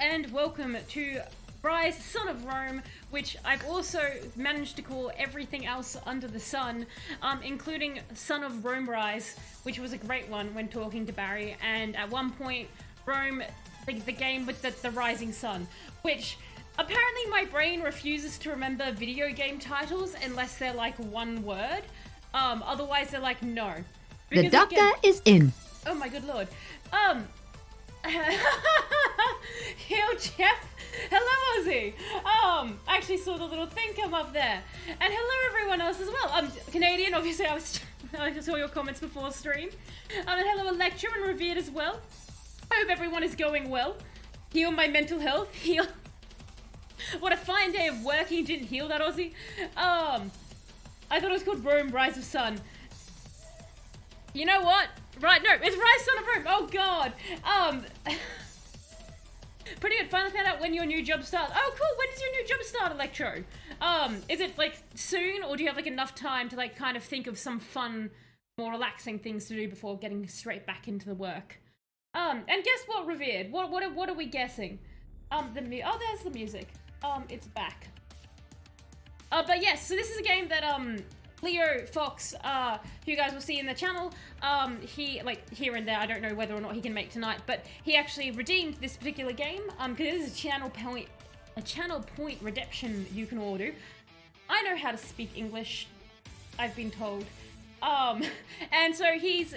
and welcome to Ryse, Son of Rome, which I've also managed to call everything else under the sun, including Son of Rome Ryse, which was a great one when talking to Barry, and at one point, Rome, the game with the rising sun, which apparently my brain refuses to remember video game titles unless they're like one word. Otherwise they're like, no. Because the doctor is in. Oh my good lord. Yo, Jeff. Hello, Ozzy. I actually saw the little thing come up there. And hello, everyone else as well. I'm Canadian, obviously. I just saw your comments before stream. And hello, Electra and Revered as well. I hope everyone is going well. Heal my mental health. Heal. What a fine day of working. Didn't heal that, Ozzy. I thought it was called Rome, Rise of Sun. You know what? Right, no, it's Ryse, Son of Rome. Oh god. Pretty good. Finally found out when your new job starts. Oh cool, when does your new job start, Electro? Is it like soon, or do you have like enough time to like kind of think of some fun, more relaxing things to do before getting straight back into the work? And guess what, Revered? What are we guessing? Oh, there's the music. It's back. But yes, so this is a game that Leo Fox, who you guys will see in the channel, he, like, here and there, I don't know whether or not he can make tonight, but he actually redeemed this particular game, because it is a channel point redemption you can all do. I know how to speak English, I've been told. And so he's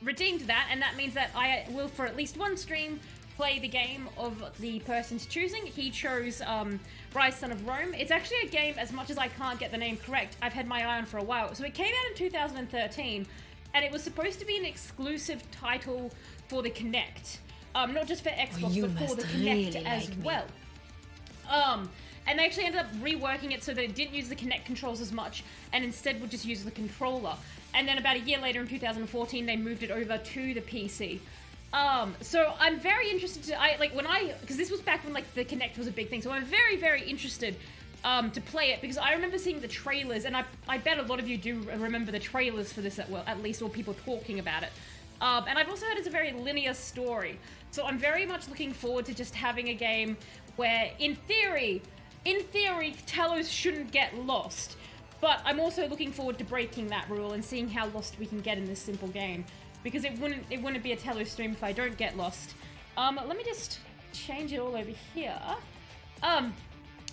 redeemed that, and that means that I will, for at least one stream, play the game of the person's choosing. He chose Ryse, Son of Rome. It's actually a game, as much as I can't get the name correct, I've had my eye on for a while. So it came out in 2013, and it was supposed to be an exclusive title for the Kinect. Not just for Xbox, but for the Kinect really as well. And they actually ended up reworking it so that it didn't use the Kinect controls as much, and instead would just use the controller. And then about a year later in 2014, they moved it over to the PC. So I'm very interested to, because this was back when, like, the Kinect was a big thing, so I'm very, very interested, to play it, because I remember seeing the trailers, and I bet a lot of you do remember the trailers for this, at least, or people talking about it. And I've also heard it's a very linear story, so I'm very much looking forward to just having a game where, in theory, Talos shouldn't get lost, but I'm also looking forward to breaking that rule and seeing how lost we can get in this simple game. Because it wouldn't be a Talos stream if I don't get lost. Let me just change it all over here. But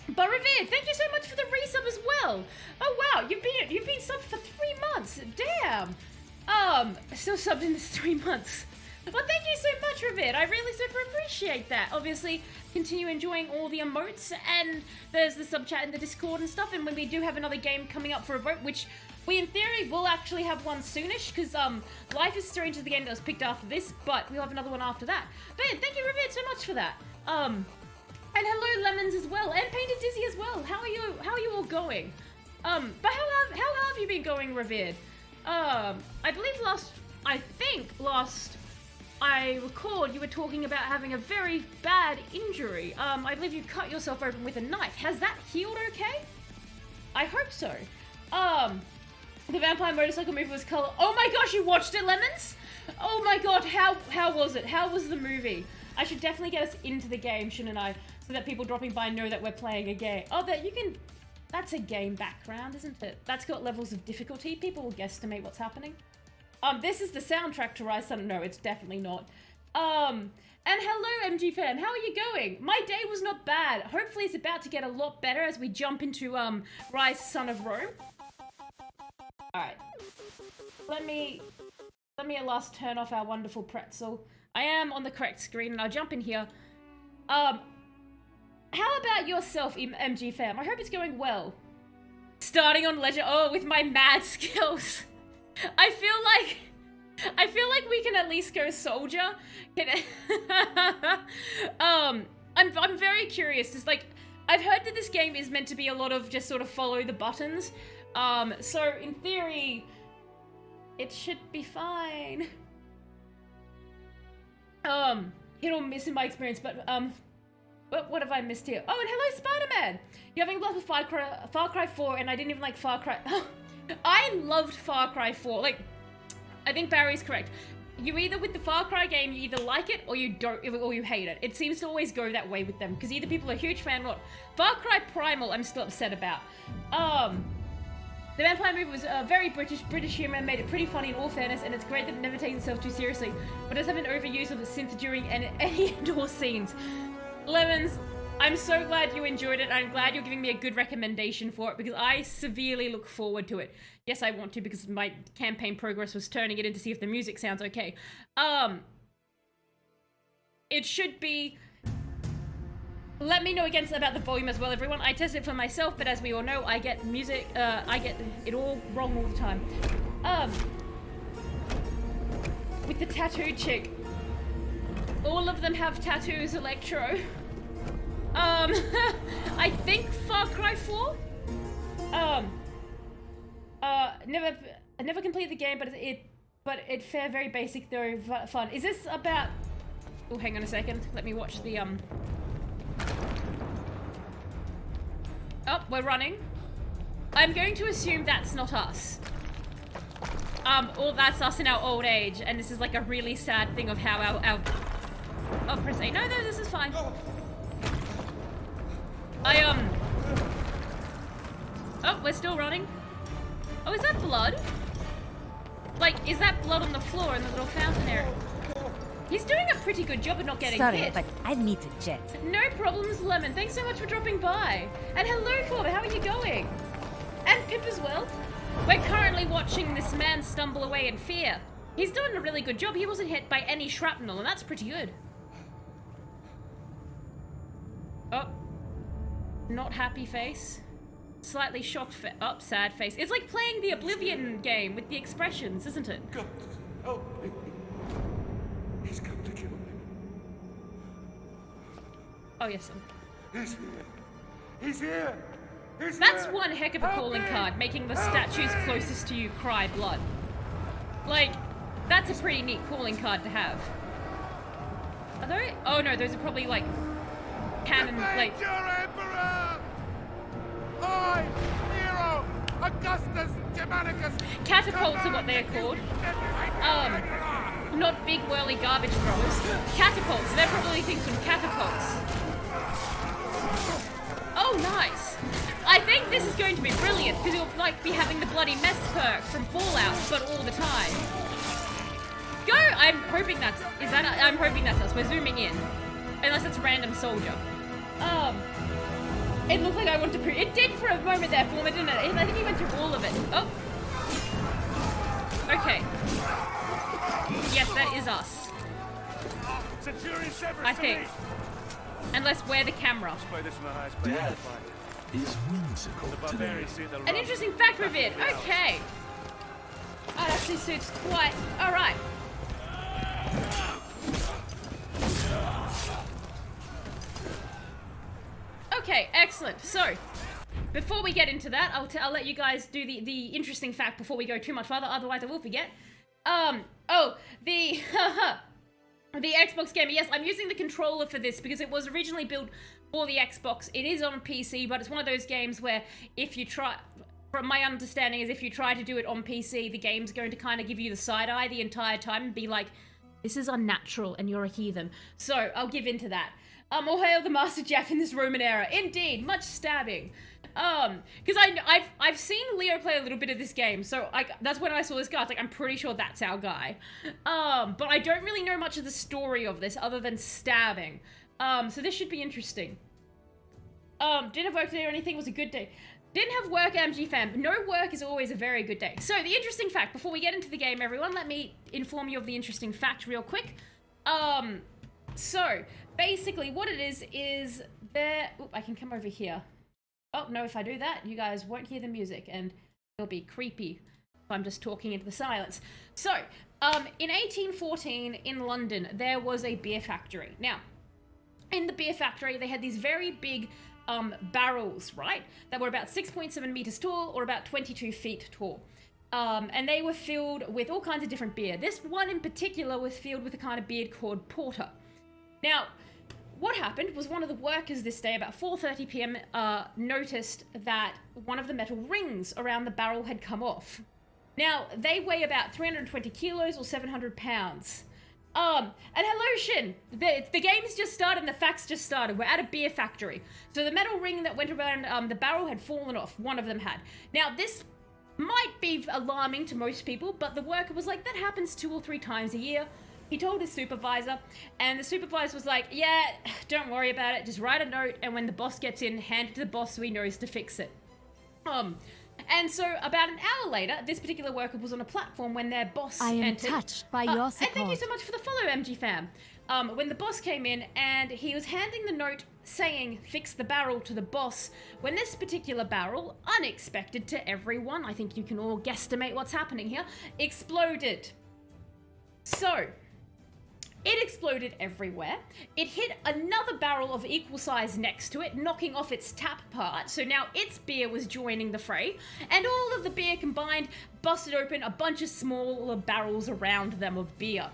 Revered, thank you so much for the resub as well. Oh wow, you've been subbed for 3 months. Damn. Still subbed in this 3 months. Well, thank you so much, Revered. I really super appreciate that. Obviously, continue enjoying all the emotes, and there's the sub chat and the Discord and stuff. And when we do have another game coming up for a vote, which we, in theory, will actually have one soonish, because Life is Strange is the game that was picked after this, but we'll have another one after that. But yeah, thank you, Revered, so much for that. And hello, Lemons, as well, and Painted Dizzy as well. How are you all going? But how have you been going, Revered? I believe last I recalled, you were talking about having a very bad injury. I believe you cut yourself open with a knife. Has that healed okay? I hope so. The vampire motorcycle movie was color. Oh my gosh, you watched it, Lemons? Oh my god, how was it? How was the movie? I should definitely get us into the game, shouldn't I? So that people dropping by know that we're playing a game. Oh, that's a game background, isn't it? That's got levels of difficulty. People will guesstimate what's happening. This is the soundtrack to Ryse Son. No, it's definitely not. And hello, MG fan. How are you going? My day was not bad. Hopefully it's about to get a lot better as we jump into, Ryse Son of Rome. Alright. Let me at last turn off our wonderful pretzel. I am on the correct screen, and I'll jump in here. How about yourself, MG fam? I hope it's going well. Starting on Legend. Oh, with my mad skills. I feel like we can at least go soldier. I'm very curious. It's like, I've heard that this game is meant to be a lot of just sort of follow the buttons. So in theory, it should be fine. Hit or miss in my experience, but what have I missed here? Oh, and hello, Spider-Man! You're having a lot of Far Cry 4, and I didn't even like Far Cry. I loved Far Cry 4. Like, I think Barry's correct. you either with the Far Cry game, you either like it or you don't, or you hate it. It seems to always go that way with them, because either people are a huge fan or not. Far Cry Primal, I'm still upset about. The vampire movie was very British humor, made it pretty funny in all fairness, and it's great that it never takes itself too seriously, but does have an overuse of the synth during any indoor scenes. Lemons, I'm so glad you enjoyed it. I'm glad you're giving me a good recommendation for it, because I severely look forward to it. Yes, I want to, because my campaign progress was turning it in to see if the music sounds okay. It should be... Let me know again about the volume as well, everyone. I tested it for myself, but as we all know, I get music, I get it all wrong all the time. With the tattooed chick. All of them have tattoos, Electro. I think Far Cry 4? I never completed the game, but it fair very basic though, fun. Is this about... Oh, hang on a second. Let me watch the, Oh, we're running. I'm going to assume that's not us. Or that's us in our old age, and this is like a really sad thing of how our... Oh, press A. No, this is fine. Oh, we're still running. Oh, is that blood? Like, is that blood on the floor in the little fountain area? He's doing a pretty good job of not getting hit. Sorry, but I need to jet. No problems, Lemon. Thanks so much for dropping by. And hello, Corbin. How are you going? And Pip as well. We're currently watching this man stumble away in fear. He's doing a really good job. He wasn't hit by any shrapnel, and that's pretty good. Oh. Not happy face. Slightly shocked face. Oh, sad face. It's like playing the Oblivion game with the expressions, isn't it? God, help me. He's come to kill me. Oh, yes. He's here. He's here. He's That's here. one heck of a calling card, making the statues closest to you cry blood. Like, that's a pretty neat calling card to have. Are they? Oh no, those are probably like cannon, like... Your Emperor! I, Nero, Augustus, Germanicus... Catapults are what they're called. Not big whirly garbage throwers. Catapults, they're probably things from catapults. Oh, nice. I think this is going to be brilliant, because you'll like be having the bloody mess perk from Fallout, but all the time. Go! I'm hoping that's... I'm hoping that's us. We're zooming in. Unless it's a random soldier. It looked like I wanted to... It did for a moment there for me, didn't it? I think he went through all of it. Oh. Okay. Yes, that is us. I think. Unless we're the camera. Death is whimsical today. An interesting fact revealed. Okay. That actually suits quite... Alright. Okay, excellent. So, before we get into that, I'll let you guys do the interesting fact before we go too much further, otherwise I will forget. The Xbox gamer. Yes, I'm using the controller for this because it was originally built for the Xbox. It is on PC, but it's one of those games where if you try... From my understanding is if you try to do it on PC, the game's going to kind of give you the side eye the entire time and be like, this is unnatural and you're a heathen. So, I'll give in to that. All hail the Master Jeff in this Roman era. Indeed, much stabbing. Because I've seen Leo play a little bit of this game, so that's when I saw this guy. I was like, I'm pretty sure that's our guy. But I don't really know much of the story of this other than stabbing. So this should be interesting. Didn't have work today or anything. It was a good day. Didn't have work, MG fam, but no work is always a very good day. So the interesting fact, before we get into the game, everyone, let me inform you of the interesting fact real quick. So basically what it is there... Oop, I can come over here. Oh, no, if I do that, you guys won't hear the music, and it'll be creepy if I'm just talking into the silence. So, in 1814, in London, there was a beer factory. Now, in the beer factory, they had these very big barrels, right? That were about 6.7 meters tall, or about 22 feet tall. And they were filled with all kinds of different beer. This one in particular was filled with a kind of beer called porter. Now, what happened was one of the workers this day, about 4:30 p.m., noticed that one of the metal rings around the barrel had come off. Now, they weigh about 320 kilos or 700 pounds. And hello, Shin. The game's just started and the facts just started. We're at a beer factory. So the metal ring that went around the barrel had fallen off. One of them had. Now, this might be alarming to most people, but the worker was like, that happens 2 or 3 times a year. He told his supervisor, and the supervisor was like, yeah, don't worry about it. Just write a note, and when the boss gets in, hand it to the boss so he knows to fix it. And so about an hour later, this particular worker was on a platform when their boss entered. I am touched by your support. And thank you so much for the follow, MG fam. When the boss came in and he was handing the note saying, fix the barrel to the boss, when this particular barrel, unexpected to everyone, I think you can all guesstimate what's happening here, exploded. So, it exploded everywhere. It hit another barrel of equal size next to it, knocking off its tap part, so now its beer was joining the fray, and all of the beer combined busted open a bunch of smaller barrels around them of beer.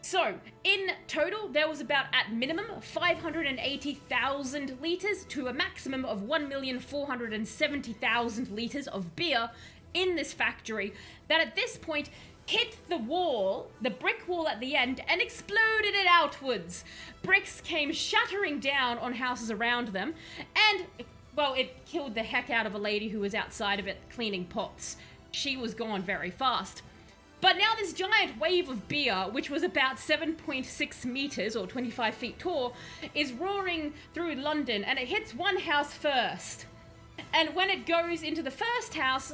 So, in total, there was about, at minimum, 580,000 litres to a maximum of 1,470,000 litres of beer in this factory that at this point hit the wall, the brick wall at the end, and exploded it outwards. Bricks came shattering down on houses around them, and, well, it killed the heck out of a lady who was outside of it cleaning pots. She was gone very fast. But now this giant wave of beer, which was about 7.6 meters or 25 feet tall, is roaring through London, and it hits one house first. And when it goes into the first house,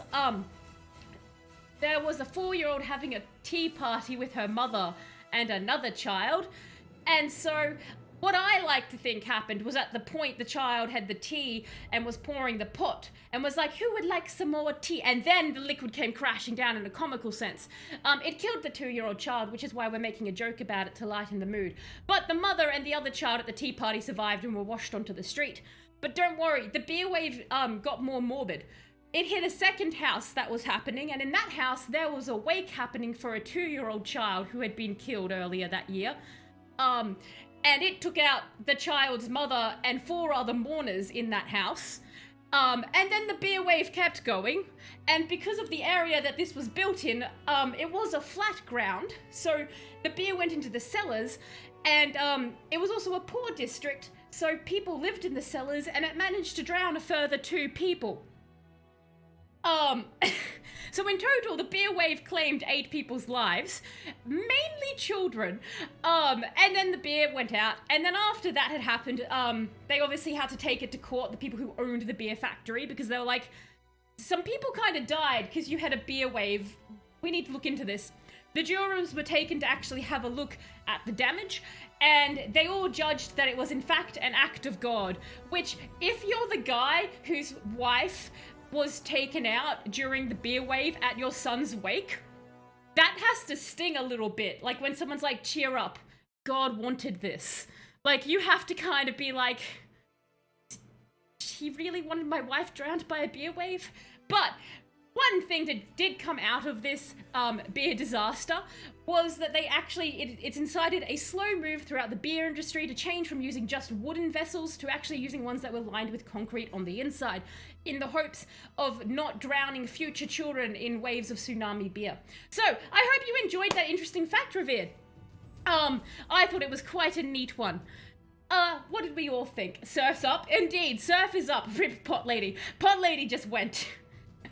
there was a 4-year-old having a tea party with her mother and another child. And so what I like to think happened was at the point the child had the tea and was pouring the pot and was like, who would like some more tea? And then the liquid came crashing down in a comical sense. It killed the 2-year-old child, which is why we're making a joke about it to lighten the mood. But the mother and the other child at the tea party survived and were washed onto the street. But don't worry, the beer wave got more morbid. It hit a second house that was happening, and in that house there was a wake happening for a 2-year-old child who had been killed earlier that year. And it took out the child's mother and 4 other mourners in that house. And then the beer wave kept going, and because of the area that this was built in, it was a flat ground, so the beer went into the cellars, and it was also a poor district, so people lived in the cellars, and it managed to drown a further 2 people. So in total, the beer wave claimed 8 people's lives, mainly children, and then the beer went out, and then after that had happened, they obviously had to take it to court, the people who owned the beer factory, because they were like, some people kind of died because you had a beer wave, we need to look into this. The jurors were taken to actually have a look at the damage, and they all judged that it was in fact an act of God, which, if you're the guy whose wife was taken out during the beer wave at your son's wake, that has to sting a little bit. Like when someone's like, cheer up, God wanted this. Like, you have to kind of be like, he really wanted my wife drowned by a beer wave? But one thing that did come out of this beer disaster was that they actually, it's incited a slow move throughout the beer industry to change from using just wooden vessels to actually using ones that were lined with concrete on the inside, in the hopes of not drowning future children in waves of tsunami beer. So, I hope you enjoyed that interesting fact, Revered. I thought it was quite a neat one. What did we all think? Surf's up? Indeed, surf is up. Rip Pot Lady. Pot Lady just went.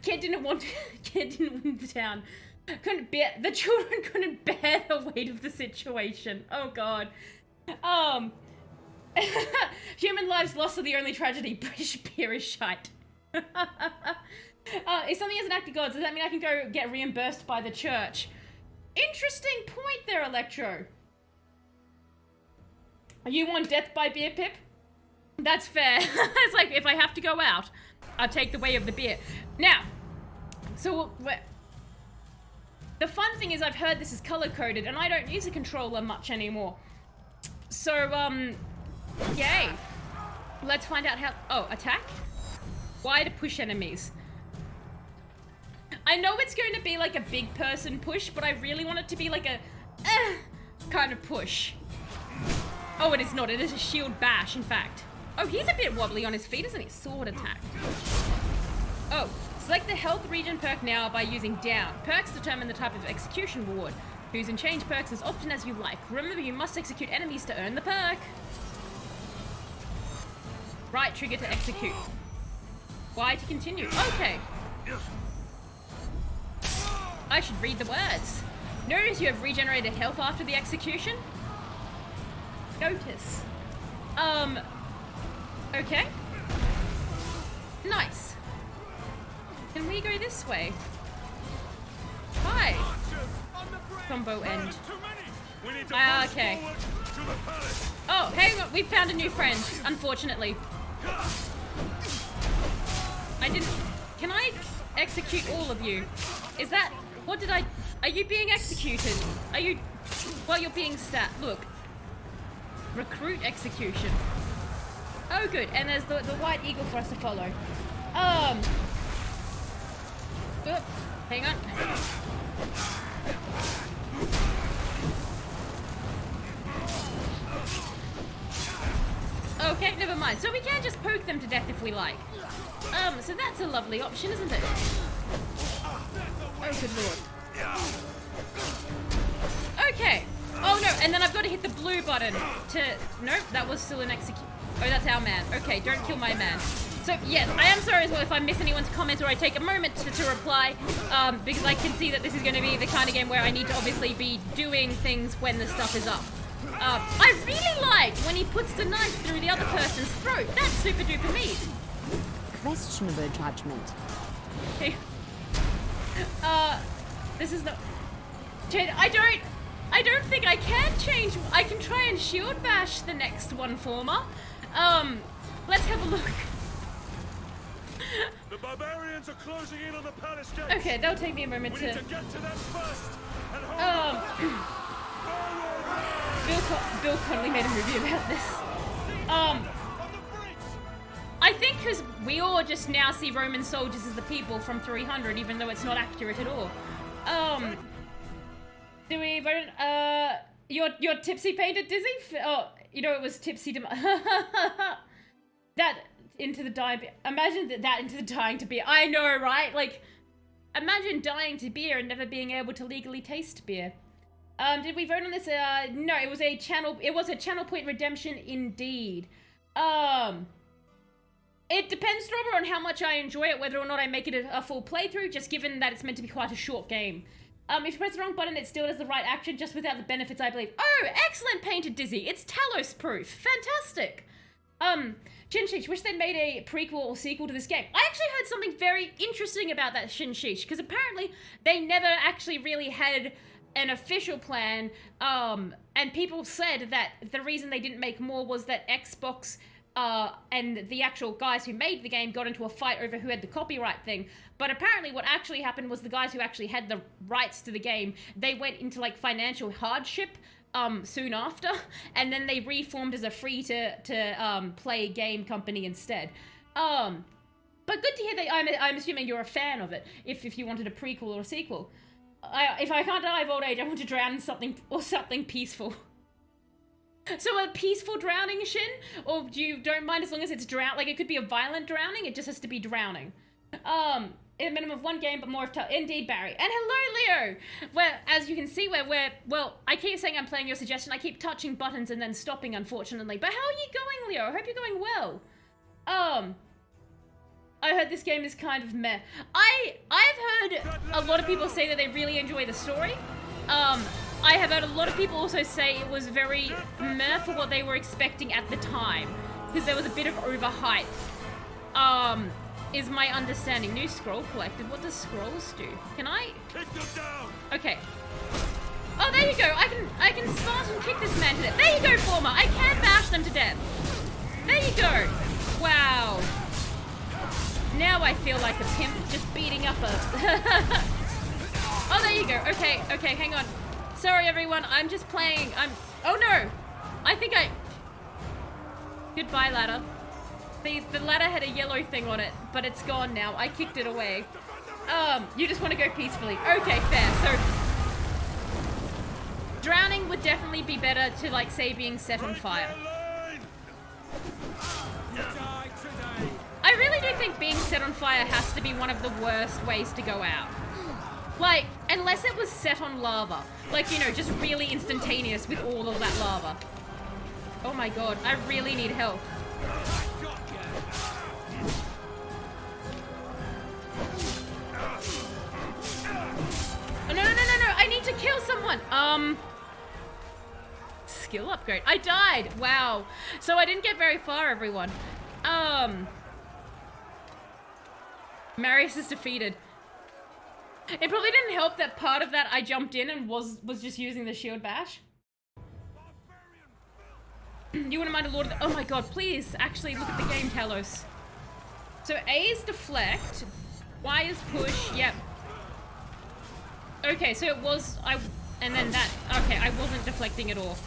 Kid didn't want the town. The children couldn't bear the weight of the situation. Oh god. Human lives lost are the only tragedy. British beer is shite. If something is an act of God, does that mean I can go get reimbursed by the church? Interesting point there, Electro. You want death by beer, Pip? That's fair. It's like, if I have to go out, I'll take the way of the beer. Now, so the fun thing is I've heard this is color-coded, and I don't use a controller much anymore. So, yay. Let's find out how... Oh, attack? Why to push enemies? I know it's going to be like a big person push, but I really want it to be like a kind of push. Oh, it is not. It is a shield bash, in fact. Oh, he's a bit wobbly on his feet, isn't he? Sword attack. Oh, Select the health regen perk now by using down. Perks determine the type of execution reward. Choose and change perks as often as you like. Remember, you must execute enemies to earn the perk. Right trigger to execute. Y to continue. Okay. I should read the words. Notice you have regenerated health after the execution. Notice. Okay. Nice. Can we go this way? Hi. Combo end. Okay. Oh, hey, we found a new friend, unfortunately. I didn't... Can I execute all of you? Is that... What did I... Are you being executed? Are you... Well, you're being stat. Look. Recruit execution. Oh, good. And there's the white eagle for us to follow. Oop, hang on. Okay, never mind. So we can just poke them to death if we like. So that's a lovely option, isn't it? Oh, good lord. Okay. Oh no, and then I've got to hit the blue button to... Nope, that was still an execute. Oh, that's our man. Okay, don't kill my man. So, yes, I am sorry as well if I miss anyone's comments or I take a moment to reply, because I can see that this is going to be the kind of game where I need to obviously be doing things when the stuff is up. I really like when he puts the knife through the other person's throat. That's super duper neat. Questionable judgment. Okay. This is not... I don't think I can change... I can try and shield bash the next one former. Let's have a look. The barbarians are closing in on the palace gates. Okay, that'll take me a moment We to... need to get to them first and hold Bill Connolly made a movie about this. I think because we all just now see Roman soldiers as the people from 300, even though it's not accurate at all. Do we vote? You're tipsy painted dizzy? Oh, you know it was tipsy to... That into the dying... Imagine that into the dying to beer. I know, right? Like, imagine dying to beer and never being able to legally taste beer. Did we vote on this? No, it was a channel... It was a channel point redemption indeed. It depends, Robert, on how much I enjoy it, whether or not I make it a full playthrough, just given that it's meant to be quite a short game. If you press the wrong button, it still does the right action, just without the benefits, I believe. Oh, excellent, Painted Dizzy. It's Talos-proof. Fantastic. Shinshish, wish they'd made a prequel or sequel to this game. I actually heard something very interesting about that, Shinshish, because apparently they never actually really had an official plan, and people said that the reason they didn't make more was that Xbox... and the actual guys who made the game got into a fight over who had the copyright thing. But apparently what actually happened was the guys who actually had the rights to the game, they went into like financial hardship soon after, and then they reformed as a free to play game company instead. But good to hear that. I'm assuming you're a fan of it, if you wanted a prequel or a sequel. If I can't die of old age, I want to drown in something peaceful. So a peaceful drowning, Shin? Or don't mind as long as it's like it could be a violent drowning, it just has to be drowning. A minimum of one game, but more of indeed, Barry. And hello, Leo! Well, as you can see, well, I keep saying I'm playing your suggestion, I keep touching buttons and then stopping, unfortunately. But how are you going, Leo? I hope you're going well. I heard this game is kind of meh. I've heard a lot of people say that they really enjoy the story. I have heard a lot of people also say it was very meh for what they were expecting at the time, because there was a bit of overhype. Is my understanding. New scroll collected. What does scrolls do? Can I? Kick them down. Okay. Oh, there you go. I can Spartan kick this man to death. There you go, Former. I can bash them to death. There you go. Wow. Now I feel like a pimp just beating up a... Oh, there you go. Okay, hang on. Sorry, everyone. I'm just playing. Oh, no. I think Goodbye, ladder. The ladder had a yellow thing on it, but it's gone now. I kicked it away. You just want to go peacefully. Okay, fair. So, drowning would definitely be better to, like, say, being set on fire. I really do think being set on fire has to be one of the worst ways to go out. Like, unless it was set on lava. Like, you know, just really instantaneous with all of that lava. Oh my god, I really need help. Oh, no, I need to kill someone. Skill upgrade. I died. Wow. So I didn't get very far, everyone. Marius is defeated. It probably didn't help that part of that I jumped in and was just using the shield bash. You wouldn't mind a Lord of the... Oh my god, please, actually look at the game, Talos. So A is deflect, Y is push, yep. Okay, so it was... and then that... Okay, I wasn't deflecting at all.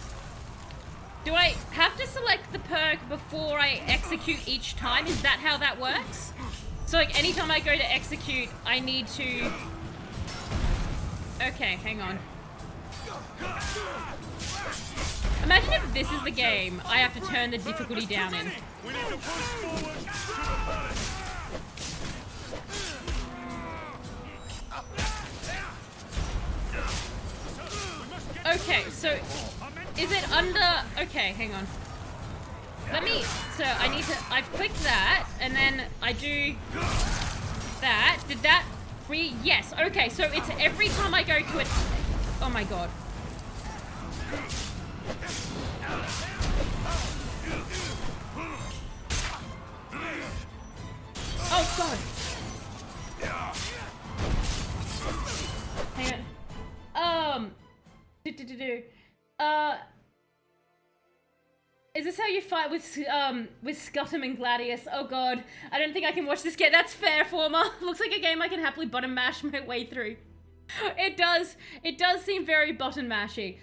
Do I have to select the perk before I execute each time? Is that how that works? So like anytime I go to execute, I need to... Okay, hang on. Imagine if this is the game I have to turn the difficulty down in. We need to push forward to the palace. Okay, so is it under... Okay, hang on. Let me... So I need to... I've clicked that, and then I do that. Did that... Yes, okay, so it's every time I go to it... Oh my god. Oh god. Hang on. Is this how you fight with Scuttum and Gladius? Oh god, I don't think I can watch this game. That's fair, Former. Looks like a game I can happily button mash my way through. It does seem very button mashy.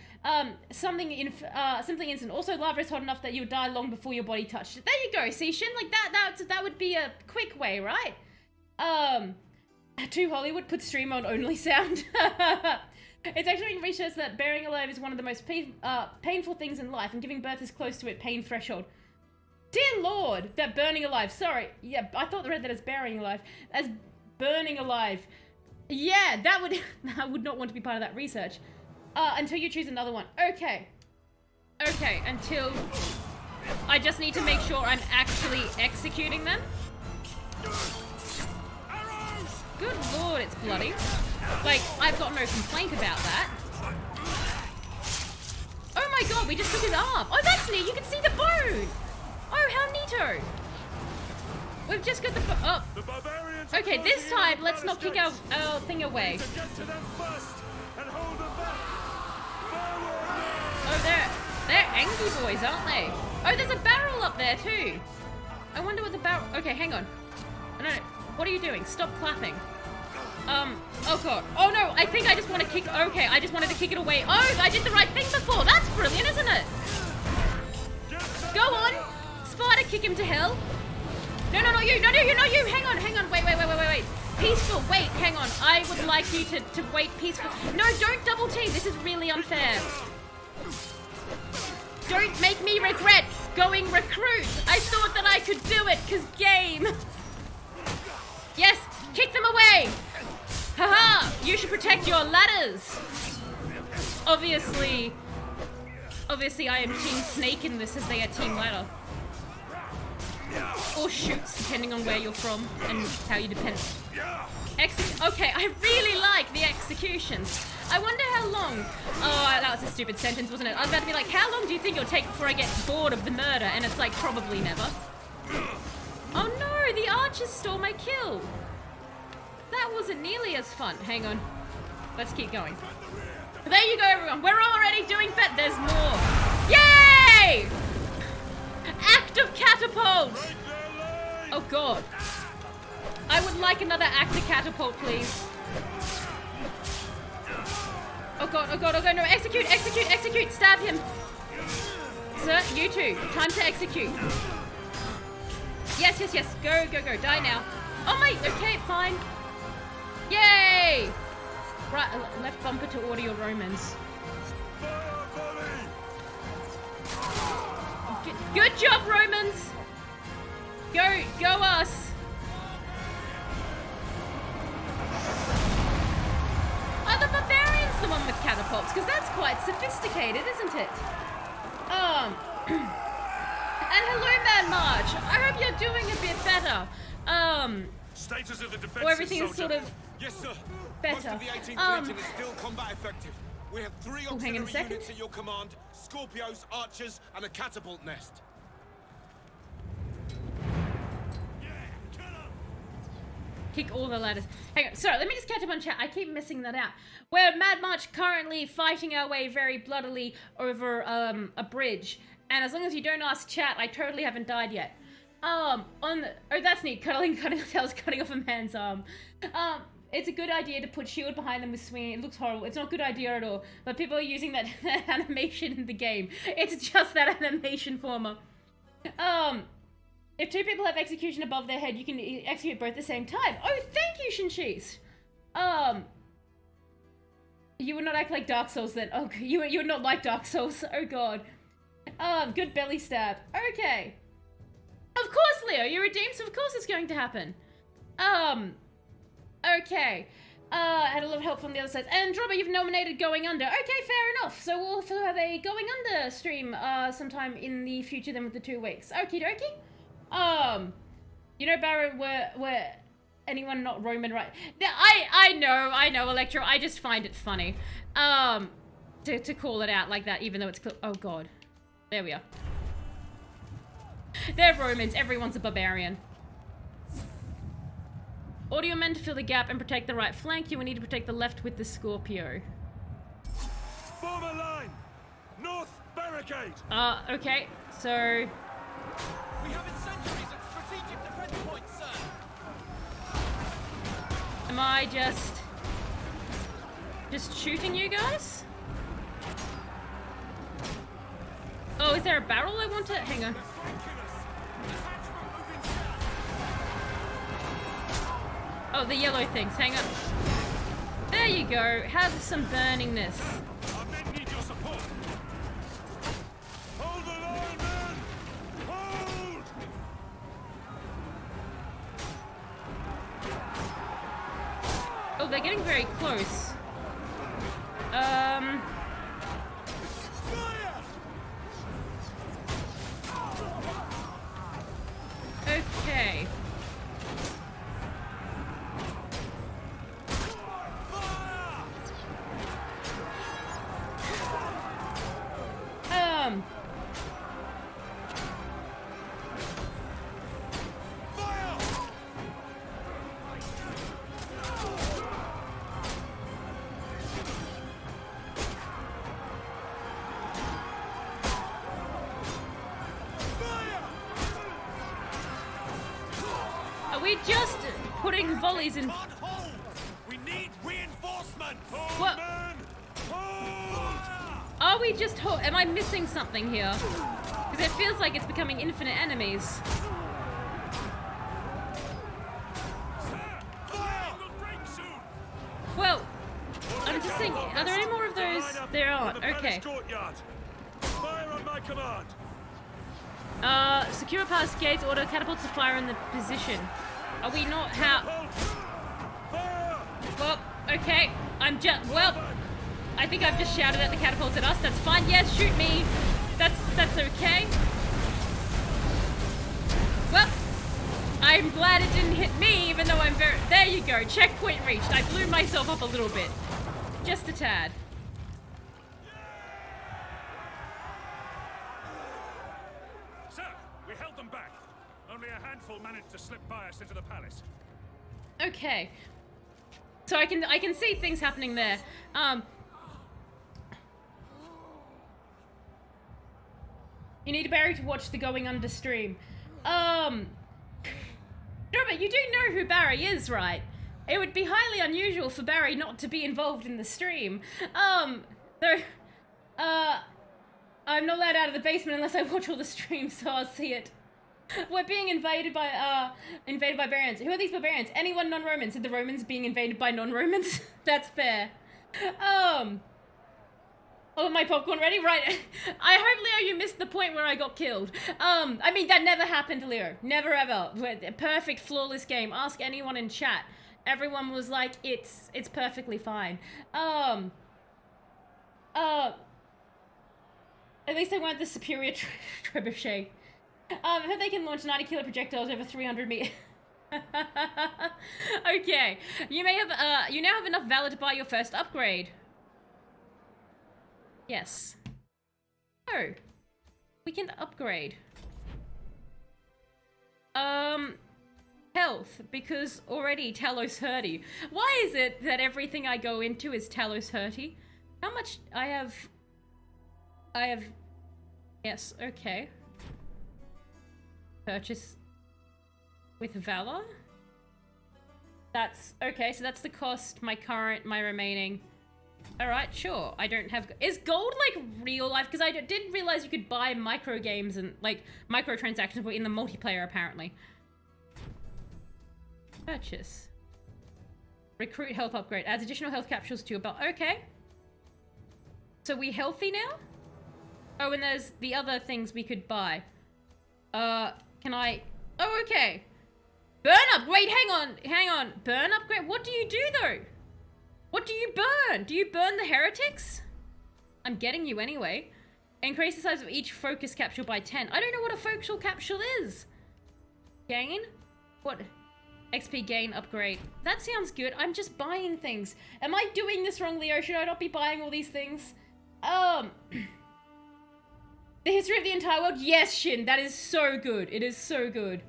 Simply instant. Also, lava is hot enough that you would die long before your body touched it. There you go, see, Shin? Like that would be a quick way, right? To Hollywood put stream on only sound. It's actually been researched that bearing alive is one of the most painful things in life, and giving birth is close to it pain threshold. Dear Lord, that burning alive. Sorry, yeah, I thought they read that as bearing alive. As burning alive. Yeah, that would... I would not want to be part of that research. Until you choose another one. Okay. Okay, until... I just need to make sure I'm actually executing them. Good lord, it's bloody. Like, I've got no complaint about that. Oh my god, we just took his arm. Oh, that's neat. You can see the bone. Oh, how neato. We've just got the... Oh. Okay, this time, let's not kick our thing away. Oh, they're angry boys, aren't they? Oh, there's a barrel up there, too. I wonder what the barrel... Okay, hang on. No, what are you doing? Stop clapping. Oh god. Oh no, I think I just want to kick... Okay, I just wanted to kick it away. Oh, I did the right thing before. That's brilliant, isn't it? Go on. Spider, kick him to hell. No, not you. No, not you. Hang on. Wait. Peaceful. Wait, hang on. I would like you to wait peaceful. No, don't double team. This is really unfair. Don't make me regret going recruit. I thought that I could do it, because game. Yes, kick them away. Haha, you should protect your ladders. Obviously I am Team Snake in this, as they are Team Ladder. Or Shoots, depending on where you're from and how you depend. Okay, I really like the executions. I wonder how long... Oh, that was a stupid sentence, wasn't it? I was about to be like, how long do you think it'll take before I get bored of the murder? And it's like, probably never. Oh no, the archers stole my kill. That wasn't nearly as fun. Hang on. Let's keep going. There you go, everyone. We're already doing better. There's more. Yay! Active catapult! Oh god. I would like another active catapult, please. Oh god. No, execute. Stab him. Sir, you two. Time to execute. Yes. Go. Die now. Oh my, okay, fine. Yay! Right, left bumper to audio Romans. Good job, Romans! Go us! with catapults, because that's quite sophisticated, isn't it? And hello, Mad March. I hope you're doing a bit better. Status of the defenses, Or everything is soldier. sort of Yes, sir. better. Most of the 18th Legion is still combat effective. We have 3 Oh, hang on a auxiliary second. units at your command, Scorpios, Archers, and a catapult nest. Yeah, kill 'em. Kick all the ladders. Hang on, sorry, let me just catch up on chat. I keep missing that out. We're Mad March currently fighting our way very bloodily over a bridge. And as long as you don't ask chat, I totally haven't died yet. Oh, that's neat. Cutting tails, cutting off a man's arm. It's a good idea to put shield behind them with swinging. It looks horrible. It's not a good idea at all. But people are using that animation in the game. It's just that animation former. If 2 people have execution above their head, you can execute both at the same time. Oh, thank you, Shinchis. You would not act like Dark Souls then. Oh, you would not like Dark Souls. Oh god. Good belly stab. Okay. Of course, Leo, you're redeemed, so of course it's going to happen. Okay. Had a lot of help from the other sides. And Dropper, you've nominated Going Under. Okay, fair enough. So we'll have a Going Under stream sometime in the future then with the 2 weeks. Okie dokie. You know, Barrow, were anyone not Roman, right? I know, Electro. I just find it funny. To call it out like that, even though it's oh god. There we are. They're Romans. Everyone's a barbarian. Order your men to fill the gap and protect the right flank. You will need to protect the left with the Scorpio. Form a line. North barricade. Okay. So We have sentries at strategic defense points, sir. am I just shooting you guys? Oh, is there a barrel I want to... Hang on. Oh, the yellow things. Hang on. There you go. Have some burningness. Our men need your support. Hold the line, men. Hold. Oh, they're getting very close. Okay. Are we just putting volleys in? Can't hold. We need reinforcement. Hold, What? men. Hold. Are we just am I missing something here? Because it feels like it's becoming infinite enemies. Fire will break soon. Well, I'm just thinking, are there any more of those? Line up There in aren't. the palace Okay. courtyard. Fire on my command. Secure past gates, order catapults to fire in the position. Are we not how? Hold. Fire. Well, okay. Well, I think I've just shouted at the catapults at us. That's fine. Yes, shoot me. That's okay. Well, I'm glad it didn't hit me, even though I'm very... There you go. Checkpoint reached. I blew myself up a little bit. Just a tad. Sir, we held them back. Only a handful managed to slip by us into the palace. Okay. So I can see things happening there. You need Barry to watch the Going Under stream. No, but you do know who Barry is, right? It would be highly unusual for Barry not to be involved in the stream. Though, I'm not allowed out of the basement unless I watch all the streams, so I'll see it. We're being invaded by barbarians. Who are these barbarians? Anyone non-Roman. So the Romans being invaded by non-Romans? That's fair. Oh, my popcorn ready? Right. I hope, Leo, you missed the point where I got killed. I mean, that never happened, Leo. Never ever. Perfect, flawless game. Ask anyone in chat. Everyone was like, it's perfectly fine. At least they weren't the superior trebuchet. I hope they can launch 90 kilo projectiles over 300 meters. Okay, you now have enough valor to buy your first upgrade. Yes. Oh, we can upgrade. Health, because already Talos hurty. Why is it that everything I go into is Talos hurty? How much I have, yes, okay. Purchase with valor? That's, okay, so that's the cost, my remaining. Alright, sure, I don't have, is gold like real life? Because I didn't realize you could buy micro games and like microtransactions were in the multiplayer apparently. Purchase. Recruit health upgrade. Adds additional health capsules to your belt. Okay. So we healthy now? Oh, and there's the other things we could buy. Can I... Oh, okay. Burn up! Wait, hang on. Burn upgrade? What do you do, though? What do you burn? Do you burn the heretics? I'm getting you anyway. Increase the size of each focus capsule by 10. I don't know what a focus capsule is. Gain? What? XP gain upgrade. That sounds good. I'm just buying things. Am I doing this wrong, Leo? Should I not be buying all these things? The history of the entire world? Yes, Shin. That is so good. It is so good.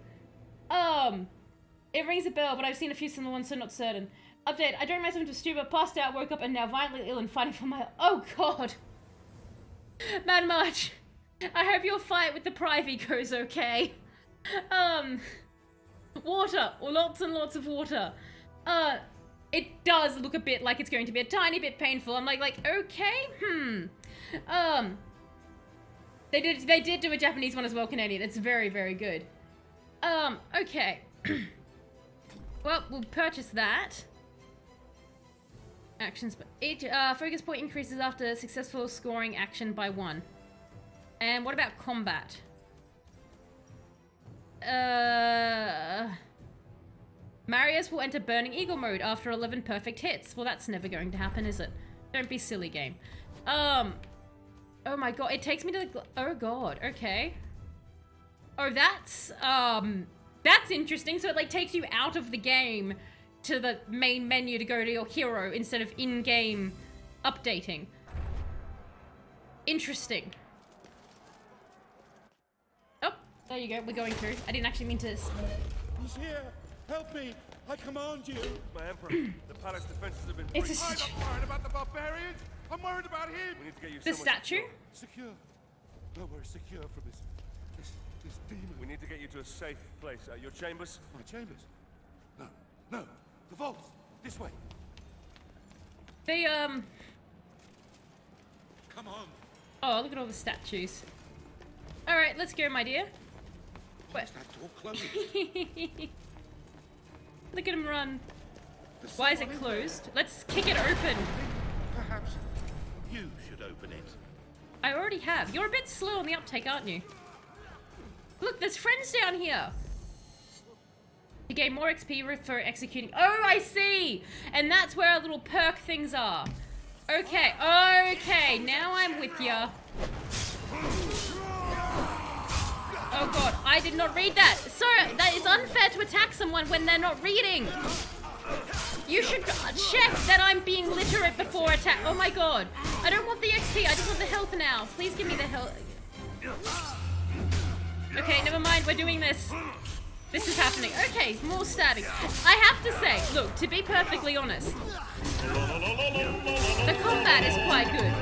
It rings a bell, but I've seen a few similar ones, so not certain. Update. I drank myself into stupor, passed out, woke up, and now violently ill and fighting for my... Oh, God. Mad March. I hope your fight with the Privy goes okay. Water. Lots and lots of water. It does look a bit like it's going to be a tiny bit painful. I'm like, okay, They did do a Japanese one as well, Canadian. It's very, very good. Okay. Well, we'll purchase that. Actions, but each focus point increases after successful scoring action by 1. And what about combat? Marius will enter Burning Eagle mode after 11 perfect hits. Well, that's never going to happen, is it? Don't be silly, game. Oh my god, it takes me to the... Oh god, okay. Oh, that's interesting. So it, like, takes you out of the game to the main menu to go to your hero instead of in-game updating. Interesting. Oh, there you go, we're going through. I didn't actually mean to... He's here! Help me! I command you! My Emperor, the palace defenses have been breached. It's a... I'm not worried about the barbarians! I'm worried about him! We need to get you The somewhere statue? secure. Secure. No, we're secure from this demon. We need to get you to a safe place. Your chambers? My chambers? No. The vaults! This way! They, Come on! Oh, look at all the statues. Alright, let's go, my dear. Why is that door closed? Look at him run. There's Why is it someone in there. closed? Let's kick it open. Perhaps you should open it. I already have. You're a bit slow on the uptake, aren't you? Look, there's friends down here. You gain more XP for executing... Oh, I see! And that's where our little perk things are. Okay, okay, now I'm with ya. Oh god, I did not read that. Sorry, that is unfair to attack someone when they're not reading. You should check that I'm being literate before attack. Oh my god. I don't want the XP, I just want the health now. Please give me the health. Okay, never mind, we're doing this. This is happening. Okay, more static. I have to say, look, to be perfectly honest, the combat is quite good.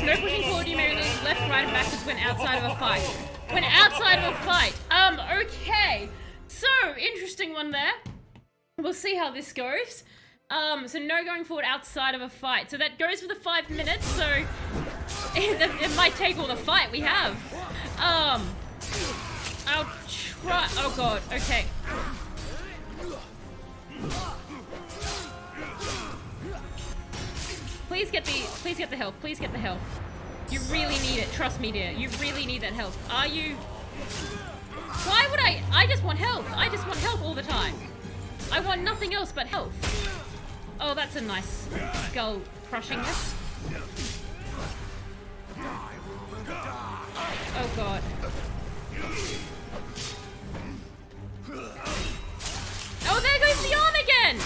No pushing forward, you may lose left, right, and backwards when outside of a fight. When outside of a fight. Okay. So, interesting one there. We'll see how this goes. So no going forward outside of a fight. So that goes for the 5 minutes, so it might take all the fight we have. I'll try. Oh god, okay. Please get the health. Please get the health. You really need it. Trust me, dear. You really need that health. Are you... Why would I just want health. I just want health all the time. I want nothing else but health. Oh, that's a nice skull. crushing this. Oh god. Oh, there goes the arm again!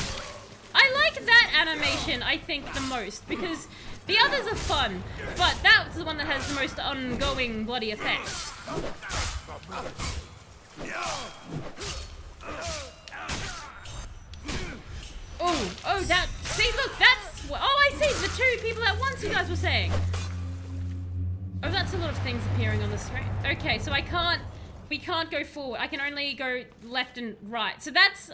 I like that animation, I think, the most, because the others are fun, but that's the one that has the most ongoing bloody effects. Oh, that, see, look, that's, oh, I see, the two people at once you guys were saying. Oh, that's a lot of things appearing on the screen. Okay, so we can't go forward. I can only go left and right. So that's,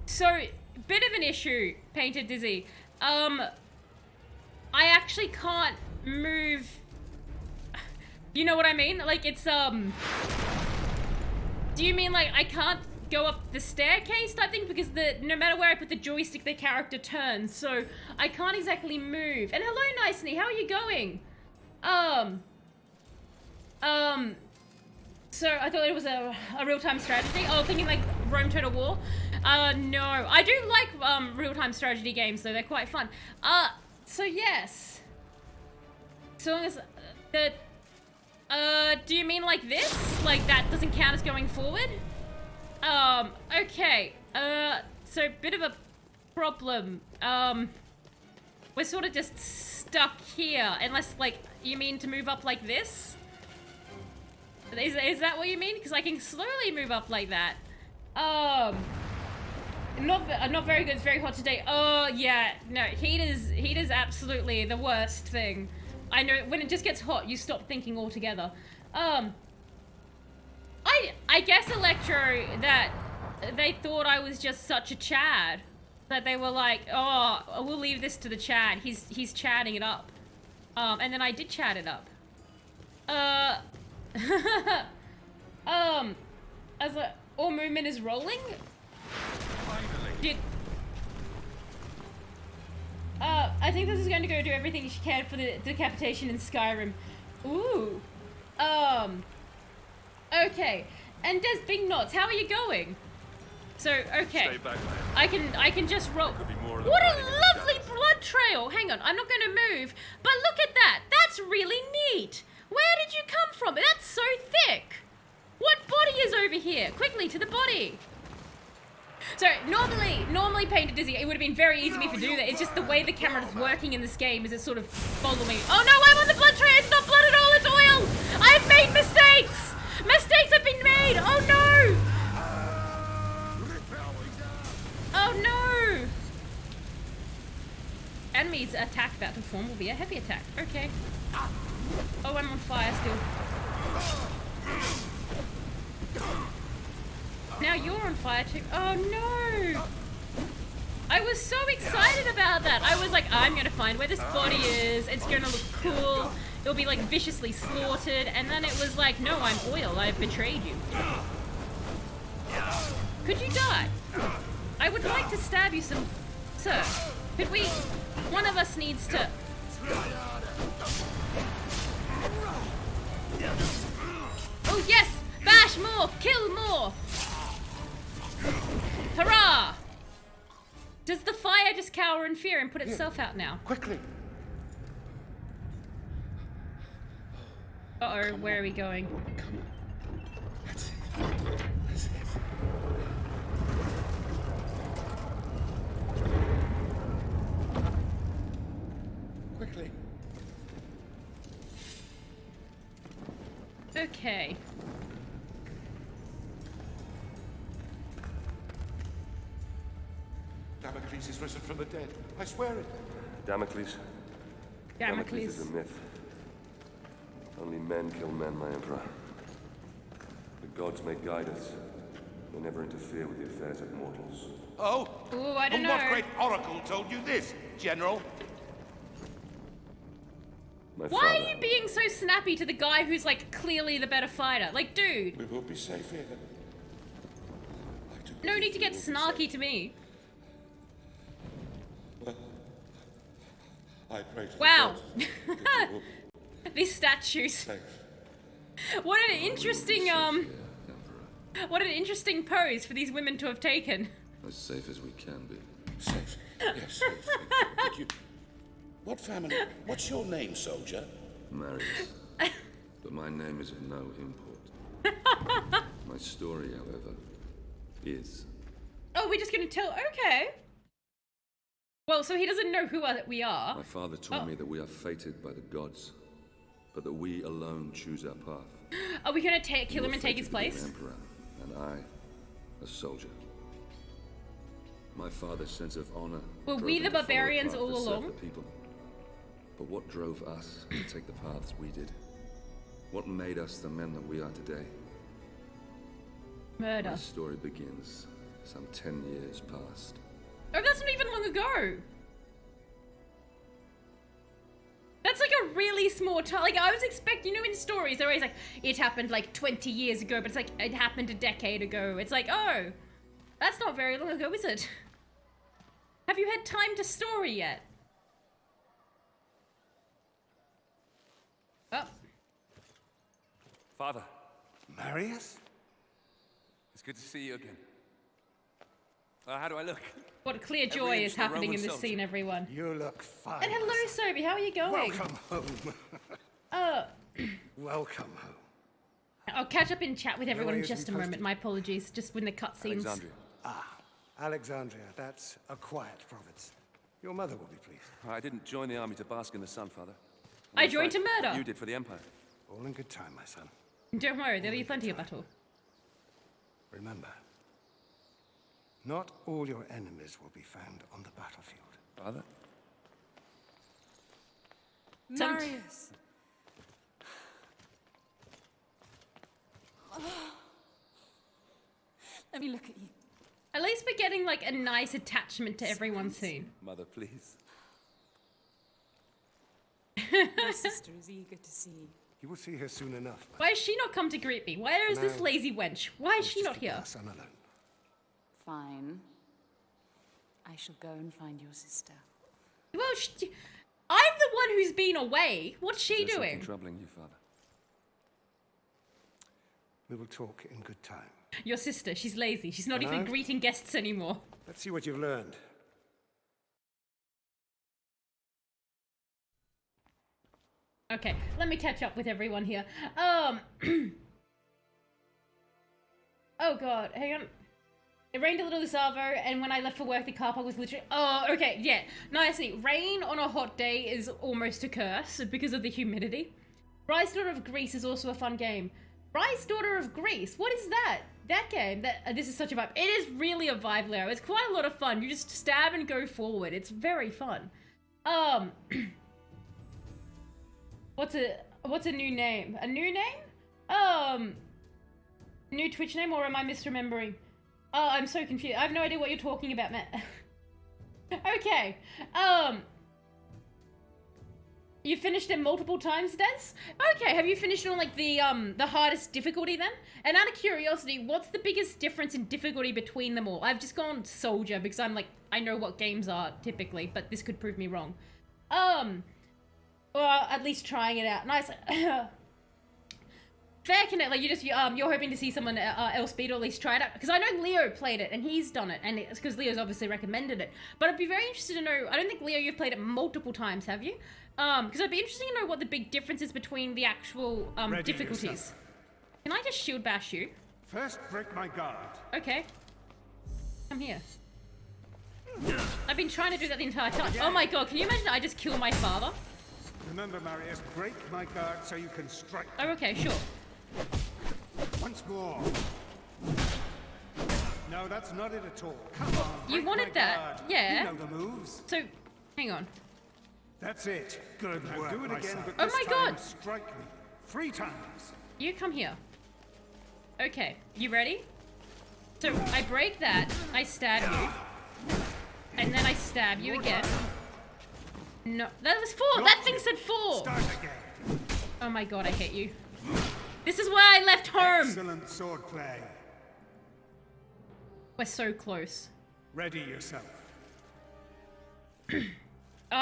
so, bit of an issue, Painted Dizzy. I actually can't move, you know what I mean? Like, it's, do you mean, like, I can't go up the staircase type thing? Because no matter where I put the joystick, the character turns, so I can't exactly move. And hello, Nicely, how are you going? So I thought it was a real-time strategy. Oh, thinking like Rome Total War? No. I do like, real-time strategy games, though. They're quite fun. So yes. So long as, do you mean like this? Like that doesn't count as going forward? Okay. So bit of a problem. We're sort of just stuck here, unless, like, you mean to move up like this? Is that what you mean? Because I can slowly move up like that. Not very good. It's very hot today. Oh yeah, no, heat is absolutely the worst thing. I know when it just gets hot, you stop thinking altogether. I guess Electro, that they thought I was just such a Chad that they were like, oh, we'll leave this to the Chad. He's chatting it up. And then I did chat it up. As all movement is rolling? I think this is going to go do everything she can for the decapitation in Skyrim. Ooh. Okay. And there's Big Knots. How are you going? So, okay. Stay back, man. I can just roll. Could be more of What them a hiding in the lovely shadows. blood trail. Hang on, I'm not going to move. But look at that. That's really neat. Where did you come from? That's so thick. What body is over here? Quickly, to the body. So, normally Painted Dizzy, it would have been very easy for me to do that. It's just the way the camera is working in this game is it's sort of following. Oh no, I'm on the blood trail. It's not blood at all. It's oil. I've made mistakes. Mistakes have been made. Oh no. Oh no. Enemies attack about to form will be a heavy attack. Okay. Oh, I'm on fire still. Now you're on fire too. Oh no! I was so excited about that. I was like, I'm gonna find where this body is. It's gonna look cool. It'll be like viciously slaughtered. And then it was like, no, I'm oil. I've betrayed you. Could you die? I would like to stab you some... Sir, could we... One of us needs to... Oh yes! Bash more! Kill more! Hurrah! Does the fire just cower in fear and put itself out now? Quickly! Uh-oh, where are we going? Come on. That's it. That's it. Quickly. Okay. Damocles is risen from the dead. I swear it. Damocles? Damocles. is a myth. Only men kill men, my emperor. The gods may guide us. They never interfere with the affairs of mortals. Oh? Ooh, I don't And know. what great oracle told you this, General? My Why father, are you being so snappy to the guy who's like clearly the better fighter? Like, dude, We will be safe here. no need to get snarky to me. I pray to Wow. the gods that we will be These statues. safe. What an interesting, what an interesting pose for these women to have taken. As safe as we can be. Safe. Yes, did you... What family? What's your name, soldier? Marius. But my name is of no import. My story, however, is... Oh, we're just gonna tell... Okay. Well, so he doesn't know who we are. My father taught me that we are fated by the gods, but that we alone choose our path. Are we gonna kill him and take his You were fated place? to be an emperor, and I, a soldier. My father's sense of honor... Were drove we him the to follow a barbarians path all that served along? the people. But what drove us to take the paths we did? What made us the men that we are today? Murder. My story begins some 10 years past. Oh, that's not even long ago. That's like a really small time. Like, I was expecting, you know, in stories, they're always like, it happened like 20 years ago, but it's like, it happened a decade ago. It's like, oh, that's not very long ago, is it? Have you had time to story yet? Oh. Father, Marius? it's good to see you again. How do I look? What clear Every joy inch is the happening Roman in this soldier. scene, everyone. You look fine. And hello, Sophie, how are you going? Welcome home. Welcome home. I'll catch up in chat with everyone in where just a you've been moment. My apologies, just when the cutscenes. Alexandria. Alexandria, that's a quiet province. Your mother will be pleased. I didn't join the army to bask in the sun, Father. I joined to murder. You did for the Empire. All in good time, my son. Don't worry, there'll be plenty of battle. Remember, not all your enemies will be found on the battlefield. Father? Marius. Let me look at you. At least we're getting like a nice attachment to everyone soon. Mother, please. Your sister is eager to see you. You will see her soon enough. Why has she not come to greet me? Where is this No. lazy wench? Why is she not here? Son alone. Fine. I shall go and find your sister. Well, I'm the one who's been away. What's she Is there something doing? troubling you, Father? We will talk in good time. Your sister, she's lazy. She's not And even I? greeting guests anymore. Let's see what you've learned. Okay, let me catch up with everyone here. Oh god, hang on. It rained a little this Arvo, and when I left for work, the car park was literally... Oh, okay, yeah. Nicely. Rain on a hot day is almost a curse because of the humidity. Ryse Daughter of Greece is also a fun game. Ryse Daughter of Greece? What is that? That game? This is such a vibe. It is really a vibe, Leo. It's quite a lot of fun. You just stab and go forward. It's very fun. What's a new name? A new name? New Twitch name, or am I misremembering? Oh, I'm so confused. I have no idea what you're talking about, Matt. Okay. You finished it multiple times, Des? Okay, have you finished it on, like, the hardest difficulty, then? And out of curiosity, what's the biggest difference in difficulty between them all? I've just gone Soldier, because I'm, like, I know what games are, typically, but this could prove me wrong. Or at least trying it out. Nice. Fair connect, like, you're hoping to see someone else beat or at least try it out. Because I know Leo played it, and he's done it, and it's because Leo's obviously recommended it. But I'd be very interested to know, I don't think, Leo, you've played it multiple times, have you? Because I'd be interested to know what the big difference is between the actual, difficulties. yourself. Can I just shield bash you? First, break my guard. Okay. Come here. I've been trying to do that the entire time. Oh my god, can you imagine I just kill my father? Remember, Marius, break my guard so you can strike. Oh, okay, sure. Once more. No, that's not it at all. Come on. You break wanted my that, guard. yeah. You know the moves. So, hang on. That's it. Good work. Do it again, but Oh this my time God. strike me 3 times. You come here. Okay, you ready? So, I break that, I stab you. And then I stab you again. No, that was 4! That thing said 4! Start again. Oh my god, I hate you. This is why I left home! Excellent swordplay. We're so close. Ready yourself.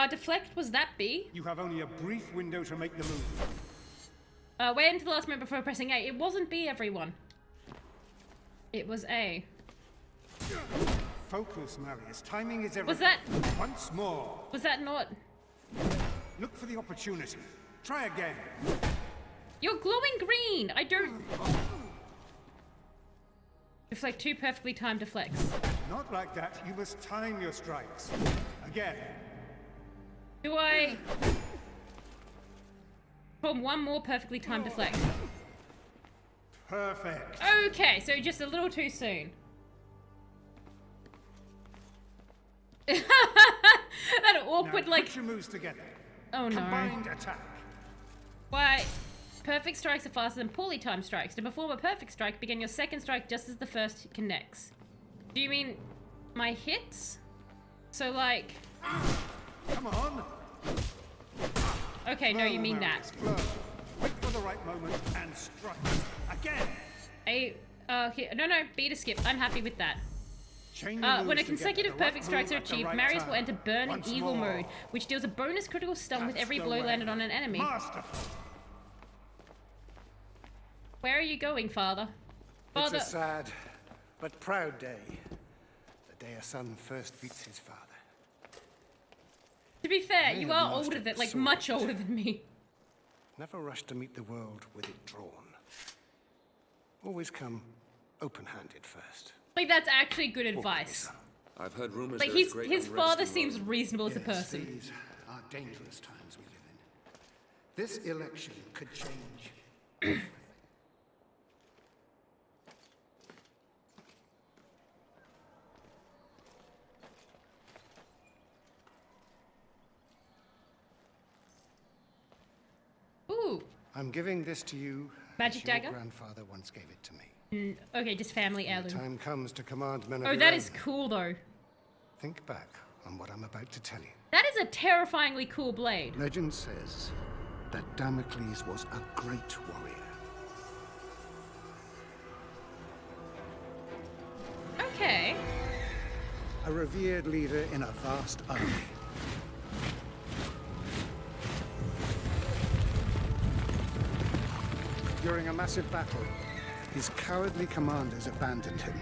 Deflect, was that B? You have only a brief window to make the move. Wait until the last moment before pressing A. It wasn't B, everyone. It was A. Focus, Marius. Timing is everything. Was that... Once more. Was that not... Look for the opportunity. Try again. You're glowing green! I don't... Deflect 2 perfectly timed deflects. Not like that. You must time your strikes. Again. Do I... From 1 more perfectly timed deflect. Perfect. Okay, so just a little too soon. That awkward, Now, like... put your moves together. Oh no. Combined attack. Why? Perfect strikes are faster than poorly timed strikes. To perform a perfect strike, begin your second strike just as the first connects. Do you mean my hits? So like... Come on. Okay, no, you mean that. Flow. Wait for the right moment and strike. Again. No, beat a skip. I'm happy with that. When a consecutive perfect strikes are achieved, Marius will enter Burning Evil mode, which deals a bonus critical stun with every blow landed on an enemy. Masterful. Where are you going, Father? Father... It's a sad but proud day. The day a son first beats his father. To be fair, May you have are lost older it than, like, sword. much older than me. Never rush to meet the world with it drawn. Always come open-handed first. Like, that's actually good advice. I've heard rumors Like, there's great his unrest father in seems Rome. reasonable as a Yes, person. these are dangerous times we live in. This election could change everything. Ooh. I'm giving this to you. Magic as your dagger? grandfather once gave it to me. Okay, just family The heirloom. time comes to command men of Oh, your that own. is cool, though. Think back on what I'm about to tell you. That is a terrifyingly cool blade. Legend says that Damocles was a great warrior. Okay. A revered leader in a vast army. During a massive battle, his cowardly commanders abandoned him.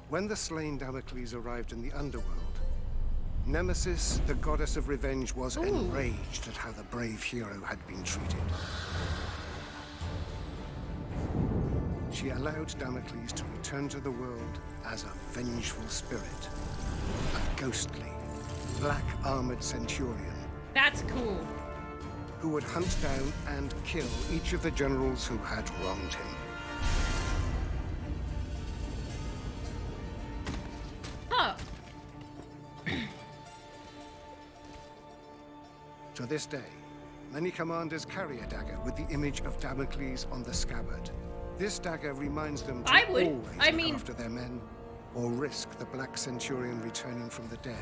When the slain Damocles arrived in the underworld, Nemesis, the goddess of revenge, was enraged at how the brave hero had been treated. She allowed Damocles to return to the world as a vengeful spirit, a ghostly, black-armored centurion That's cool. who would hunt down and kill each of the generals who had wronged him. Huh. To this day, many commanders carry a dagger with the image of Damocles on the scabbard. This dagger reminds them to I would. always I look mean- after their men, or risk the Black Centurion returning from the dead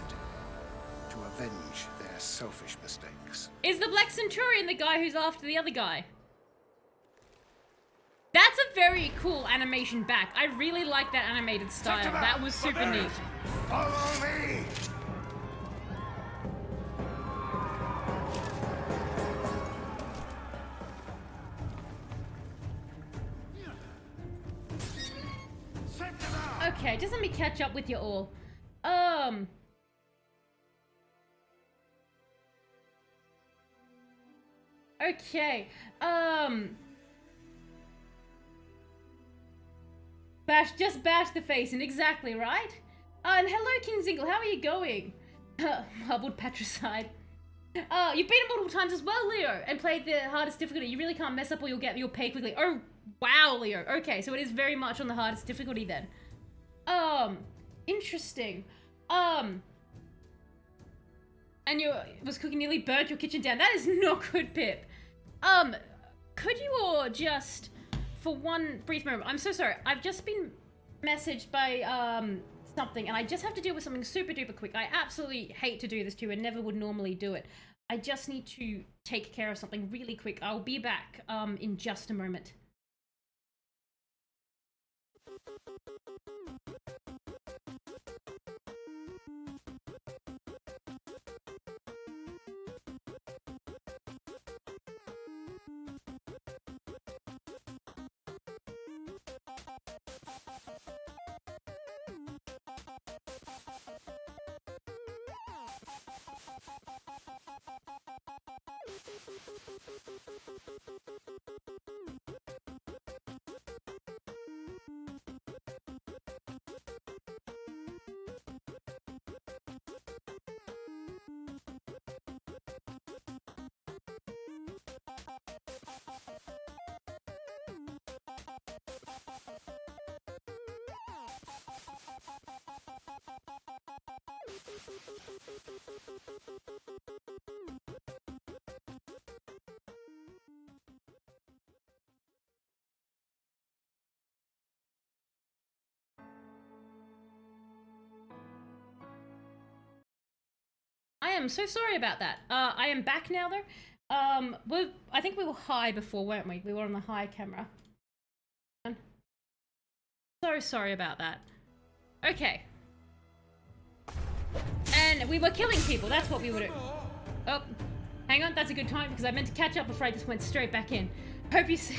to avenge their selfish mistakes. Is the Black Centurion the guy who's after the other guy? That's a very cool animation back. I really like that animated style. That was super neat. Follow me! Okay, just let me catch up with you all. Okay. Bash the face, and exactly right. And hello, King Zingle. How are you going? Marbled patricide. You've beaten multiple times as well, Leo, and played the hardest difficulty. You really can't mess up, or you'll pay quickly. Oh, wow, Leo. Okay, so it is very much on the hardest difficulty then. Interesting. And you was cooking nearly burnt your kitchen down. That is not good, Pip. Could you all just, for one brief moment, I'm so sorry, I've just been messaged by, something, and I just have to deal with something super duper quick. I absolutely hate to do this to you and never would normally do it. I just need to take care of something really quick. I'll be back, in just a moment. I am so sorry about that. I am back now though. I think we were high before, weren't we? We were on the high camera. So sorry about that. Okay. And we were killing people, that's what we were doing. Oh, hang on, that's a good time because I meant to catch up before I just went straight back in. Hope you see.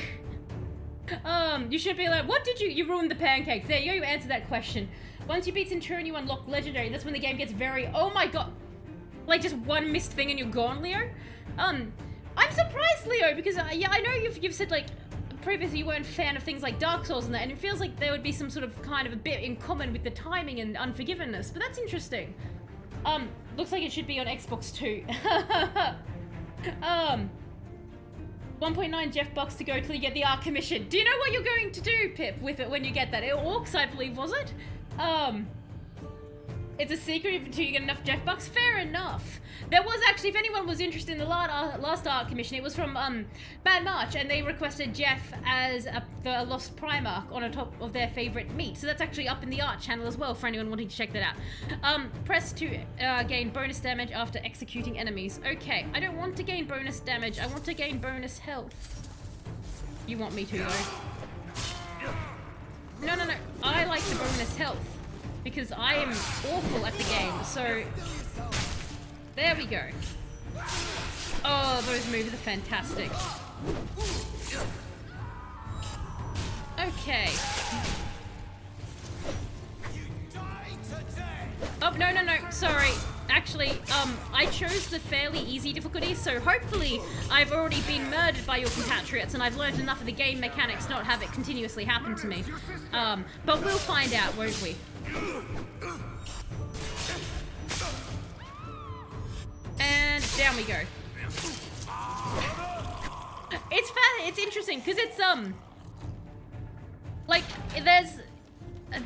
You should be like, what did you ruined the pancakes. There you go, you answered that question. Once you beat Centurion, you unlock Legendary. That's when the game gets very, oh my god. Like just one missed thing and you're gone, Leo. I'm surprised, Leo, because yeah, I know you've said like previously you weren't a fan of things like Dark Souls and that, and it feels like there would be some sort of kind of a bit in common with the timing and unforgiveness, but that's interesting. Looks like it should be on Xbox too. 1.9 Jeff bucks to go till you get the Arc Commission. Do you know what you're going to do, Pip, with it when you get that? Orcs, I believe, was it? It's a secret until you get enough Jeff bucks. Fair enough. There was actually, if anyone was interested in the last Art Commission, it was from Mad March, and they requested Jeff as the Lost Primarch on top of their favorite meat. So that's actually up in the art channel as well for anyone wanting to check that out. Press to gain bonus damage after executing enemies. Okay, I don't want to gain bonus damage. I want to gain bonus health. You want me to though? No. I like the bonus health. Because I am awful at the game, so there we go. Oh, those moves are fantastic. Okay. Oh, no, sorry. Actually, I chose the fairly easy difficulty, so hopefully I've already been murdered by your compatriots and I've learned enough of the game mechanics not have it continuously happen to me. But we'll find out, won't we? And down we go. It's interesting because it's like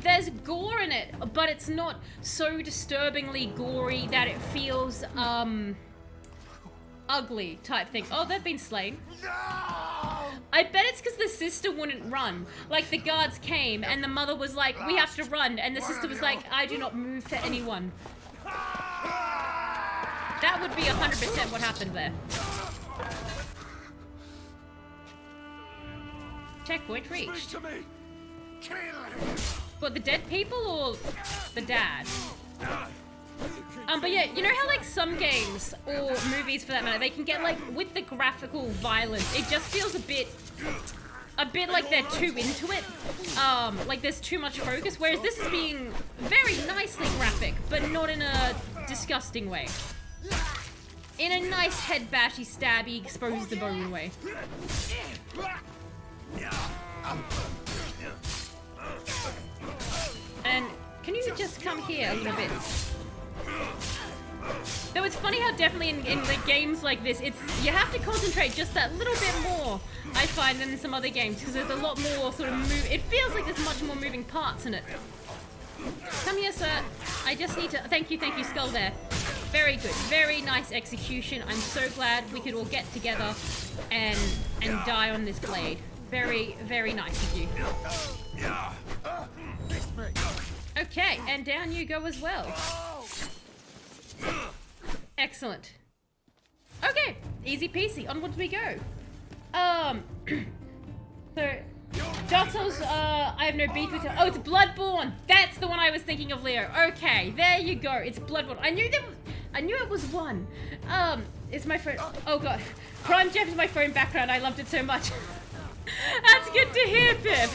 there's gore in it, but it's not so disturbingly gory that it feels ugly type thing. Oh, they've been slain. I bet it's because the sister wouldn't run. Like, the guards came, and the mother was like, we have to run, and the sister was like, I do not move to anyone. That would be 100% what happened there. Checkpoint reached. What, the dead people or the dad? But yeah, you know how like some games, or movies for that matter, they can get like, with the graphical violence, it just feels a bit like they're too into it. Like there's too much focus, whereas this is being very nicely graphic, but not in a disgusting way. In a nice head bashy, stabby, expose the bone way. And can you just come here a little bit? Though it's funny how definitely in the games like this, you have to concentrate just that little bit more, I find, than in some other games, because there's a lot more sort of it feels like there's much more moving parts in it. Come here, sir. I just need to, thank you, Skull there. Very good, very nice execution. I'm so glad we could all get together and die on this blade. Very, very nice of you. Okay, and down you go as well. Excellent. Okay, easy peasy, onwards we go. So Dark Souls, I have no beef with it. Oh, it's Bloodborne. That's the one I was thinking of, Leo. Okay, there you go. It's Bloodborne. I knew it was one. It's my phone. Oh god. Prime Jeff is my phone background. I loved it so much. That's good to hear, Pip.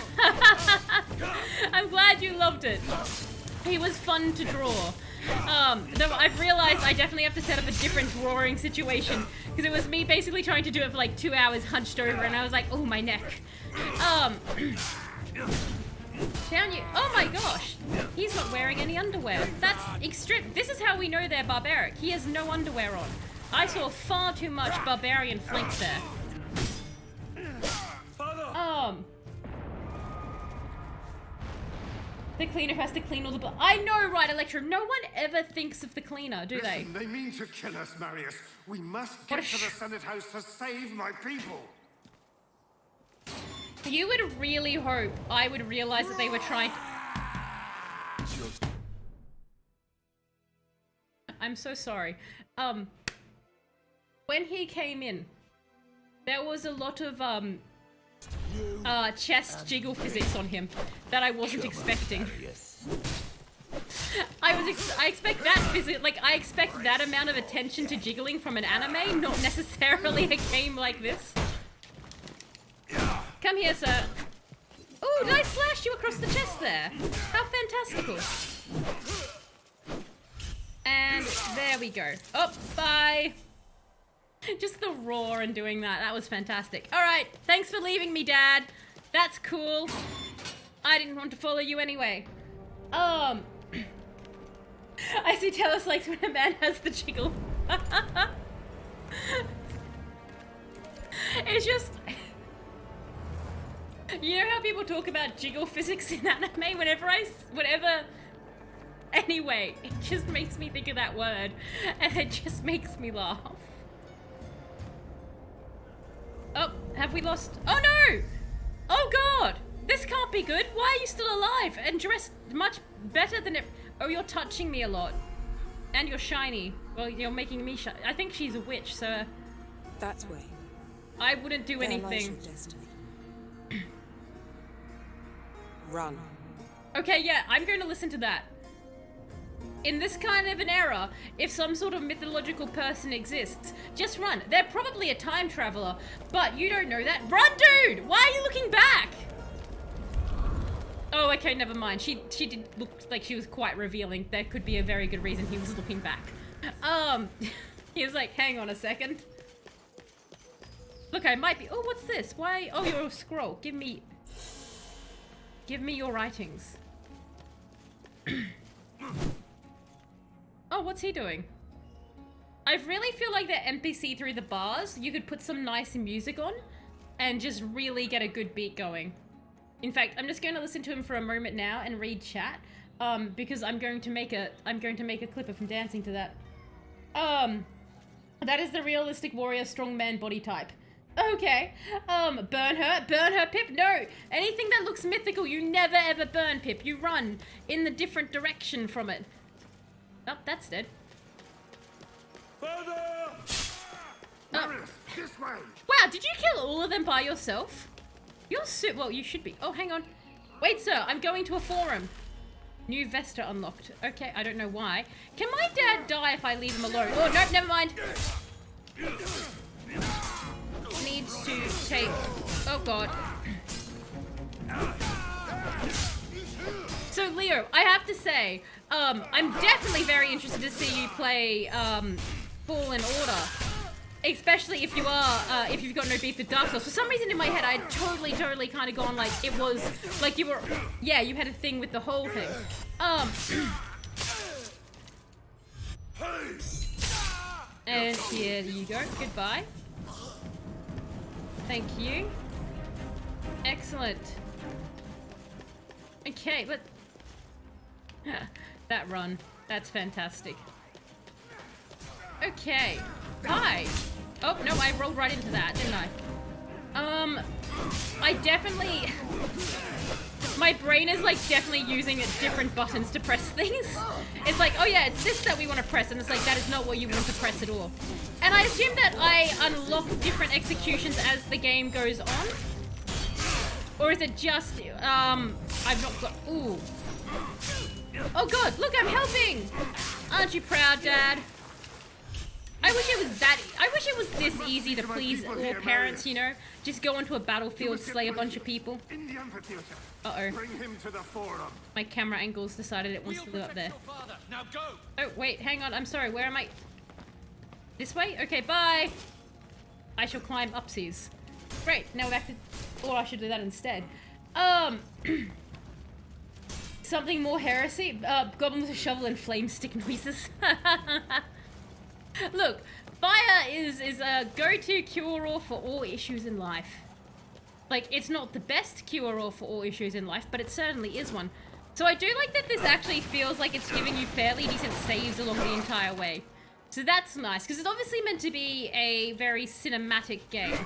I'm glad you loved it. He was fun to draw. Though I've realized I definitely have to set up a different drawing situation because it was me basically trying to do it for like 2 hours hunched over and I was like, oh, my neck. Down you. Oh my gosh. He's not wearing any underwear. That's extreme. This is how we know they're barbaric. He has no underwear on. I saw far too much barbarian flank there. The cleaner has to clean all the blood. I know, right, Electra? No one ever thinks of the cleaner, do they? Listen, they mean to kill us, Marius. We must get to the Senate House to save my people. You would really hope I would realize that they were trying to... I'm so sorry. When he came in, there was a lot of, chest jiggle physics on him that I wasn't expecting. I expect that I expect that amount of attention to jiggling from an anime, not necessarily a game like this. Come here, sir. Oh, did I slash you across the chest there? How fantastical. And there we go. Oh, bye. Just the roar and doing that. That was fantastic. All right. Thanks for leaving me, Dad. That's cool. I didn't want to follow you anyway. I see Talos likes when a man has the jiggle. It's just... You know how people talk about jiggle physics in anime? Whenever... Anyway, it just makes me think of that word. And it just makes me laugh. Oh, have we lost? Oh no! Oh god! This can't be good. Why are you still alive and dressed much better than it? Oh, you're touching me a lot. And you're shiny. Well, you're making me shiny. I think she's a witch, so... That way. I wouldn't do anything. Run. Okay, yeah, I'm going to listen to that. In this kind of an era, if some sort of mythological person exists, just run. They're probably a time traveler, but you don't know that. Run, dude! Why are you looking back? Oh, okay, never mind. She did look like she was quite revealing. There could be a very good reason he was looking back. He was like, hang on a second. Look, I might be... Oh, what's this? Why? Oh, you're a scroll. Give me your writings. Oh, what's he doing? I really feel like that NPC through the bars, you could put some nice music on and just really get a good beat going. In fact, I'm just going to listen to him for a moment now and read chat, because I'm going to make a clip of him dancing to that. That is the realistic warrior strongman body type. Okay. Burn her, Pip. No, anything that looks mythical, you never ever burn, Pip. You run in the different direction from it. Oh, that's dead. Further! Marius, this way! Wow, did you kill all of them by yourself? You're well, you should be. Oh, hang on. Wait, sir, I'm going to a forum. New Vesta unlocked. Okay, I don't know why. Can my dad die if I leave him alone? Oh, nope, never mind. Needs to take... Oh, God. So, Leo, I have to say, I'm definitely very interested to see you play Fallen Order. Especially if you are, if you've got no beef with Dark Souls. For some reason in my head, I had totally kind of gone like it was, like you were, yeah, you had a thing with the whole thing. And here you go. Goodbye. Thank you. Excellent. Okay, but... that run. That's fantastic. Okay. Hi. Oh, no, I rolled right into that, didn't I? I definitely... My brain is, like, definitely using different buttons to press things. It's like, oh yeah, it's this that we want to press, and it's like, that is not what you want to press at all. And I assume that I unlock different executions as the game goes on. Or is it just, I've not got, ooh. Oh god, look, I'm helping! Aren't you proud, Dad? I wish it was this easy to please all parents, you know? Just go onto a battlefield, slay a bunch of people. Uh-oh. Bring him to the forum. My camera angles decided it wants to live up there. Now go. Oh, wait, hang on, I'm sorry, where am I? This way? Okay, bye! I shall climb upsies. Great, now we're back to... Or I should do that instead. Something more heresy? Goblin with a shovel and flame stick noises. Look, fire is a go-to cure-all for all issues in life. Like, it's not the best cure-all for all issues in life, but it certainly is one. So I do like that this actually feels like it's giving you fairly decent saves along the entire way. So that's nice, because it's obviously meant to be a very cinematic game.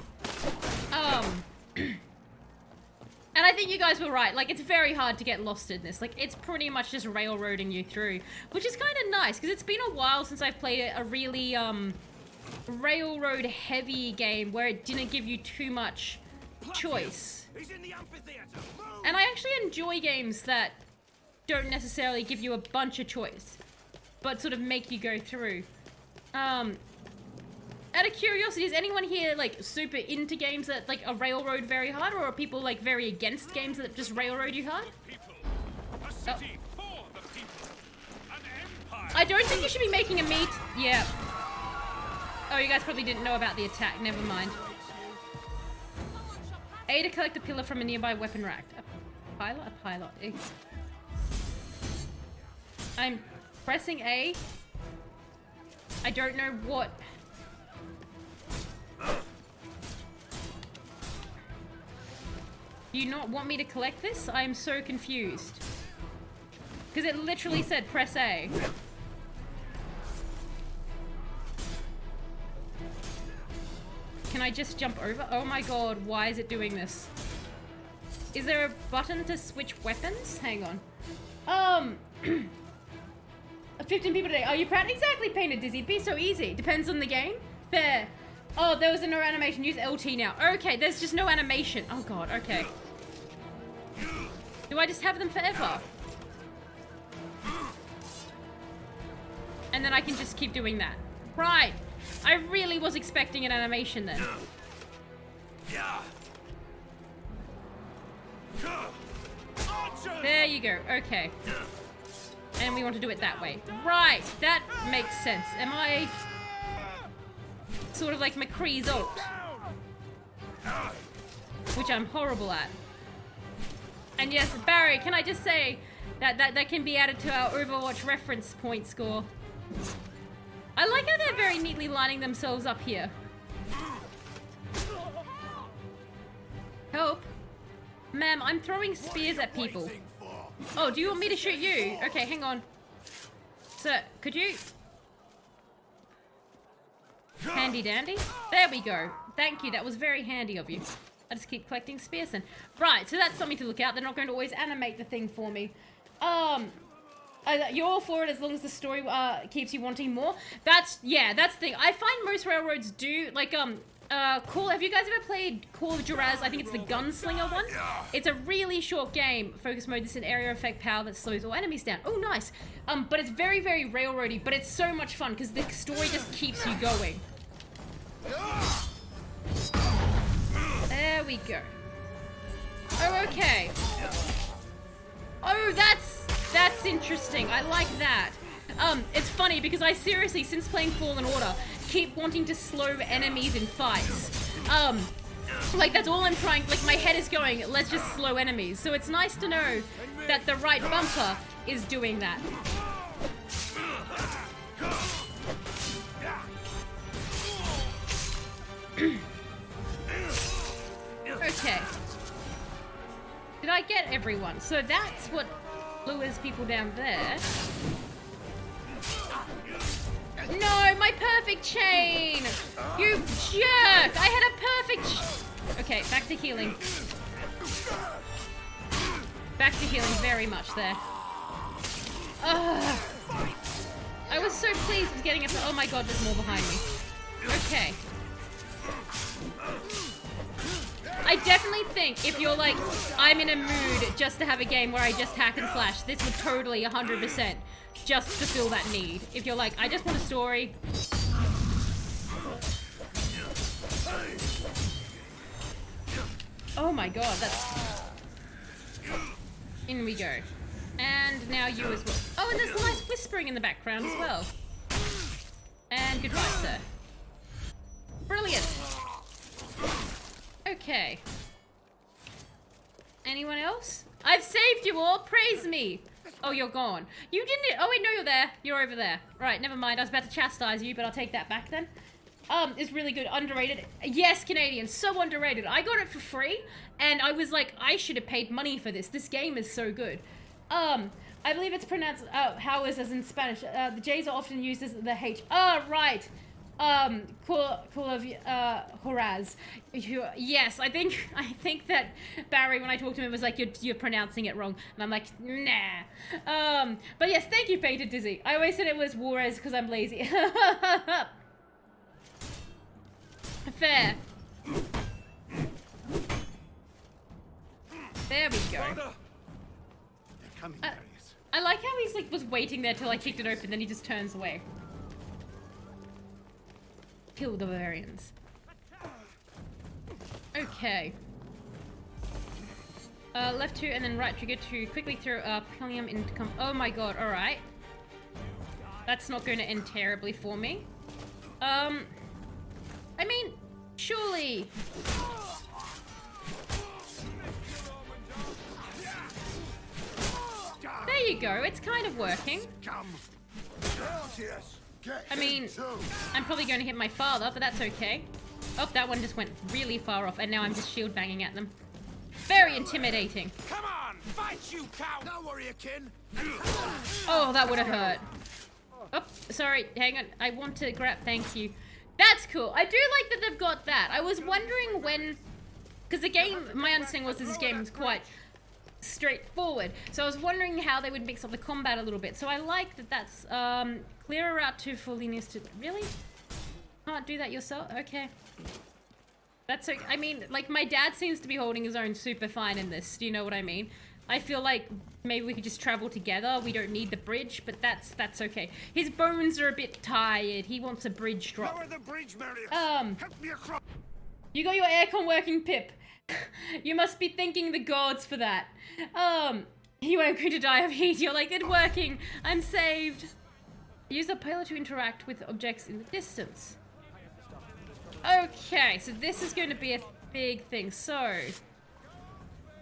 And I think you guys were right, like, it's very hard to get lost in this. Like, it's pretty much just railroading you through, which is kind of nice, because it's been a while since I've played a really, railroad-heavy game where it didn't give you too much choice. And I actually enjoy games that don't necessarily give you a bunch of choice, but sort of make you go through. Out of curiosity, is anyone here, like, super into games that, like, are railroad very hard, or are people, like, very against games that just railroad you hard? Oh. I don't think you should be making a meat. Yeah. Oh, you guys probably didn't know about the attack. Never mind. A to collect a pillar from a nearby weapon rack. A pilot? A pilot. I'm pressing A. I don't know what... Do you not want me to collect this? I am so confused. Because it literally said press A. Can I just jump over? Oh my god, why is it doing this? Is there a button to switch weapons? Hang on. 15 people today. Are you proud? Exactly, Painted Dizzy. It'd be so easy. Depends on the game. Fair. Oh, there was no animation. Use LT now. Okay, there's just no animation. Oh god, okay. Do I just have them forever? And then I can just keep doing that. Right. I really was expecting an animation then. There you go. Okay. And we want to do it that way. Right. That makes sense. Am I... sort of like McCree's ult, which I'm horrible at. And yes, Barry, can I just say that can be added to our Overwatch reference point score. I like how they're very neatly lining themselves up here. Help. Ma'am, I'm throwing spears at people. Oh, do you want me to shoot you? Okay, hang on. Sir, could you... Handy dandy. There we go. Thank you. That was very handy of you. I just keep collecting spears then. Right, so that's something to look out. They're not going to always animate the thing for me. You're all for it as long as the story keeps you wanting more. That's the thing. I find most railroads do, like, have you guys ever played Call of Duraz? I think it's the Gunslinger one. It's a really short game. Focus mode, this is an area effect power that slows all enemies down. Oh, nice. But it's very, very railroady, but it's so much fun because the story just keeps you going. There we go. Oh, okay. Oh, that's interesting. I like that. It's funny because I seriously, since playing Fallen Order, keep wanting to slow enemies in fights. Like, that's all I'm trying, like, my head is going, let's just slow enemies. So it's nice to know that the right bumper is doing that. Okay. Did I get everyone? So that's what lures people down there. No, my perfect chain! You jerk! I had a perfect... Okay, back to healing. Back to healing very much there. Ugh. I was so pleased with getting it. Oh my god, there's more behind me. Okay. I definitely think think if you're like, I'm in a mood just to have a game where I just hack and slash, this would totally 100% just fulfill that need. If you're like, I just want a story. Oh my god, that's... In we go. And now you as well. Oh, and there's a nice whispering in the background as well. And goodbye, sir. Brilliant. Okay. Anyone else? I've saved you all. Praise me. Oh, you're gone. You didn't... Oh, wait, no, you're there. You're over there. Right, never mind. I was about to chastise you, but I'll take that back then. It's really good. Underrated. Yes, Canadian. So underrated. I got it for free, and I was like, I should have paid money for this. This game is so good. I believe it's pronounced how is as in Spanish. The J's are often used as the H. Oh, right. Cool of Horaz. Yes, I think that Barry, when I talked to him, was like, you're pronouncing it wrong, and I'm like, nah. But yes, thank you, Painted Dizzy. I always said it was Juarez because I'm lazy. Fair. There we go. Coming, I like how he's like was waiting there till I kicked it open, then he just turns away. Kill the Bavarians. Okay. Left 2 and then right trigger to quickly throw Pelium into oh my god, alright. That's not going to end terribly for me. I mean, surely... There you go, it's kind of working. I mean, I'm probably going to hit my father, but that's okay. Oh, that one just went really far off, and now I'm just shield banging at them. Very intimidating. Come on, fight you, cow! No warrior kin. Oh, that would have hurt. Oh, sorry, hang on. I want to grab, thank you. That's cool. I do like that they've got that. I was wondering when, because the game, my understanding was this game was quite straightforward. So I was wondering how they would mix up the combat a little bit. So I like that that's, clear a route to Fellini's to, really? Can't do that yourself? Okay. That's okay. I mean, like, my dad seems to be holding his own super fine in this. Do you know what I mean? I feel like maybe we could just travel together. We don't need the bridge, but that's okay. His bones are a bit tired. He wants a bridge drop. Lower the bridge, Marius. Help me across. You got your aircon working, Pip. You must be thanking the gods for that. You weren't going to die of heat. You're like, it's working. I'm saved. Use the pillar to interact with objects in the distance. Okay, so this is going to be a big thing. So,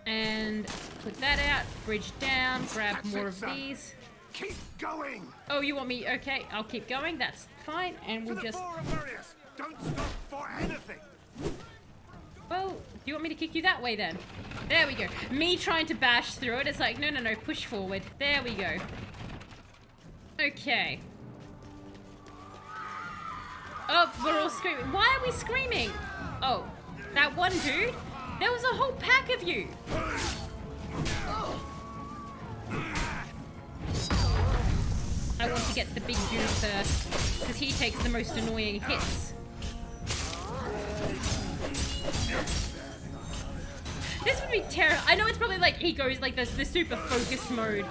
and put that out, bridge down, grab more of these. Keep going. Oh, you want me? Okay, I'll keep going. That's fine, and we'll just. Don't stop for anything. Well, do you want me to kick you that way then? There we go. Me trying to bash through it. It's like no, push forward. There we go. Okay. Oh, we're all screaming. Why are we screaming? Oh, that one dude? There was a whole pack of you. I want to get the big dude first, because he takes the most annoying hits. This would be terrible. I know it's probably like he goes like the super focus mode.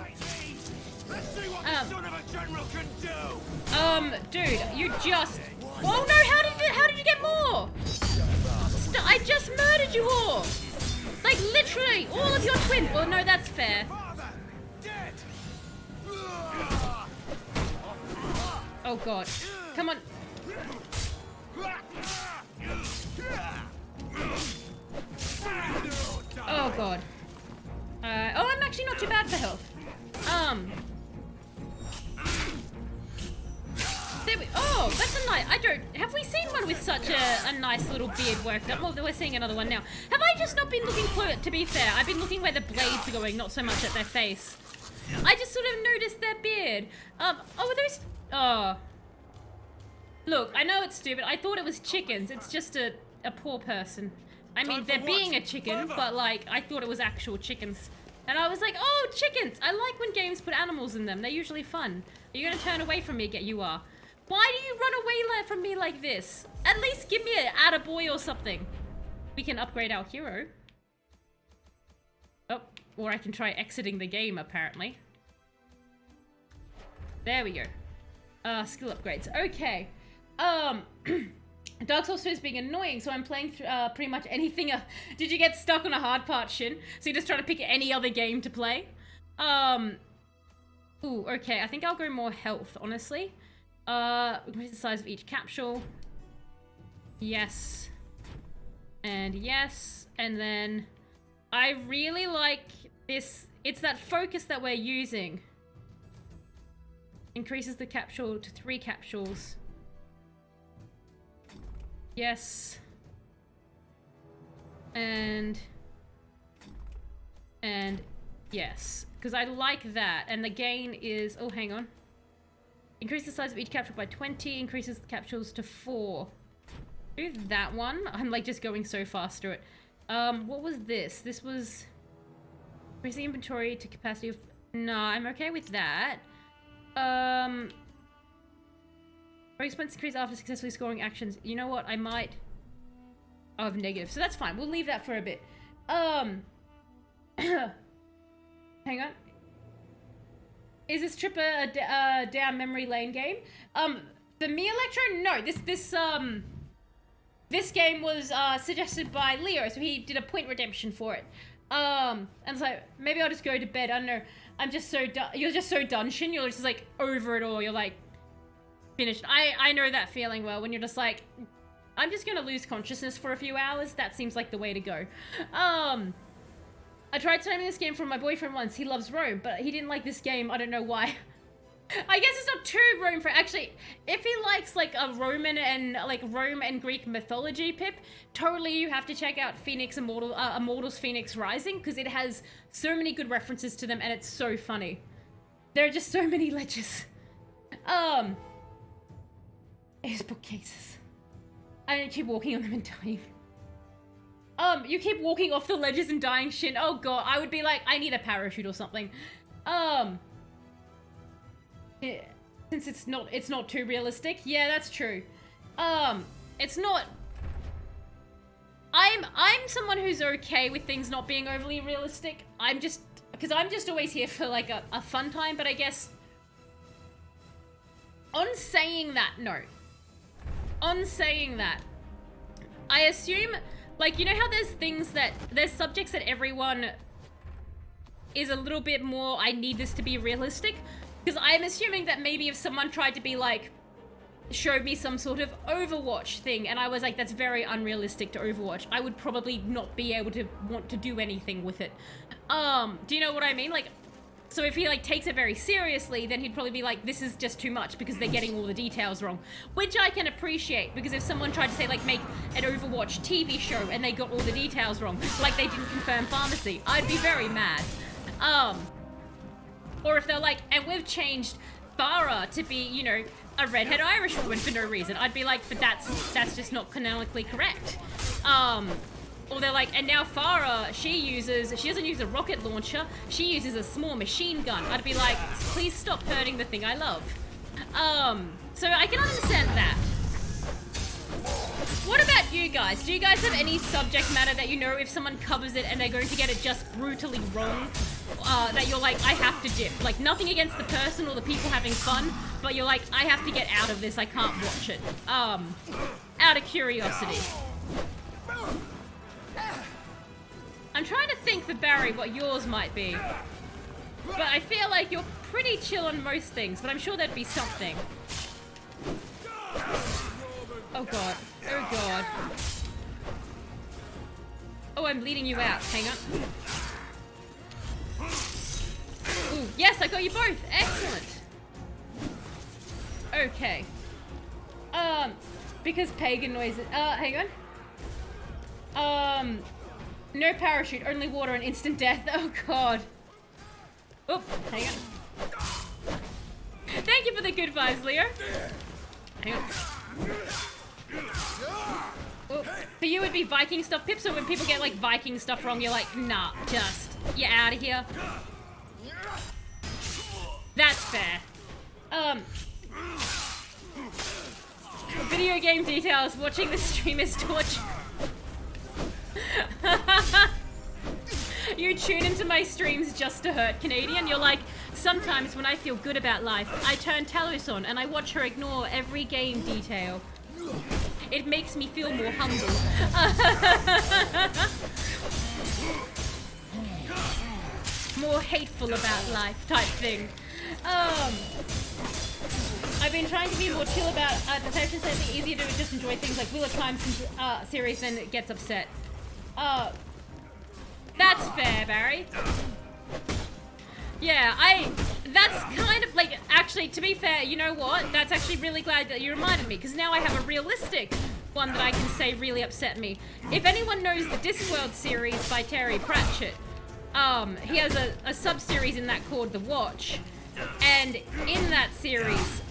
Let's see what the son of a general can do. Dude, you just. Oh no! How did you get more? I just murdered you all. Like literally, all of your twins. Well, no, that's fair. Oh god, come on. Oh god. Oh, I'm actually not too bad for health. There we, oh, that's a nice, have we seen one with such a nice little beard worked up? Well, we're seeing another one now. Have I just not been looking close, to be fair? I've been looking where the blades are going, not so much at their face. I just sort of noticed their beard. Oh, are those, oh. Look, I know it's stupid. I thought it was chickens. It's just a poor person. I mean, they're being a chicken, but like, I thought it was actual chickens. And I was like, oh, chickens! I like when games put animals in them. They're usually fun. Are you gonna turn away from me? You are. Why do you run away from me like this? At least give me an attaboy or something. We can upgrade our hero. Or I can try exiting the game, apparently. There we go. Skill upgrades. Okay. Dark Souls 2 is being annoying, so I'm playing through pretty much anything. Did you get stuck on a hard part, Shin? So you're just trying to pick any other game to play? Ooh, okay. I think I'll go more health, honestly. Increase the size of each capsule. Yes. And yes. And then I really like this. It's that focus that we're using. Increases the capsule to 3 capsules. Yes. And yes. Because I like that. And the gain is... Oh, hang on. Increase the size of each capsule by 20. Increases the capsules to 4. Do that one. I'm like just going so fast through it. What was this? This was... Increase the inventory to capacity of... No, I'm okay with that. Expense increase after successfully scoring actions. You know what? I might... Oh, I have negative. So that's fine. We'll leave that for a bit. Hang on. Is this trip a down memory lane game? The Me Electro? No. This game was suggested by Leo, so he did a point redemption for it. And so maybe I'll just go to bed. I don't know. I'm just so done. You're just so done, Shin. You're just like over it all. You're like finished. I know that feeling well when you're just like, I'm just gonna lose consciousness for a few hours. That seems like the way to go. I tried timing this game for my boyfriend once. He loves Rome, but he didn't like this game. I don't know why. I guess it's not too Rome for... Actually, if he likes like a Roman and like Rome and Greek mythology, Pip, totally you have to check out Immortals Phoenix Rising, because it has so many good references to them and it's so funny. There are just so many ledges. His bookcases. I don't keep walking on them and dying. You keep walking off the ledges and dying, Shin. Oh god, I would be like, I need a parachute or something. Since it's not too realistic. Yeah, that's true. It's not... I'm someone who's okay with things not being overly realistic. Because I'm just always here for like a fun time, but I guess... On saying that, I assume, like, you know how there's subjects that everyone is a little bit more, I need this to be realistic? Because I'm assuming that maybe if someone tried to be like, showed me some sort of Overwatch thing, and I was like, that's very unrealistic to Overwatch, I would probably not be able to want to do anything with it. Do you know what I mean? Like, so if he like takes it very seriously, then he'd probably be like, this is just too much because they're getting all the details wrong. Which I can appreciate, because if someone tried to say like make an Overwatch TV show and they got all the details wrong, like they didn't confirm pharmacy, I'd be very mad. Or if they're like, and we've changed Farah to be, you know, a redhead Irish woman for no reason, I'd be like, but that's just not canonically correct. Or they're like, and now Farah, she doesn't use a rocket launcher, she uses a small machine gun. I'd be like, please stop hurting the thing I love. So I can understand that. What about you guys? Do you guys have any subject matter that you know if someone covers it and they're going to get it just brutally wrong, that you're like, I have to dip? Like, nothing against the person or the people having fun, but you're like, I have to get out of this, I can't watch it. Out of curiosity. I'm trying to think for Barry what yours might be. But I feel like you're pretty chill on most things, but I'm sure there'd be something. Oh god. Oh god. Oh, I'm bleeding you out. Hang on. Ooh, yes, I got you both. Excellent. Okay. Because pagan noises. Hang on. No parachute, only water and instant death. Oh god. Oh, hang on. Thank you for the good vibes, Leo. Hang on. Oh, for you, it'd be Viking stuff, Pip. So when people get like Viking stuff wrong, you're like, nah, you're out of here. That's fair. Video game details. Watching the stream is torture. You tune into my streams just to hurt Canadian. You're like, sometimes when I feel good about life, I turn Talos on and I watch her ignore every game detail. It makes me feel more humble. More hateful about life type thing. I've been trying to be more chill about adaptations, so it's easier to just enjoy things like Wheel of Time series than it gets upset. That's fair, Barry. Yeah, that's kind of like, actually, to be fair, you know what? That's actually really glad that you reminded me, because now I have a realistic one that I can say really upset me. If anyone knows the Discworld series by Terry Pratchett, he has a sub-series in that called The Watch. And in that series,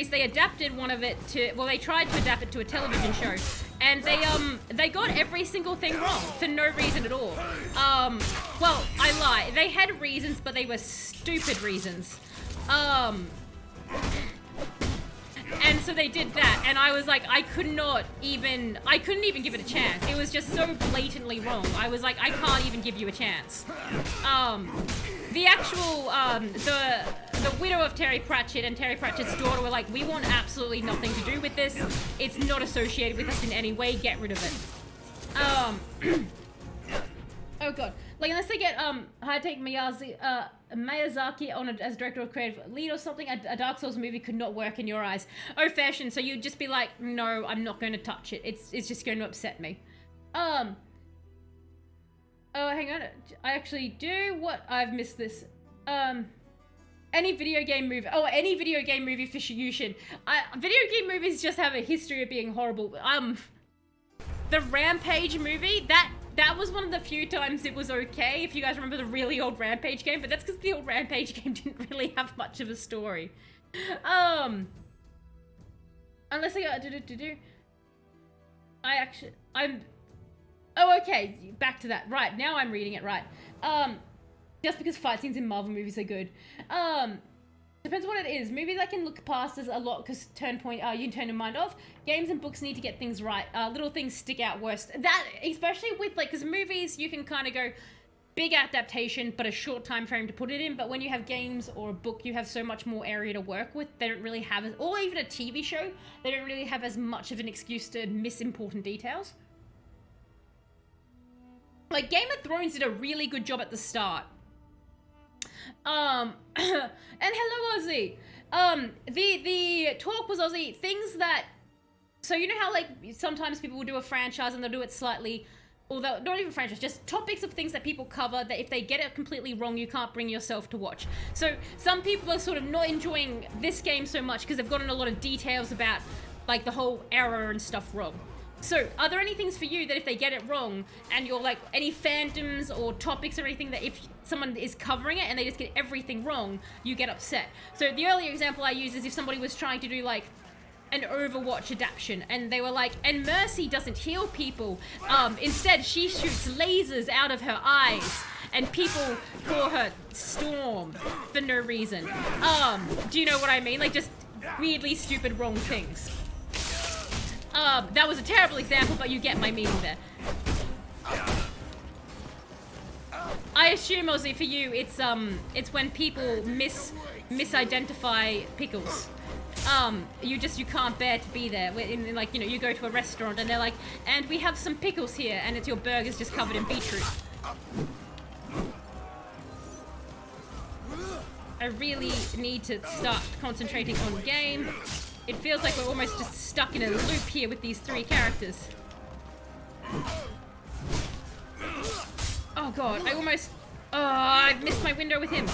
they adapted one of it to, well, they tried to adapt it to a television show, and they got every single thing wrong for no reason at all. Well, I lie. They had reasons, but they were stupid reasons. And so they did that, and I was like, I couldn't even give it a chance. It was just so blatantly wrong. I was like, I can't even give you a chance. The actual, the widow of Terry Pratchett and Terry Pratchett's daughter were like, we want absolutely nothing to do with this. It's not associated with us in any way. Get rid of it. Oh god. Like, unless they get, Hidetake Miyazaki on as director or creative lead or something, a Dark Souls movie could not work in your eyes. Oh, fashion. So you'd just be like, no, I'm not going to touch it. It's just going to upset me. Oh, hang on. I actually do. What? I've missed this. Any video game movie. Oh, any video game movie for you should. Video game movies just have a history of being horrible. The Rampage movie, that was one of the few times it was okay, if you guys remember the really old Rampage game, but that's because the old Rampage game didn't really have much of a story. Unless I got oh, okay, back to that. Right, now I'm reading it right. Just because fight scenes in Marvel movies are good. Depends what it is. Movies I can look past as a lot because you can turn your mind off. Games and books need to get things right. Little things stick out worst. That, especially with, like, because movies you can kind of go big adaptation but a short time frame to put it in. But when you have games or a book, you have so much more area to work with. They don't really have, or even a TV show, they don't really have as much of an excuse to miss important details. Like, Game of Thrones did a really good job at the start. And hello, Ozzy. The talk was, Ozzy, things that, so you know how, like, sometimes people will do a franchise and they'll do it slightly, although not even franchise, just topics of things that people cover that if they get it completely wrong, you can't bring yourself to watch. So some people are sort of not enjoying this game so much because they've gotten a lot of details about, like, the whole era and stuff wrong. So, are there any things for you that if they get it wrong, and you're like, any fandoms or topics or anything that if someone is covering it and they just get everything wrong, you get upset? So, the earlier example I use is if somebody was trying to do, like, an Overwatch adaptation, and they were like, and Mercy doesn't heal people, instead she shoots lasers out of her eyes, and people call her Storm for no reason. Do you know what I mean? Like, just weirdly stupid wrong things. That was a terrible example, but you get my meaning there. I assume, Ozzy, for you, it's when people misidentify pickles. You can't bear to be there. Like, you know, you go to a restaurant and they're like, and we have some pickles here, and it's your burger's just covered in beetroot. I really need to start concentrating on the game. It feels like we're almost just stuck in a loop here with these three characters. Oh god, I've missed my window with him.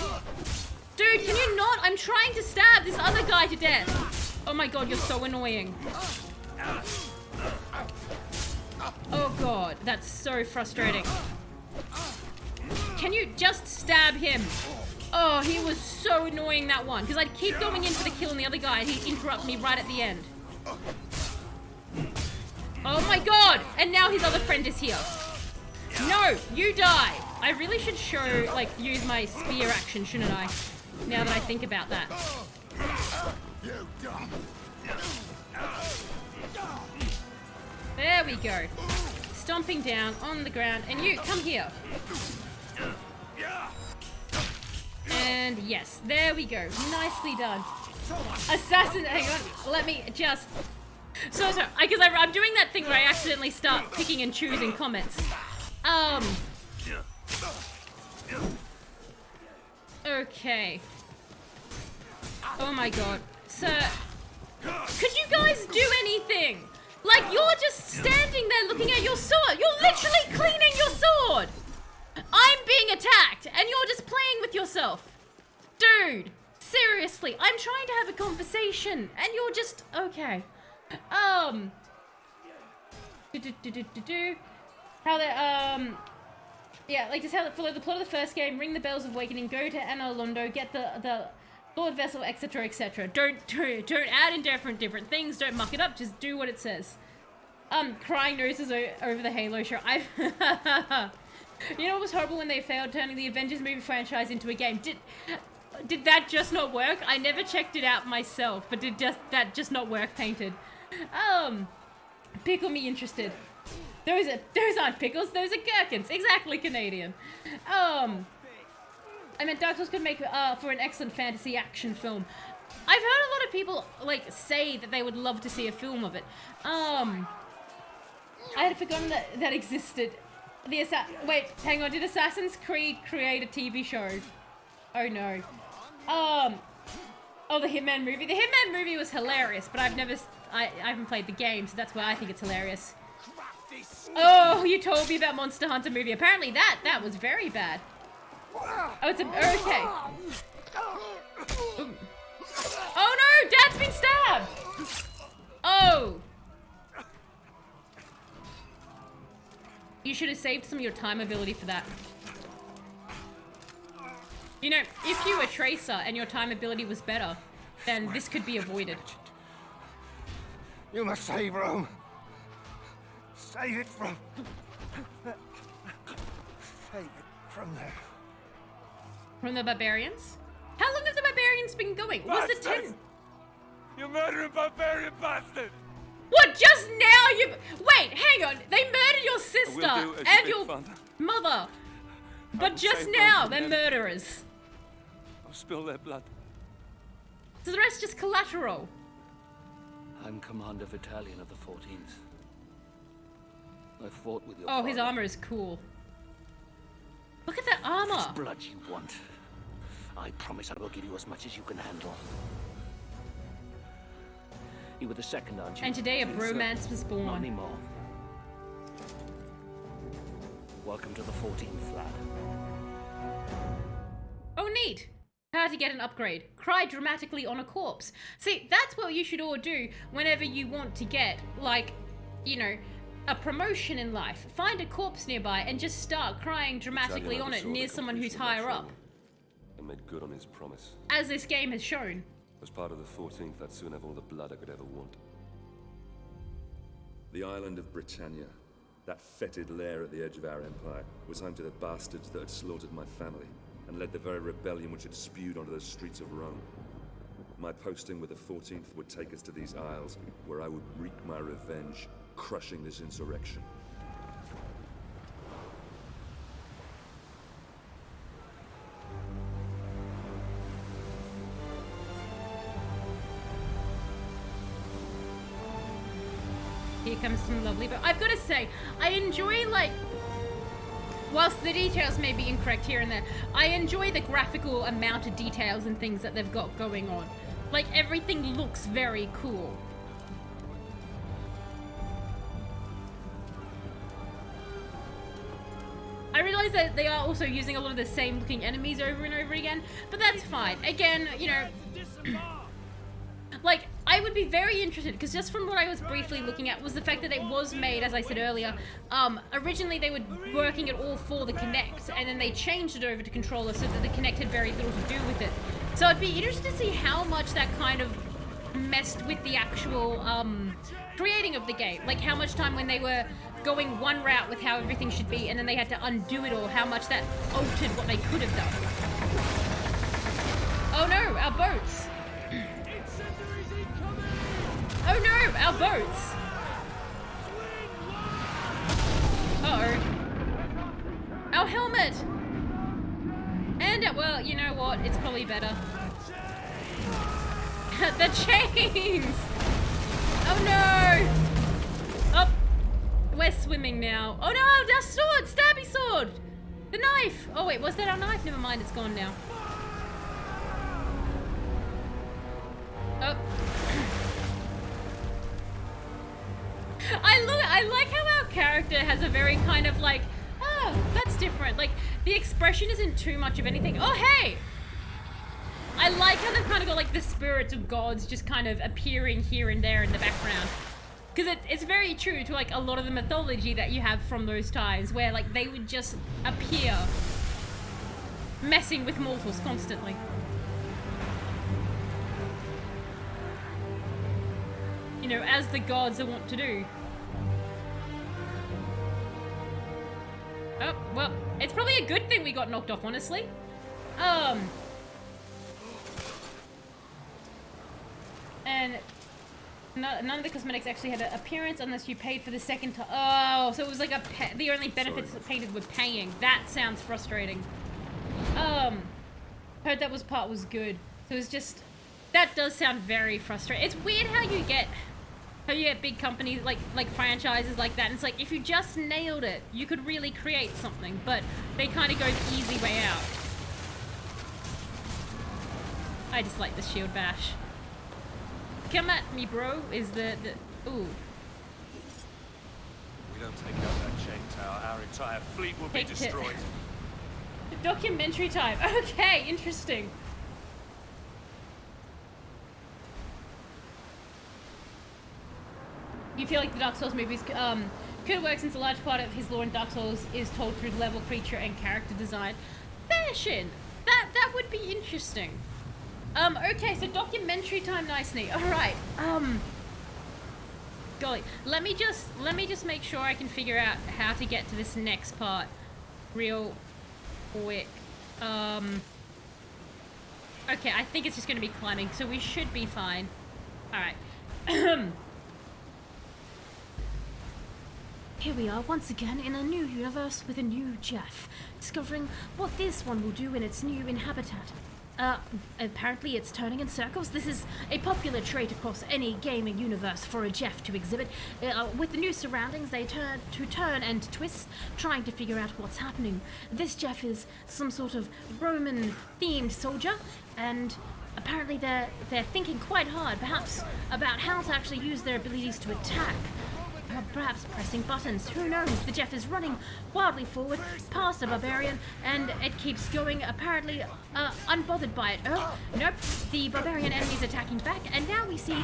Dude, can you not? I'm trying to stab this other guy to death. Oh my god, you're so annoying. Oh god, that's so frustrating. Can you just stab him? Oh, he was so annoying, that one. Because I'd keep going in for the kill on the other guy and he'd interrupt me right at the end. Oh my god! And now his other friend is here. No, you die. I really should show, like, use my spear action, shouldn't I? Now that I think about that. There we go. Stomping down on the ground. And you, come here. And yes, there we go. Nicely done. Assassin, hang on. Let me just... So, because I'm doing that thing where I accidentally start picking and choosing comments. Okay. Oh my god. Sir, could you guys do anything? Like, you're just standing there looking at your sword. You're literally cleaning your sword. I'm being attacked, and you're just playing with yourself. Dude, seriously, I'm trying to have a conversation, and you're just... Okay. How the, yeah, like just how follow the plot of the first game, ring the bells of awakening, go to Analondo, get the Lord Vessel, etc., etc. Don't add in different things, don't muck it up, just do what it says. Crying noses over the Halo show. You know what was horrible when they failed turning the Avengers movie franchise into a game? Did that just not work? I never checked it out myself, but did that just not work, Painted? Pickle me interested. Those aren't pickles, those are gherkins. Exactly, Canadian. I meant Dark Souls could make for an excellent fantasy action film. I've heard a lot of people like say that they would love to see a film of it. I had forgotten that existed. Wait, hang on. Did Assassin's Creed create a TV show? Oh no. Oh, the Hitman movie. The Hitman movie was hilarious, but I haven't played the game, so that's why I think it's hilarious. Oh, you told me about Monster Hunter movie. Apparently that was very bad. Oh, it's okay. Ooh. Oh no, Dad's been stabbed. Oh. You should have saved some of your time ability for that. You know, if you were Tracer and your time ability was better, then this could be avoided. You must save Rome. Save it from... Save it from there. From the barbarians? How long have the barbarians been going? Was it 10? You murdering barbarian bastard! What, just now you... Wait, hang on. They murdered your sister and your mother. But just now, they're murderers. I'll spill their blood. So the rest just collateral. I'm Commander Battalion of the 14th. I fought with your Oh, his father. armor is cool. Look at that armor. It's blood you want. I promise I will give you as much as you can handle. You were the second, aren't you? And today a bromance was born. Not anymore. Welcome to the 14th, lad. Oh, neat. How to get an upgrade. Cry dramatically on a corpse. See, that's what you should all do whenever you want to get, like, you know, a promotion in life. Find a corpse nearby and just start crying dramatically on it near someone who's higher up. And made good on his promise. As this game has shown. As part of the 14th, I'd soon have all the blood I could ever want. The island of Britannia, that fetid lair at the edge of our empire, was home to the bastards that had slaughtered my family and led the very rebellion which had spewed onto the streets of Rome. My posting with the 14th would take us to these isles, where I would wreak my revenge, crushing this insurrection. Here comes some lovely, but I've got to say, I enjoy, like, whilst the details may be incorrect here and there, I enjoy the graphical amount of details and things that they've got going on. Like, everything looks very cool. I realize that they are also using a lot of the same looking enemies over and over again, but that's fine. Again, you know, like, I would be very interested, because just from what I was briefly looking at was the fact that it was made, as I said earlier, originally they were working it all for the Kinect, and then they changed it over to controller so that the Kinect had very little to do with it. So I'd be interested to see how much that kind of messed with the actual creating of the game. Like how much time when they were going one route with how everything should be, and then they had to undo it all, how much that altered what they could have done. Oh no, our boats! Oh no, our boats. Uh-oh. Our helmet. And, well, you know what? It's probably better. The chains. Oh no. Oh, we're swimming now. Oh no, our sword, stabby sword. The knife. Oh wait, was that our knife? Never mind, it's gone now. Oh. I like how our character has a very kind of like, oh, that's different. Like, the expression isn't too much of anything. Oh, hey! I like how they've kind of got like the spirits of gods just kind of appearing here and there in the background. Because it's very true to like a lot of the mythology that you have from those times where like they would just appear messing with mortals constantly. You know, as the gods are wont to do. Oh, well, it's probably a good thing we got knocked off, honestly. And none of the cosmetics actually had an appearance unless you paid for the second time. Oh, so it was like the only benefits painted were paying. That sounds frustrating. Heard that part was good. So it was just, that does sound very frustrating. It's weird how you get big companies like franchises like that, and it's like if you just nailed it you could really create something, but they kind of go the easy way out. I just like the shield bash. Come at me, bro, is the ooh. We don't take out that chain tower, our entire fleet will be destroyed. Documentary time. Okay, interesting. You feel like the Dark Souls movies could work since a large part of his lore in Dark Souls is told through level, creature, and character design. Fashion! That would be interesting. Okay, so documentary time nicely. Alright, golly. Let me just make sure I can figure out how to get to this next part real quick. Okay, I think it's just gonna be climbing, so we should be fine. Alright. Here we are once again in a new universe with a new Jeff, discovering what this one will do in its new habitat. Apparently it's turning in circles. This is a popular trait across any gaming universe for a Jeff to exhibit. With the new surroundings, they turn and twist, trying to figure out what's happening. This Jeff is some sort of Roman-themed soldier, and apparently they're thinking quite hard, perhaps about how to actually use their abilities to attack. Perhaps pressing buttons, who knows? The Jeff is running wildly forward, past a barbarian, and it keeps going, apparently unbothered by it. Oh, nope, the barbarian enemy's attacking back, and now we see,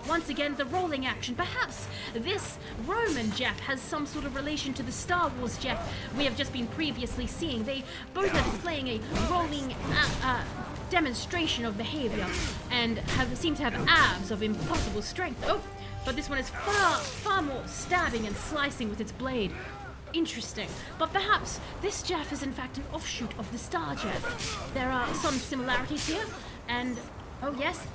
once again, the rolling action. Perhaps this Roman Jeff has some sort of relation to the Star Wars Jeff we have just been previously seeing. They both are displaying a rolling demonstration of behavior, and seem to have abs of impossible strength. Oh, but this one is far more stabbing and slicing with its blade. Interesting. But perhaps this Jeff is in fact an offshoot of the Star Jeff. There are some similarities here, and oh yes,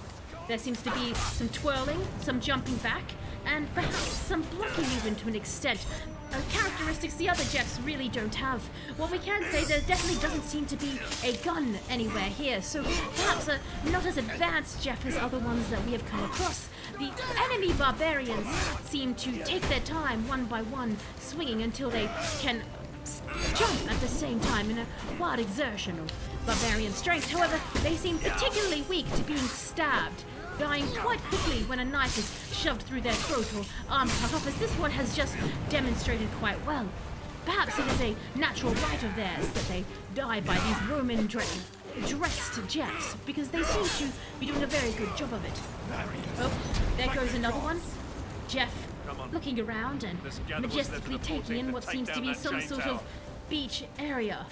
there seems to be some twirling, some jumping back, and perhaps some blocking even to an extent. Characteristics the other Jeffs really don't have. What we can say, there definitely doesn't seem to be a gun anywhere here, so perhaps not as advanced Jeff as other ones that we have come across. The enemy barbarians seem to take their time one by one, swinging until they can jump at the same time in a wild exertion of barbarian strength. However, they seem particularly weak to being stabbed, dying quite quickly when a knife is shoved through their throat or arm cut off, as this one has just demonstrated quite well. Perhaps it is a natural right of theirs that they die by these Roman dressed Jeffs, because they seem to be doing a very good job of it. Oh, there goes another one. Jeff looking around and majestically taking in what seems to be some sort of beach area.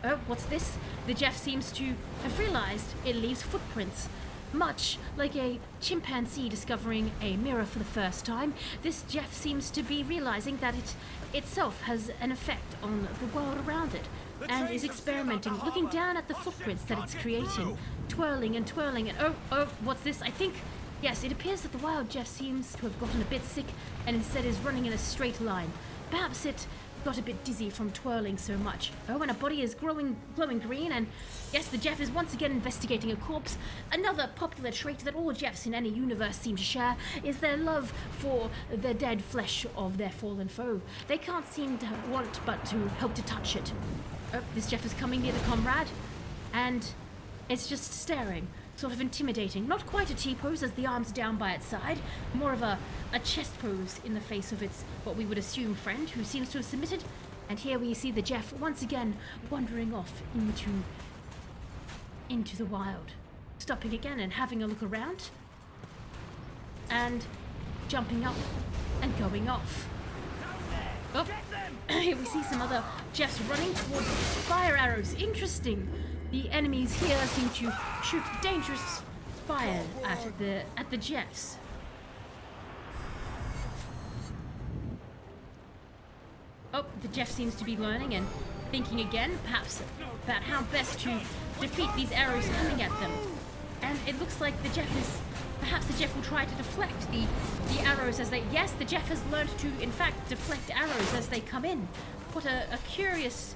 Oh, what's this? The Jeff seems to have realized it leaves footprints. Much like a chimpanzee discovering a mirror for the first time, this Jeff seems to be realizing that it itself has an effect on the world around it, and is experimenting, looking down at the footprints that it's creating, twirling and twirling, and oh, what's this? I think Yes, it appears that the wild Jeff seems to have gotten a bit sick and instead is running in a straight line. Perhaps it got a bit dizzy from twirling so much. Oh, and a body is glowing green, and yes, the Jeff is once again investigating a corpse. Another popular trait that all Jeffs in any universe seem to share is their love for the dead flesh of their fallen foe. They can't seem to want but to help to touch it. Oh, this Jeff is coming near the comrade, and it's just staring, sort of intimidating. Not quite a T-pose as the arms down by its side, more of a chest pose in the face of its, what we would assume, friend, who seems to have submitted. And here we see the Jeff once again wandering off into the wild, stopping again and having a look around, and jumping up and going off. Oh, here we see some other Jeffs running towards fire arrows. Interesting. The enemies here seem to shoot dangerous fire at the Jeffs. Oh, the Jeff seems to be learning and thinking again, perhaps about how best to defeat these arrows coming at them. And it looks like the Jeff is... Perhaps the Jeff will try to deflect the arrows as they... Yes, the Jeff has learned to, in fact, deflect arrows as they come in. What a curious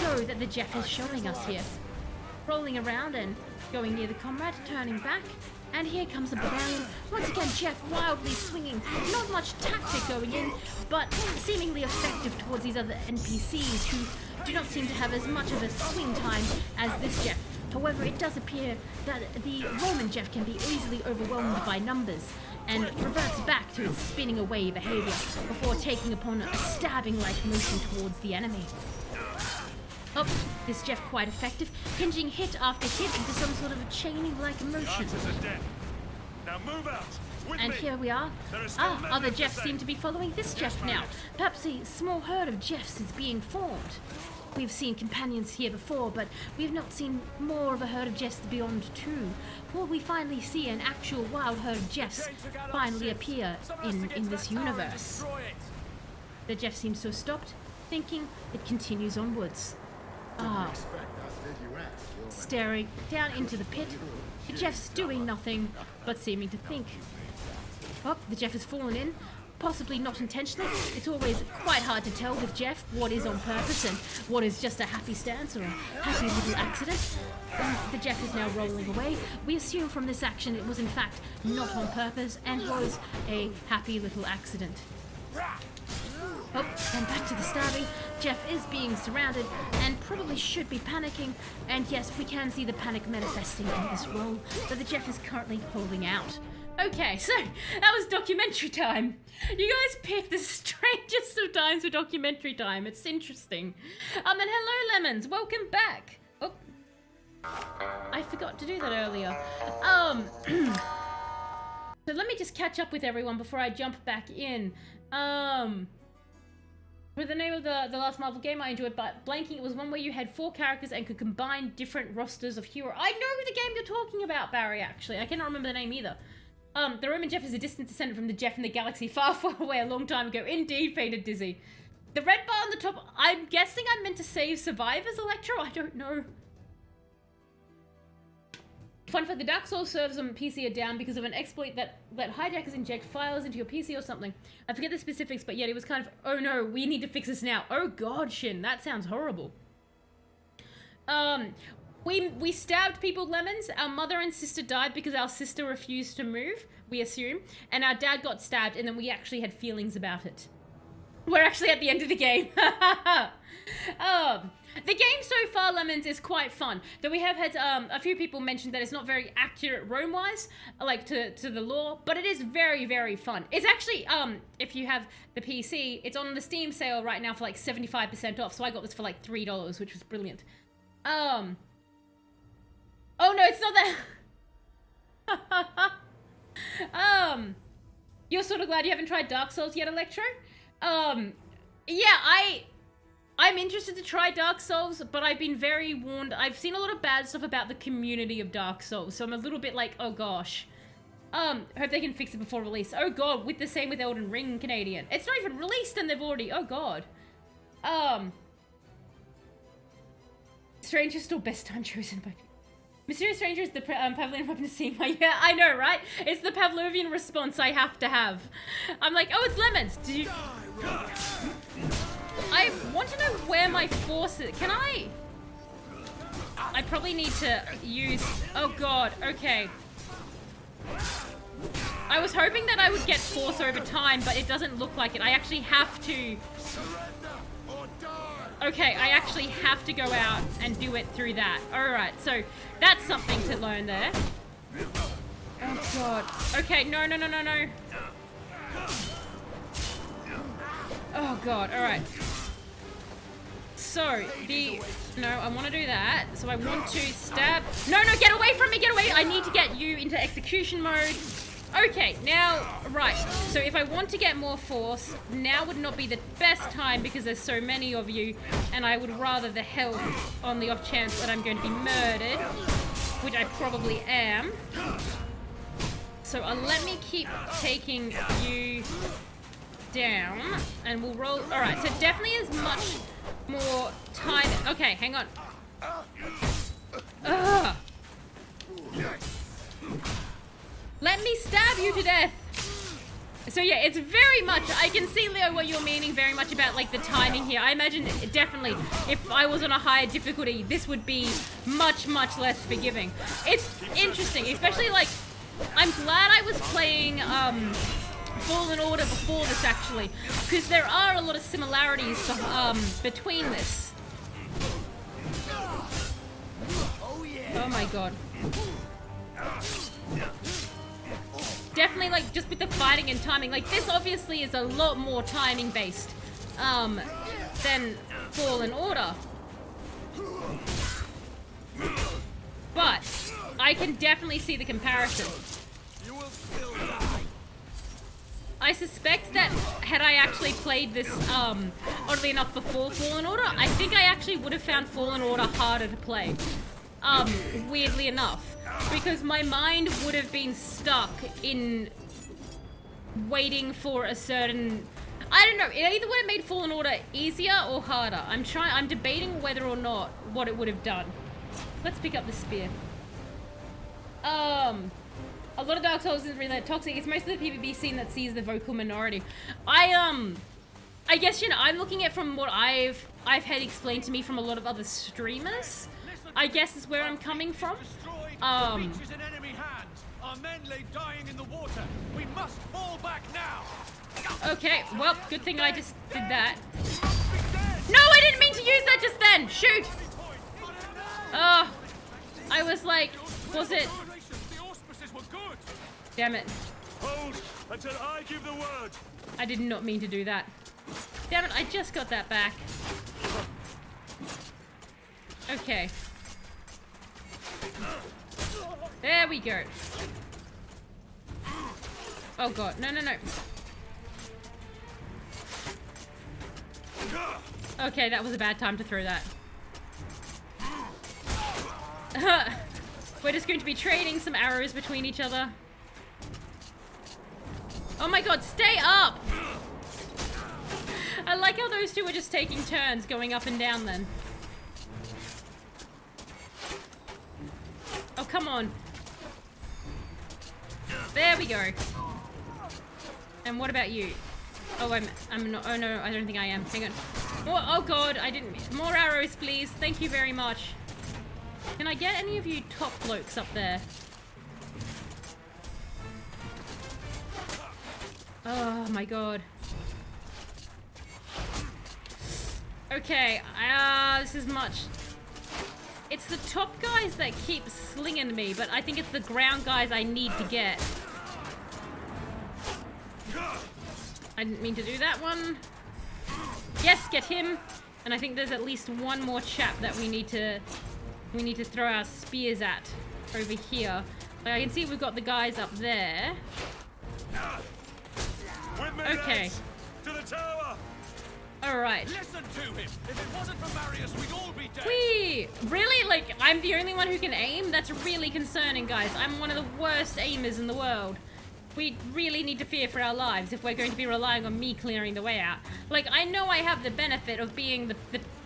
show that the Jeff is showing us here. Rolling around and going near the comrade, turning back. And here comes a barbarian. Once again, Jeff wildly swinging. Not much tactic going in, but seemingly effective towards these other NPCs who do not seem to have as much of a swing time as this Jeff. However, it does appear that the Roman Jeff can be easily overwhelmed by numbers and reverts back to its spinning away behavior before taking upon a stabbing-like motion towards the enemy. Oh, this Jeff quite effective, hinging hit after hit into some sort of a chaining-like motion. Now move out. And here we are. Other Jeffs seem to be following this Jeff now. Perhaps a small herd of Jeffs is being formed. We've seen companions here before, but we've not seen more of a herd of Jeffs beyond two. Will we finally see an actual wild herd of Jeffs finally appear in this universe? The Jeff seems to have stopped, thinking it continues onwards. Staring down into the pit, the Jeff's doing nothing but seeming to think. Oh, the Jeff has fallen in, possibly not intentionally. It's always quite hard to tell with Jeff what is on purpose and what is just a happy stance or a happy little accident. The Jeff is now rolling away. We assume from this action it was in fact not on purpose and was a happy little accident. Oh, and back to the stabbing. Jeff is being surrounded and probably should be panicking. And yes, we can see the panic manifesting in this role that the Jeff is currently holding out. Okay, so that was documentary time. You guys picked the strangest of times for documentary time. It's interesting. And hello, Lemons. Welcome back. Oh, I forgot to do that earlier. So let me just catch up with everyone before I jump back in. For the name of the last Marvel game I enjoyed, but blanking, it was one where you had 4 characters and could combine different rosters of hero. I know the game you're talking about, Barry, actually. I cannot remember the name either. The Roman Jeff is a distant descendant from the Jeff in the galaxy far, far away a long time ago. Indeed, painted Dizzy. The red bar on the top, I'm guessing I'm meant to save survivors, Electro? I don't know. Fun fact, the Dark Souls servers on PC are down because of an exploit that let hijackers inject files into your PC or something. I forget the specifics, but yet it was kind of, oh no, we need to fix this now. Oh god, Shin, that sounds horrible. We stabbed people, Lemons. Our mother and sister died because our sister refused to move, we assume. And our dad got stabbed, and then we actually had feelings about it. We're actually at the end of the game. The game so far, Lemons, is quite fun. Though we have had a few people mention that it's not very accurate Rome-wise, like to the lore, but it is very, very fun. It's actually, if you have the PC, it's on the Steam sale right now for like 75% off, so I got this for like $3, which was brilliant. Oh no, it's not that. You're sort of glad you haven't tried Dark Souls yet, Electro? Yeah, I'm interested to try Dark Souls, but I've been very warned. I've seen a lot of bad stuff about the community of Dark Souls, so I'm a little bit like, oh gosh. Hope they can fix it before release. Oh god, with the same with Elden Ring Canadian. It's not even released and they've already, oh god. Strange is still best time chosen by people. Mysterious stranger is the Pavlovian weapon to see my... Yeah, I know, right? It's the Pavlovian response I have to have. I'm like, oh, it's lemons. Did you... I want to know where my force is. Can I... I probably need to use... Oh, God. Okay. I was hoping that I would get force over time, but it doesn't look like it. I actually have to... Okay, I actually have to go out and do it through that. Alright, so that's something to learn there. Oh, God. Okay, no. Oh, God. Alright. So, no, I want to do that. So I want to stab... No, get away from me, get away! I need to get you into execution mode. Okay, now, right. So if I want to get more force, now would not be the best time because there's so many of you, and I would rather the health on the off chance that I'm going to be murdered, which I probably am. So let me keep taking you down, and we'll roll... Alright, so definitely is much more time... Okay, hang on. Ugh. Let me stab you to death! So yeah, it's very much... I can see, Leo, what you're meaning very much about, like, the timing here. I imagine, definitely, if I was on a higher difficulty, this would be much, much less forgiving. It's interesting, especially, like... I'm glad I was playing, Fallen Order before this, actually, because there are a lot of similarities between this. Oh my God. Definitely, like, just with the fighting and timing, like, this obviously is a lot more timing based than Fallen Order. But I can definitely see the comparison. I suspect that had I actually played this, oddly enough, before Fallen Order, I think I actually would have found Fallen Order harder to play. Weirdly enough. Because my mind would have been stuck in waiting for a certain... I don't know, it either would have made Fallen Order easier or harder. I'm debating whether or not what it would have done. Let's pick up the spear. A lot of Dark Souls isn't really that toxic. It's mostly the PvP scene that sees the vocal minority. I guess, you know, I'm looking at from what I've had explained to me from a lot of other streamers. I guess is where I'm coming from. Our men lay dying in the water. We must fall back now. Okay, well, good thing I just did that. No, I didn't mean to use that just then. Shoot. Oh, I was like, was it? Damn it. Hold until I give the word. I did not mean to do that. Damn it, I just got that back. Okay. There we go. Oh God, no. Okay, that was a bad time to throw that. We're just going to be trading some arrows between each other. Oh my God, stay up! I like how those two are just taking turns going up and down then. Oh, come on. There we go. And what about you? Oh, I'm not. Oh no, I don't think I am. Hang on. Oh God, I didn't. More arrows, please. Thank you very much. Can I get any of you top blokes up there? Oh my God. Okay, this is much. It's the top guys that keep slinging me, but I think it's the ground guys I need to get. I didn't mean to do that one. Yes, get him. And I think there's at least one more chap that we need to throw our spears at over here. But I can see we've got the guys up there. Okay. To the tower. All right. Listen to him. If it wasn't for Marius, we'd all be dead. Whee! Really? Like, I'm the only one who can aim? That's really concerning, guys. I'm one of the worst aimers in the world. We really need to fear for our lives if we're going to be relying on me clearing the way out. Like, I know I have the benefit of being the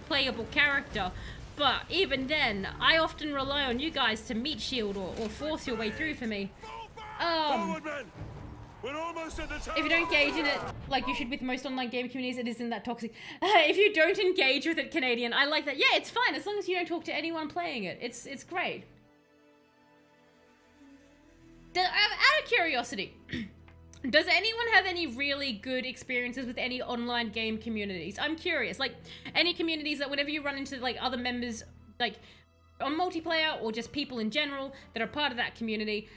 playable character, but even then, I often rely on you guys to meat shield or force your way through for me. Forward, men! We're almost at the tower. If you don't engage in it like you should with most online game communities, it isn't that toxic. If you don't engage with it, Canadian, I like that. Yeah, it's fine as long as you don't talk to anyone playing it. It's great. Out of curiosity, does anyone have any really good experiences with any online game communities? I'm curious, like any communities that whenever you run into like other members, like on multiplayer or just people in general that are part of that community,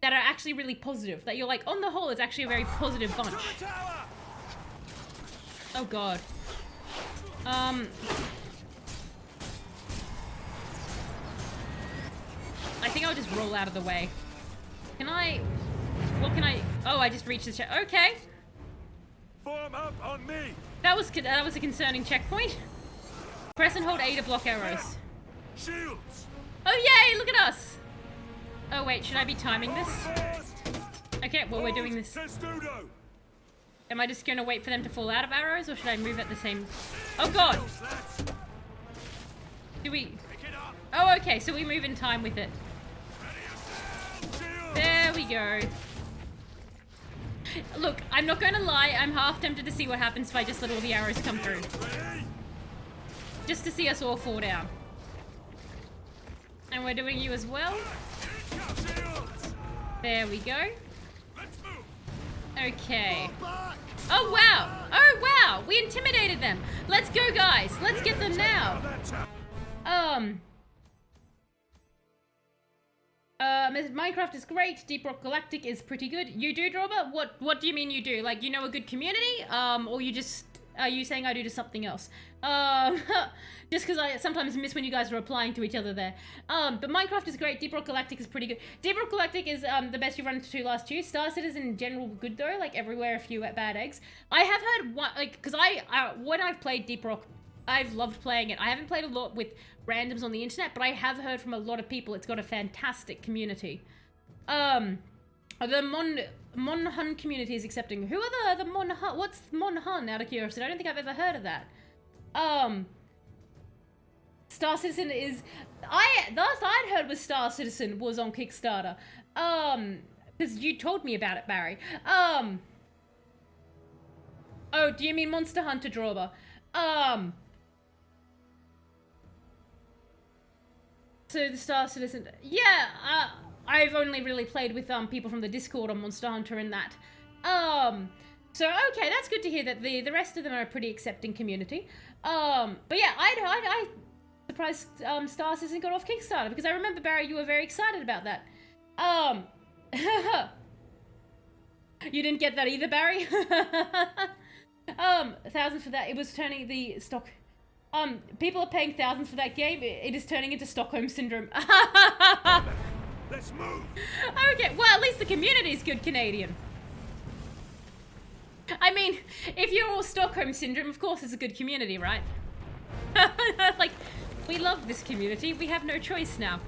that are actually really positive, that you're like, on the whole, it's actually a very positive bunch. Oh god. I think I'll just roll out of the way. Can I... What can I... Oh, I just reached the check. Okay. Form up on me. That was a concerning checkpoint. Press and hold A to block arrows. Shields. Oh yay, look at us. Oh wait, should I be timing this? Okay, well we're doing this. Am I just gonna wait for them to fall out of arrows, or should I move at the same... Oh god! Do we... Oh okay, so we move in time with it. There we go. Look, I'm not gonna lie, I'm half tempted to see what happens if I just let all the arrows come through. Just to see us all fall down. And we're doing you as well. There we go. Okay. Oh wow! Oh wow! We intimidated them! Let's go guys! Let's get them now! Minecraft is great, Deep Rock Galactic is pretty good. You do, Drawber? What do you mean you do? Like, you know a good community? Or you just... Are you saying I do to something else? Just because I sometimes miss when you guys are replying to each other there. But Minecraft is great, Deep Rock Galactic is pretty good. Deep Rock Galactic is the best you've run into last year. Star Citizen in general good though, like everywhere a few bad eggs. I have heard one, like, because when I've played Deep Rock, I've loved playing it. I haven't played a lot with randoms on the internet, but I have heard from a lot of people it's got a fantastic community. The Mon Hun community is accepting. Who are the Mon Hun? What's Mon Hun, out of curiosity? I don't think I've ever heard of that. Star Citizen is... the last I'd heard was Star Citizen was on Kickstarter. Because you told me about it, Barry. Oh, do you mean Monster Hunter, Drawber? So the Star Citizen... Yeah, I've only really played with people from the Discord on Monster Hunter and that. So okay, that's good to hear that the rest of them are a pretty accepting community. But yeah, I surprised Star Citizen got off Kickstarter because I remember, Barry, you were very excited about that. You didn't get that either, Barry? 1,000 for that. It was turning the stock. People are paying thousands for that game. It is turning into Stockholm Syndrome. Let's move. Okay, well, at least the community's good, Canadian. I mean, if you're all Stockholm Syndrome, of course it's a good community, right? Like, we love this community. We have no choice now.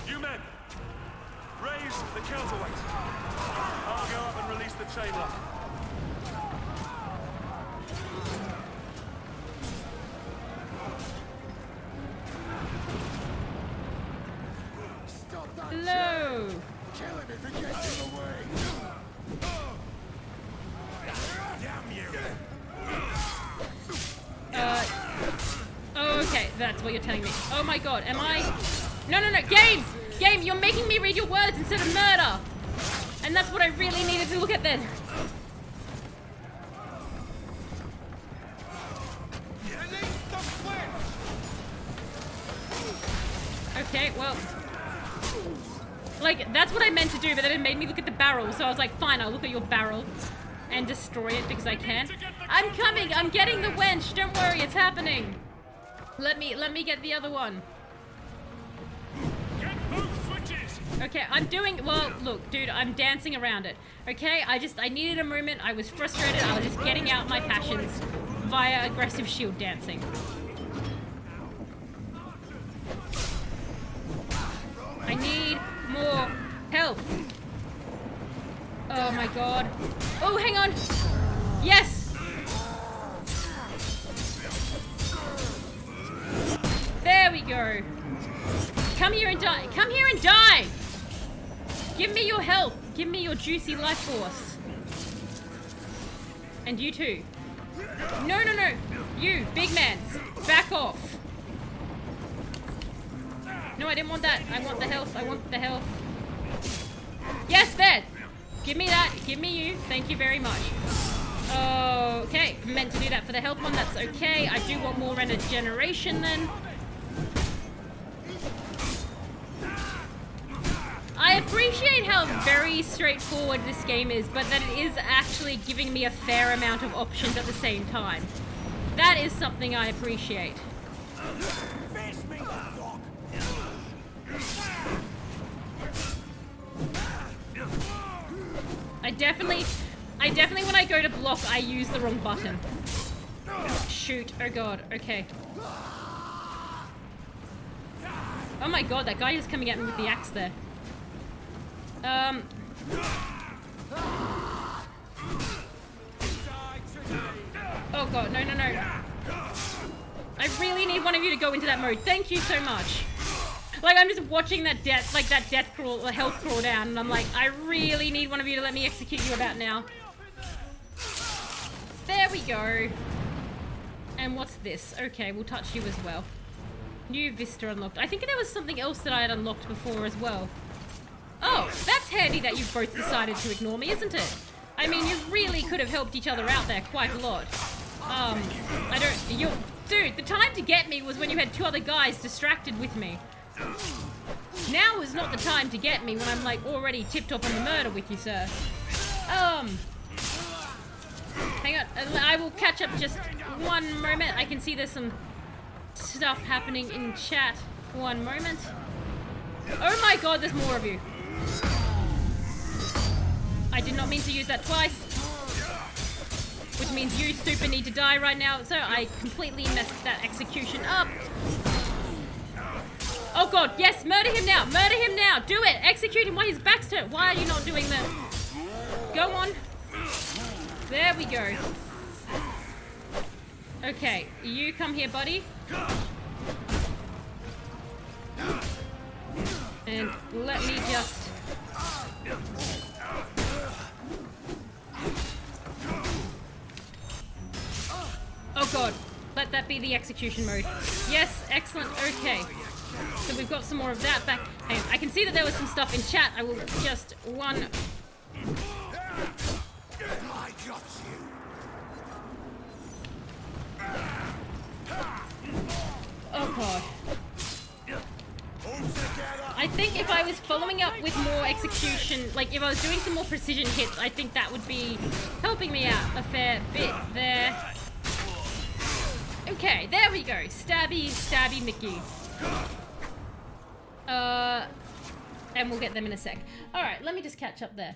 You men, raise the counterweight. I'll go up and release the chain lock. Hello. Kill him if he gets in the way. Oh, okay, that's what you're telling me. Oh my god, am I... No, game! Game, you're making me read your words instead of murder! And that's what I really needed to look at then. Okay, well... Like, that's what I meant to do, but then it made me look at the barrel, so I was like, fine, I'll look at your barrel and destroy it because I can. I'm coming! I'm getting the wench! Don't worry, it's happening! Let me get the other one. Get both switches. Okay, I'm doing... Well, look, dude, I'm dancing around it. Okay, I needed a moment. I was frustrated. I was just getting out my passions via aggressive shield dancing. I need more help. Oh my god. Oh, hang on. Yes! go. Come here and die. Come here and die! Give me your health. Give me your juicy life force. And you too. No, no, no. You, big man. Back off. No, I didn't want that. I want the health. I want the health. Yes, there. Give me that. Give me you. Thank you very much. Okay. Meant to do that for the health one. That's okay. I do want more regeneration then. I appreciate how very straightforward this game is, but that it is actually giving me a fair amount of options at the same time. That is something I appreciate. I definitely when I go to block, I use the wrong button. Shoot, oh god, okay. Oh my god, that guy is coming at me with the axe there. Oh god, no, no, no. I really need one of you to go into that mode. Thank you so much. Like, I'm just watching that death, like that death crawl, the health crawl down, and I'm like, I really need one of you to let me execute you about now. There we go. And what's this? Okay, we'll touch you as well. New vista unlocked. I think there was something else that I had unlocked before as well. Oh, that's handy that you've both decided to ignore me, isn't it? I mean, you really could have helped each other out there quite a lot. Dude, the time to get me was when you had two other guys distracted with me. Now is not the time to get me when I'm, like, already tipped off on the murder with you, sir. Hang on, I will catch up just one moment. I can see there's some stuff happening in chat. One moment. Oh my god, there's more of you. I did not mean to use that twice. Which means you super need to die right now, so I completely messed that execution up. Oh god, yes, murder him now, murder him now, do it, execute him while his back's turned. Why are you not doing that? Go on. There we go. Okay, you come here, buddy. And let me just... Oh god, let that be the execution mode. Yes, excellent, okay. So we've got some more of that back. Hang on, I can see that there was some stuff in chat. I will just one... Oh god. I think if I was following up with more execution, like if I was doing some more precision hits, I think that would be helping me out a fair bit there. Okay, there we go. Stabby, stabby Mickey. And we'll get them in a sec. Alright, let me just catch up there.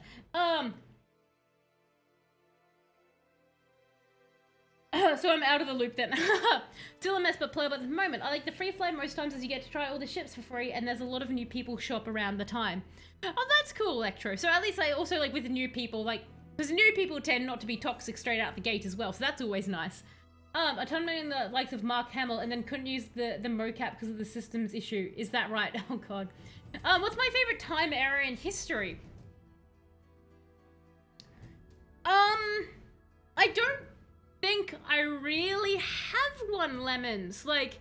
So I'm out of the loop then. Still a mess, but playable at the moment. I like the free fly most times as you get to try all the ships for free, and there's a lot of new people shop around the time. Oh, that's cool, Electro. So at least I also like with the new people, like, because new people tend not to be toxic straight out the gate as well, so that's always nice. I turned in the likes of Mark Hamill and then couldn't use the mocap because of the systems issue. Is that right? Oh god. What's my favorite time era in history? I don't think I really have one, Lemons. Like,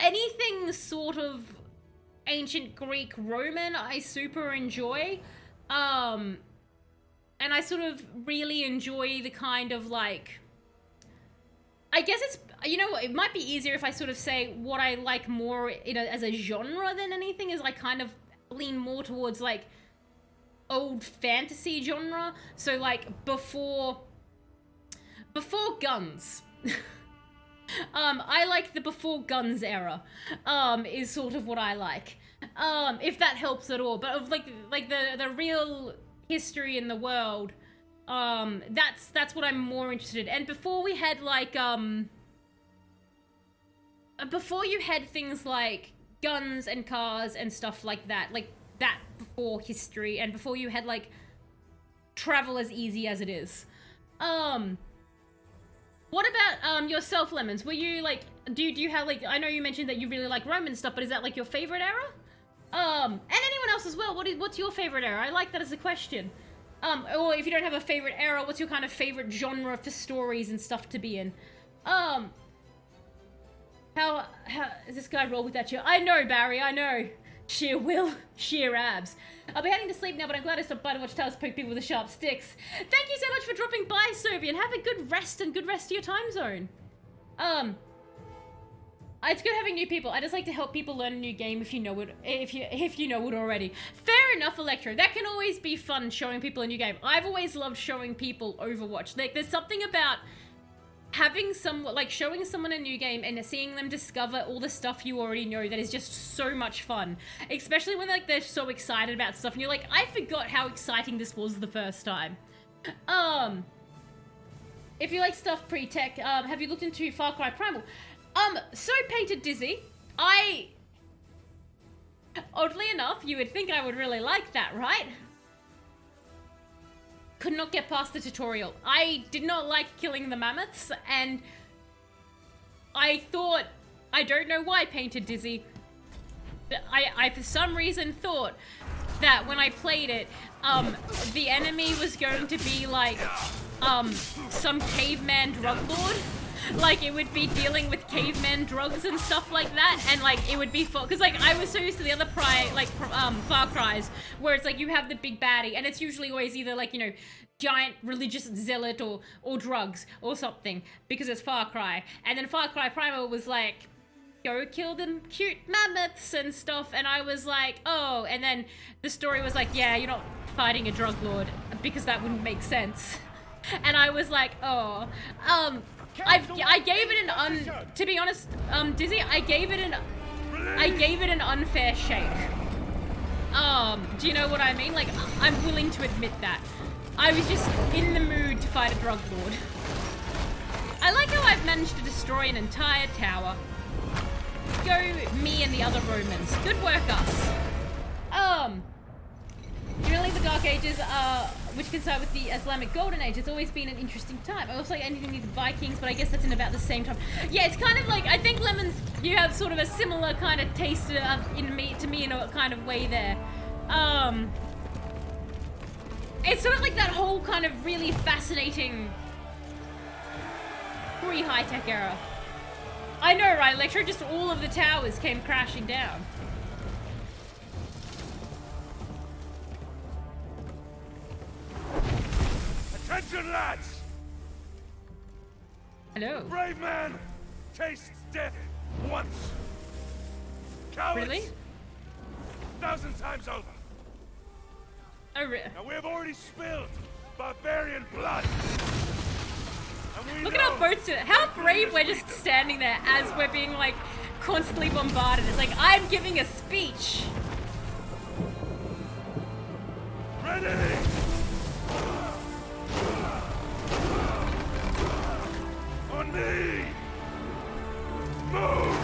anything sort of ancient Greek Roman I super enjoy. And I sort of really enjoy the kind of like, I guess it's, you know, it might be easier if I sort of say what I like more as a genre than anything is I kind of lean more towards like old fantasy genre. So like before guns. I like the before guns era, is sort of what I like. If that helps at all. But of like the real history in the world, that's what I'm more interested in. And before we had like, before you had things like guns and cars and stuff like that before history, and before you had like travel as easy as it is. What about yourself, Lemons? Were you like do you have like, I know you mentioned that you really like Roman stuff, but is that like your favorite era? And anyone else as well, what's your favorite era? I like that as a question. Or if you don't have a favorite era, what's your kind of favorite genre for stories and stuff to be in? How does this guy roll with that chair? I know, Barry, I know. Sheer will, sheer abs. I'll be heading to sleep now, but I'm glad I stopped by to watch Tails poke people with the sharp sticks. Thank you so much for dropping by, Sovian. Have a good rest and good rest of your time zone. It's good having new people. I just like to help people learn a new game if you know it, if you know it already. Fair enough, Electro. That can always be fun, showing people a new game. I've always loved showing people Overwatch. Like, there's something about having showing someone a new game and seeing them discover all the stuff you already know that is just so much fun. Especially when like they're so excited about stuff and you're like, I forgot how exciting this was the first time. If you like stuff pre-tech, have you looked into Far Cry Primal? So Painted Dizzy, oddly enough, you would think I would really like that, right? Could not get past the tutorial. I did not like killing the mammoths, and I thought, I don't know why, Painted Dizzy, but I for some reason thought that when I played it, the enemy was going to be like, some caveman drug lord. Like, it would be dealing with caveman drugs and stuff like that, and like, it would be because like, I was so used to the other Far Cries, where it's like, you have the big baddie, and it's usually always either like, you know, giant religious zealot or drugs or something, because it's Far Cry. And then Far Cry Primal was like, go kill them cute mammoths and stuff, and I was like, oh, and then the story was like, yeah, you're not fighting a drug lord, because that wouldn't make sense. And I was like, oh, I gave it to be honest, Dizzy, I gave it an unfair shake. Do you know what I mean? Like, I'm willing to admit that. I was just in the mood to fight a drug lord. I like how I've managed to destroy an entire tower. Go me and the other Romans. Good work, us. During the Dark Ages, which coincide with the Islamic Golden Age, it's always been an interesting time. I also like anything with Vikings, but I guess that's in about the same time. Yeah, it's kind of like, I think Lemons, you have sort of a similar kind of taste to me in a kind of way there. It's sort of like that whole kind of really fascinating pre-high-tech era. I know, right, Electro? Just all of the towers came crashing down. Attention, lads! Hello. A brave man tastes death once. Cowards! Really? 1,000 times over. Oh, really? Now we have already spilled barbarian blood. Look at our boats. How brave we're just standing there as we're being like constantly bombarded. It's like, I'm giving a speech. Ready! On me! Move!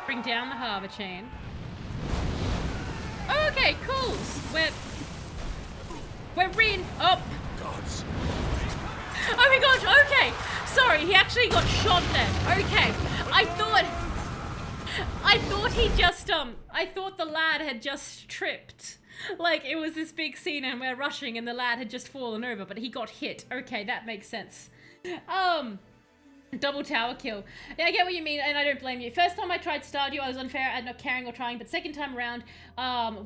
Bring down the harbor chain. Okay, cool. We're up. Gods. Oh my gosh, okay. Sorry, he actually got shot then. Okay. I thought he just, I thought the lad had just tripped. Like, it was this big scene and we're rushing and the lad had just fallen over, but he got hit. Okay, that makes sense. Double tower kill. Yeah, I get what you mean, and I don't blame you. First time I tried Stardew, I was unfair at not caring or trying, but second time around,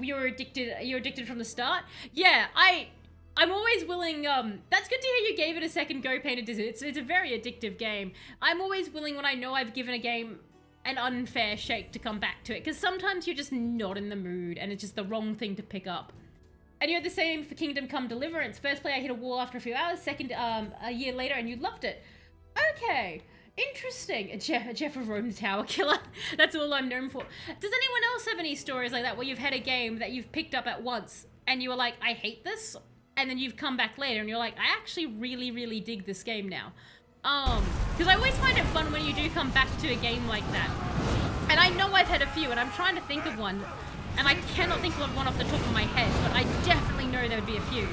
you're addicted from the start. Yeah, I'm always willing, that's good to hear you gave it a second go, Painted Dizzy. It's a very addictive game. I'm always willing when I know I've given a game an unfair shake to come back to it, because sometimes you're just not in the mood, and it's just the wrong thing to pick up. And you're the same for Kingdom Come Deliverance. First play I hit a wall after a few hours, second, a year later, and you loved it. Okay, interesting. Jeff of Rome, the Tower Killer. That's all I'm known for. Does anyone else have any stories like that where you've had a game that you've picked up at once and you were like, I hate this, and then you've come back later and you're like, I actually really, really dig this game now? Because I always find it fun when you do come back to a game like that. And I know I've had a few, and I'm trying to think of one, and I cannot think of one off the top of my head, but I definitely know there would be a few.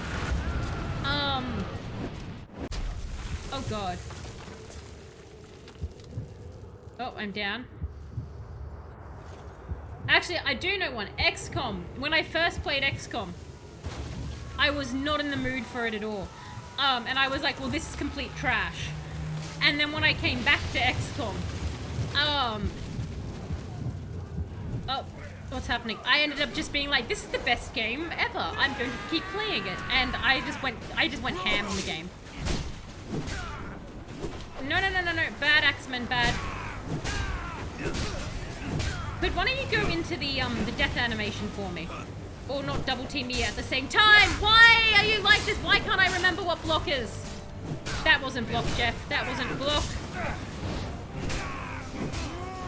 Oh god. Oh, I'm down. Actually, I do know one. XCOM. When I first played XCOM, I was not in the mood for it at all. And I was like, well, this is complete trash. And then when I came back to XCOM, oh, what's happening? I ended up just being like, this is the best game ever. I'm going to keep playing it. And I just went ham on the game. No. Bad Axeman, bad. Could one of you go into the death animation for me? Or not double team me at the same time? Why are you like this? Why can't I remember what block is? That wasn't block, Jeff. That wasn't block.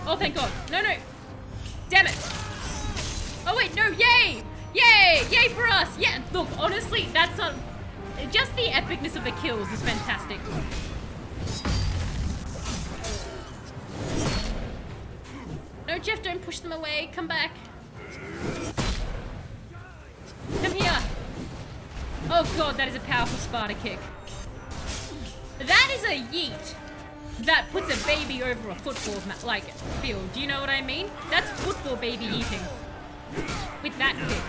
Oh, thank God. No. Damn it. Oh, wait, no. Yay. Yay for us. Yeah, look, honestly, that's not... Just the epicness of the kills is fantastic. No, Jeff, don't push them away. Come back. Come here. Oh, God, that is a powerful Sparta kick. That is a yeet that puts a baby over a football field. Do you know what I mean? That's football baby eating. With that kick.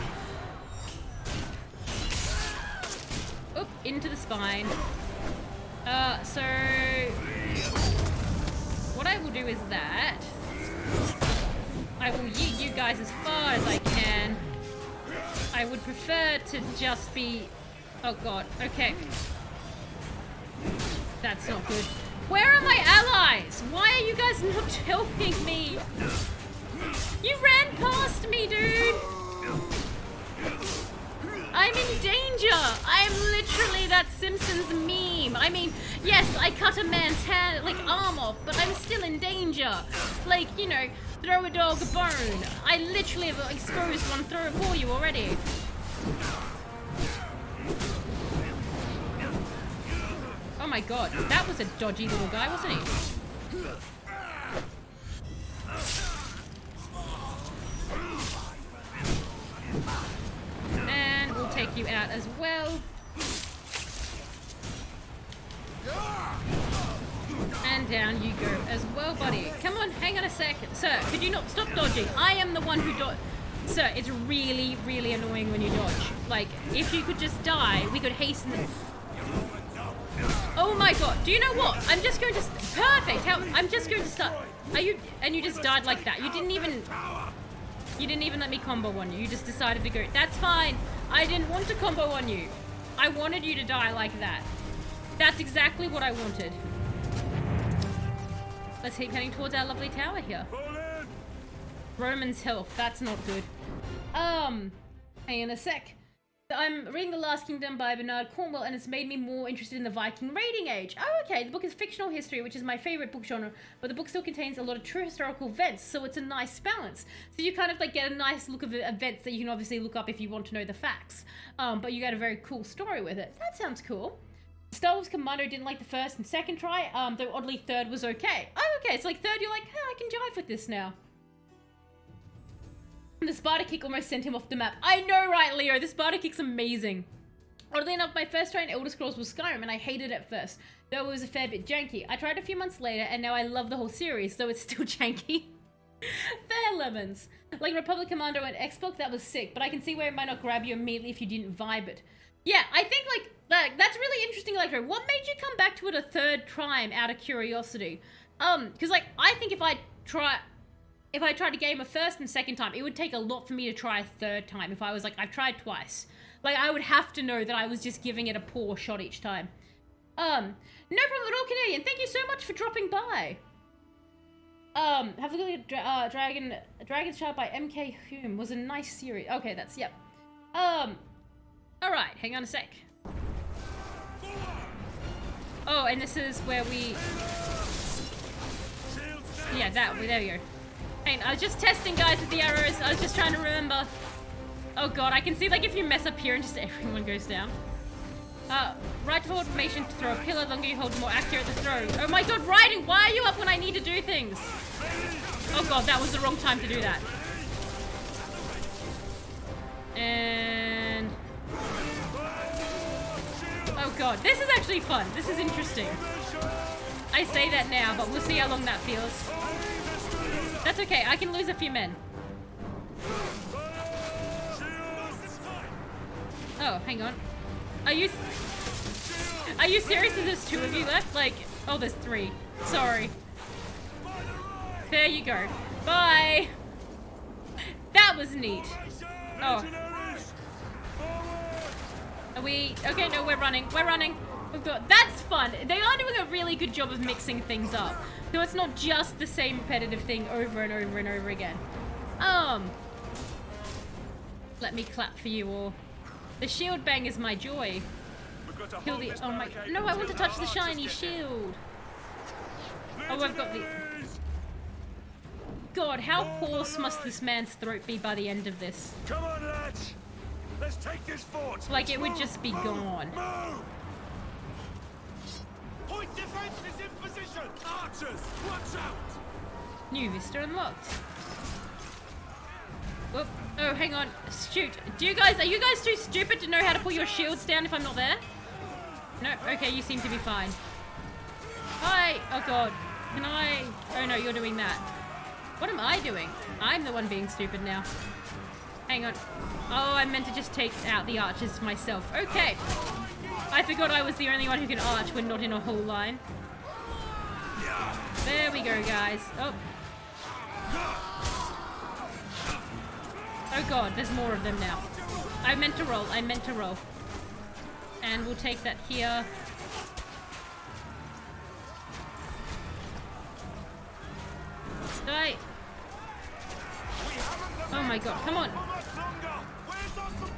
Oop, into the spine. So what I will do is that I will yeet you guys as far as I can. I would prefer to just be... Oh God, okay. That's not good. Where are my allies? Why are you guys not helping me? You ran past me, dude! I'm in danger! I am literally that Simpsons meme. I mean, yes, I cut a man's hand, arm off, but I'm still in danger. Like, you know, throw a dog a bone. I literally have exposed one throw it for you already. Oh my God, that was a dodgy little guy, wasn't he? And we'll take you out as well. And down you go as well, buddy. Come on, hang on a second. Sir, could you not stop dodging? I am the one who dodged. Sir, it's really, really annoying when you dodge. Like, if you could just die, we could hasten this. Oh my God, do you know what? I'm just going to... Perfect, I'm just going to start... And you just died like that. You didn't even let me combo on you. You just decided to go. That's fine. I didn't want to combo on you. I wanted you to die like that. That's exactly what I wanted. Let's keep heading towards our lovely tower here. Roman's health. That's not good. Hang on a sec. I'm reading The Last Kingdom by Bernard Cornwell, and it's made me more interested in the Viking raiding age. Oh, okay. The book is fictional history, which is my favorite book genre, but the book still contains a lot of true historical events, so it's a nice balance. So you kind of get a nice look of events that you can obviously look up if you want to know the facts. But you get a very cool story with it. That sounds cool. Star Wars Commando didn't like the first and second try, though oddly third was okay. Oh, okay. It's like third, you're like, I can jive with this now. The Sparta kick almost sent him off the map. I know, right, Leo? The Sparta kick's amazing. Oddly enough, my first try in Elder Scrolls was Skyrim, and I hated it at first, though it was a fair bit janky. I tried a few months later, and now I love the whole series, though it's still janky. Fair lemons. Like Republic Commando and Xbox, that was sick, but I can see where it might not grab you immediately if you didn't vibe it. Yeah, I think, that's really interesting, what made you come back to it a third time out of curiosity? Because, I think if I tried a game a first and second time, it would take a lot for me to try a third time if I was I've tried twice. I would have to know that I was just giving it a poor shot each time. No problem at all, Canadian. Thank you so much for dropping by. Have a look at Dragon's Child by M.K. Hume was a nice series. Okay, that's, yep. Alright, hang on a sec. Oh, and this is where we... Yeah, there we go. Hey, I was just testing, guys, with the arrows. I was just trying to remember. Oh God, I can see if you mess up here and just everyone goes down. Right to hold formation to throw a pillar. Longer you hold, more accurate the throw. Oh my God, riding! Why are you up when I need to do things? Oh God, that was the wrong time to do that. And... Oh God, this is actually fun. This is interesting. I say that now, but we'll see how long that feels. That's okay, I can lose a few men. Oh, hang on. Are you serious? There's 2 of you left? Like, oh, there's 3. Sorry. There you go. Bye. That was neat. Oh. Are we... Okay, no, we're running. We're running. We've got... That's fun. They are doing a really good job of mixing things up. So it's not just the same repetitive thing over and over and over again. Let me clap for you all. The shield bang is my joy. Kill the... Oh my... No, I want to touch the shiny shield. Oh, I've got the... God, how hoarse must this man's throat be by the end of this? Come on, lads. Let's take this fort. Like, it would just be gone. Move. Point defense is in position. Archers, watch out. New vista unlocked. Whoop. Oh, hang on. Shoot. Are you guys too stupid to know how to put your shields down if I'm not there? No. Okay, you seem to be fine. Hi. Oh God. Can I? Oh no, you're doing that. What am I doing? I'm the one being stupid now. Hang on. Oh, I meant to just take out the archers myself. Okay. I forgot I was the only one who can arch when not in a whole line. There we go, guys. Oh. Oh God, there's more of them now. I meant to roll. And we'll take that here. Die. Oh my God, come on.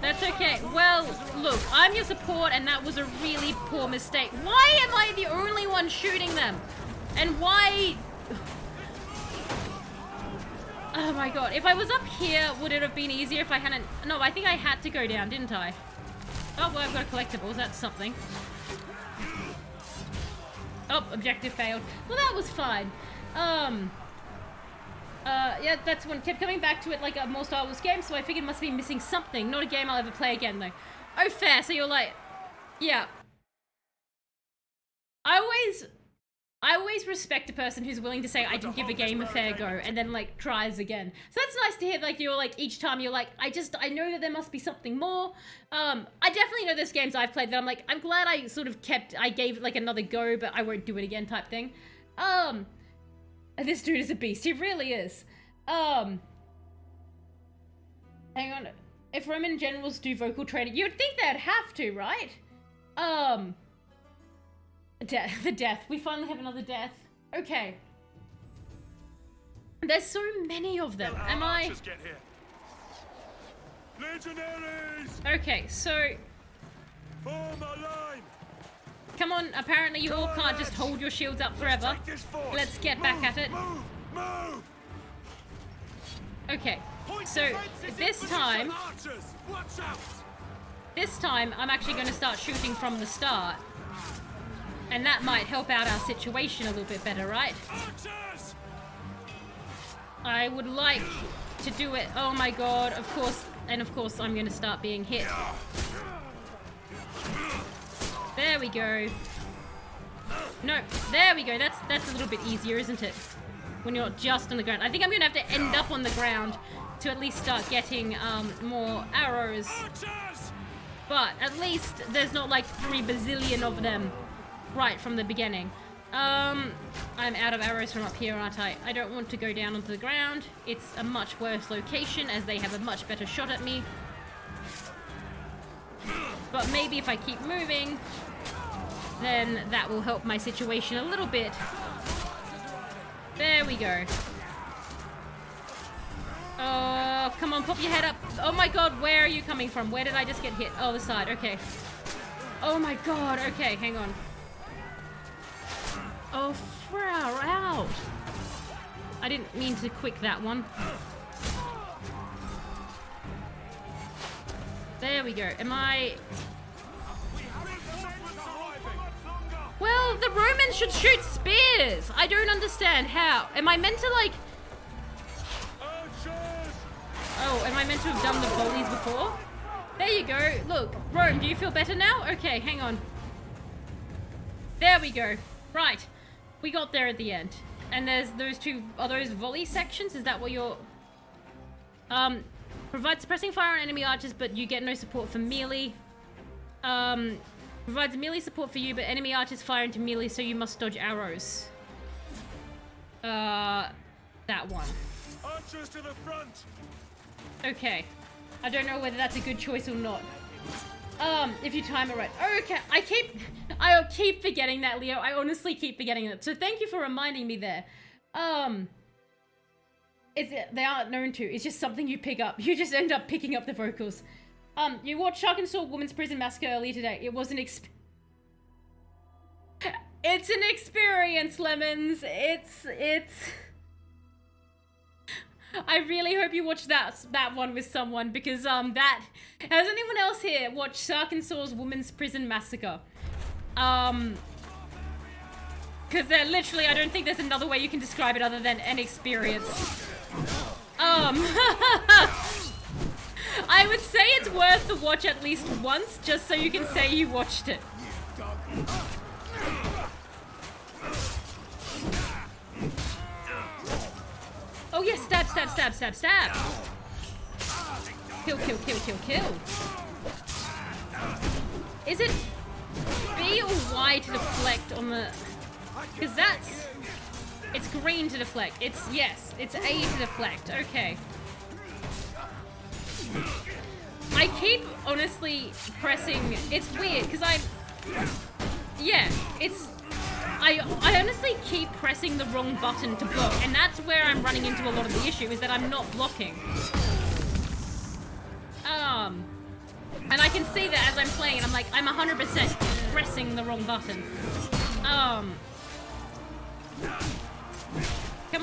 That's okay. Well, look, I'm your support and that was a really poor mistake. Why am I the only one shooting them? And why... Oh my God, if I was up here, would it have been easier if I hadn't... No, I think I had to go down, didn't I? Oh, well, I've got collectibles, that's something. Oh, objective failed. Well, that was fine. Yeah, that's one. Kept coming back to it like a more Star Wars game, so I figured it must be missing something. Not a game I'll ever play again, though. Oh, fair. So you're like, yeah. I always respect a person who's willing to say I didn't give a game a fair go and then like tries again. So that's nice to hear. Like you're like each time you're like I know that there must be something more. I definitely know there's games I've played that I'm like I'm glad I sort of I gave it like another go, but I won't do it again type thing. This dude is a beast. He really is. Hang on. If Roman generals do vocal training, you'd think they'd have to, right? The death. We finally have another death. Okay. There's so many of them. Am I? Get here. Legionaries! Okay, so... Form a line! Come on, apparently you all can't just hold your shields up forever. Let's get back at it. Move! Okay, so this time I'm actually going to start shooting from the start. And that might help out our situation a little bit better, right? I would like to do it. Oh my God, of course. And of course I'm going to start being hit. There we go. No, there we go. That's a little bit easier, isn't it? When you're just on the ground. I think I'm going to have to end up on the ground to at least start getting more arrows. But at least there's not like 3 bazillion of them right from the beginning. I'm out of arrows from up here, aren't I? I don't want to go down onto the ground. It's a much worse location as they have a much better shot at me. But maybe if I keep moving, then that will help my situation a little bit. There we go. Oh, come on, pop your head up. Oh my God, where are you coming from? Where did I just get hit? Oh, the side, okay. Oh my God, okay, hang on. Oh, far out. I didn't mean to quick that one. There we go. Am I... Well, the Romans should shoot spears. I don't understand how. Am I meant to like... Oh, am I meant to have done the volleys before? There you go. Look, Rome, do you feel better now? Okay, hang on. There we go. Right. We got there at the end. And there's those two, are those volley sections? Is that what you're... Provides suppressing fire on enemy archers, but you get no support for melee. Provides melee support for you, but enemy archers fire into melee, so you must dodge arrows. That one. Archers to the front! Okay. I don't know whether that's a good choice or not. If you time it right. Okay, I keep forgetting that, Leo. I honestly keep forgetting that. So thank you for reminding me there. They aren't known to. It's just something you pick up. You just end up picking up the vocals. You watched Shark and Sword Women's Prison Massacre earlier today. It was an it's an experience, Lemons. It's I really hope you watched that one with someone, because has anyone else here watched Shark and Sword's Women's Prison Massacre? Because they're literally, I don't think there's another way you can describe it other than an experience. I would say it's worth the watch at least once, just so you can say you watched it. Oh yes, stab, stab, stab, stab, stab. Kill, kill, kill, kill, kill. Is it B or Y to deflect on the... Because that's... It's green to deflect. Yes, it's A to deflect. Okay. I keep honestly pressing... It's weird, because yeah, it's... I honestly keep pressing the wrong button to block, and that's where I'm running into a lot of the issue, is that I'm not blocking. And I can see that as I'm playing, and I'm like, I'm 100% pressing the wrong button. Come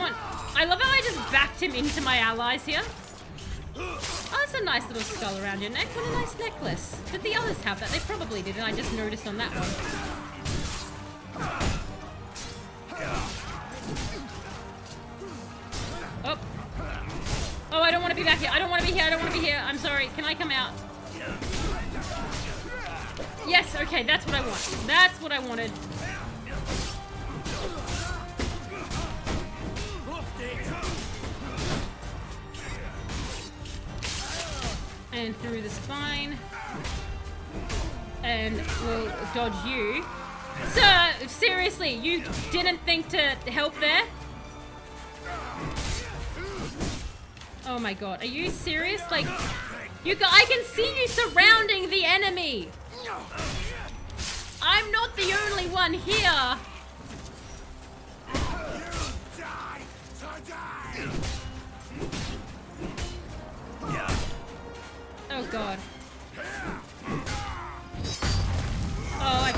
on. I love how I just backed him into my allies here. Oh, that's a nice little skull around your neck. What a nice necklace. Did the others have that? They probably did, and I just noticed on that one. Oh. Oh, I don't want to be back here. I don't want to be here. I don't want to be here. I'm sorry. Can I come out? Yes, okay. That's what I want. That's what I wanted. And through the spine. And we'll dodge you. Sir, seriously, you didn't think to help there? Oh my god, are you serious? Like, I can see you surrounding the enemy! I'm not the only one here! Oh god. Oh, I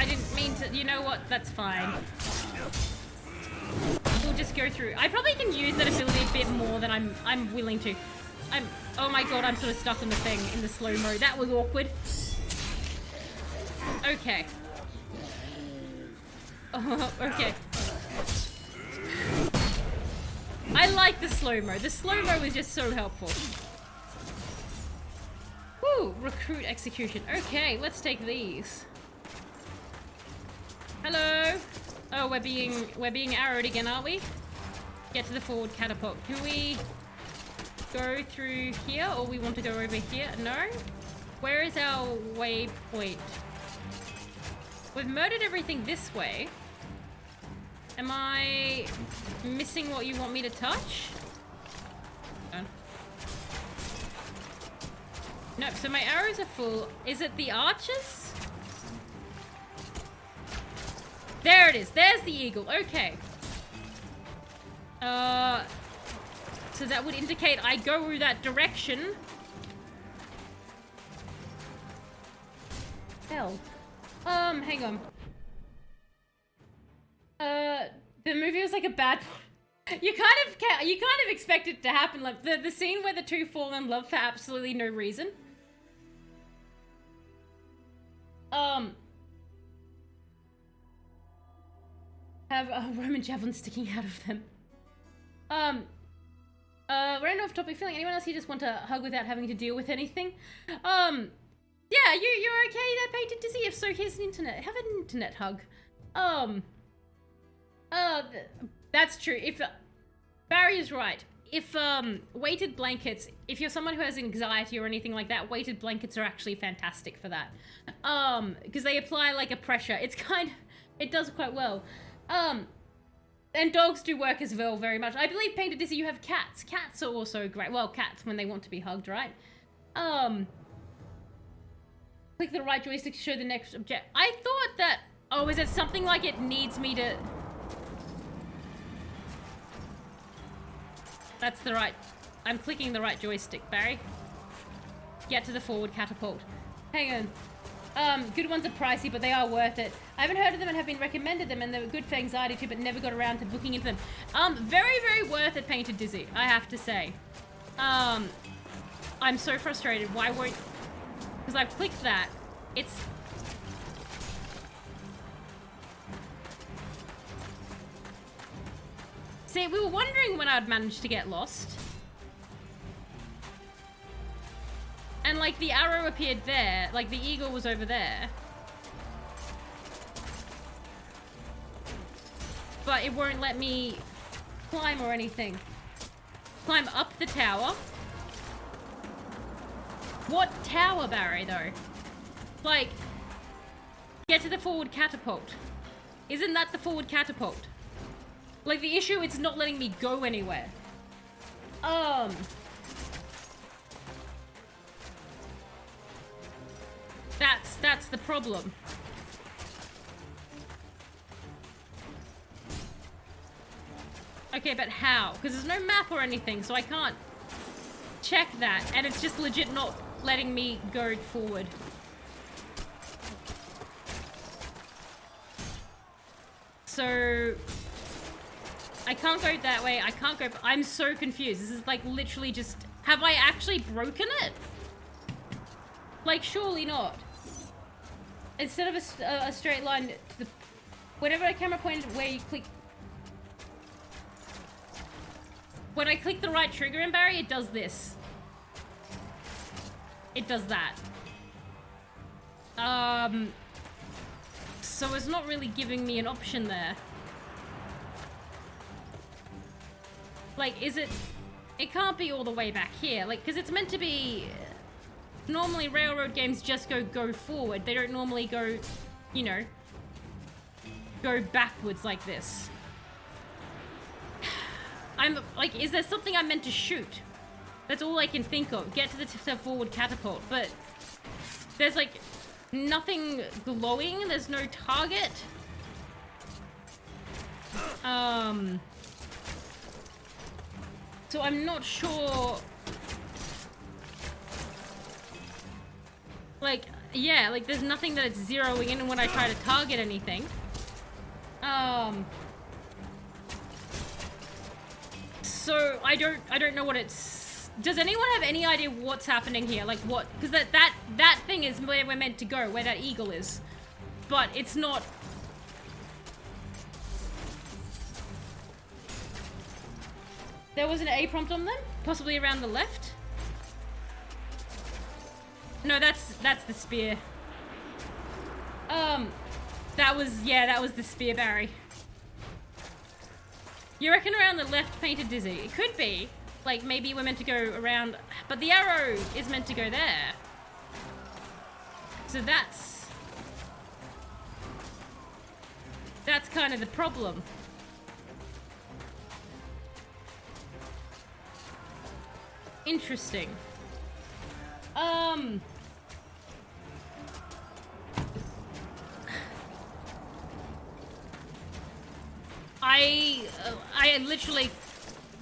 didn't mean to, you know what, that's fine. We'll just go through. I probably can use that ability a bit more than I'm willing to. Oh my god, I'm sort of stuck on the thing in the slow-mo. That was awkward. Okay. Oh, okay. I like the slow-mo. The slow-mo is just so helpful. Woo! Recruit execution. Okay, let's take these. Hello. Oh, we're being arrowed again, aren't we? Get to the forward catapult. Can we go through here, or we want to go over here? No? Where is our waypoint? We've murdered everything this way. Am I missing what you want me to touch? No, so my arrows are full. Is it the archers? There it is. There's the eagle. Okay. So that would indicate I go that direction. Hell. Hang on. The movie was like a bad... You kind of expect it to happen, like the scene where the two fall in love for absolutely no reason. Have a Roman javelin sticking out of them. We're off topic feeling. Anyone else here just want to hug without having to deal with anything? Yeah, you're okay there, Painted Dizzy? If so, here's an internet. Have an internet hug. That's true. If Barry is right. If weighted blankets, if you're someone who has anxiety or anything like that, weighted blankets are actually fantastic for that. Because they apply like a pressure. It's kind of, it does quite well. And dogs do work as well very much. I believe, Painted Dizzy, you have cats. Cats are also great. Well, cats when they want to be hugged, right? Click the right joystick to show the next object. I thought that, oh, is it something like it needs me to... That's the right... I'm clicking the right joystick, Barry. Get to the forward catapult. Hang on. Good ones are pricey, but they are worth it. I haven't heard of them and have been recommended them, and they were good for anxiety too, but never got around to booking into them. Very, very worth it, Painted Dizzy, I have to say. I'm so frustrated. Why won't... Because I've clicked that. It's... See, we were wondering when I'd managed to get lost. And, like, the arrow appeared there. Like, the eagle was over there. But it won't let me climb or anything. Climb up the tower. What tower, Barry, though? Like, get to the forward catapult. Isn't that the forward catapult? Like, the issue, it's not letting me go anywhere. That's the problem. Okay, but how? Because there's no map or anything, so I can't check that. And it's just legit not letting me go forward. So... I can't go that way. I can't go... I'm so confused. This is like literally just... Have I actually broken it? Like, surely not. Instead of a straight line to the... Whenever a camera pointed where you click... When I click the right trigger in Barry, it does this. It does that. So it's not really giving me an option there. Like, is it... It can't be all the way back here. Like, because it's meant to be... Normally, railroad games just go forward. They don't normally go, you know, go backwards like this. I'm... Like, is there something I'm meant to shoot? That's all I can think of. Get to the forward catapult. But there's, like, nothing glowing. There's no target. So I'm not sure... Like, yeah, like there's nothing that it's zeroing in when I try to target anything. So I don't know what it's... Does anyone have any idea what's happening here? Like what... Because that thing is where we're meant to go, where that eagle is. But it's not... There was an A prompt on them? Possibly around the left? No, that's the spear. That was the spear, Barry. You reckon around the left, Painted Dizzy? It could be. Like, maybe we're meant to go around... But the arrow is meant to go there. So that's kind of the problem. Interesting. I literally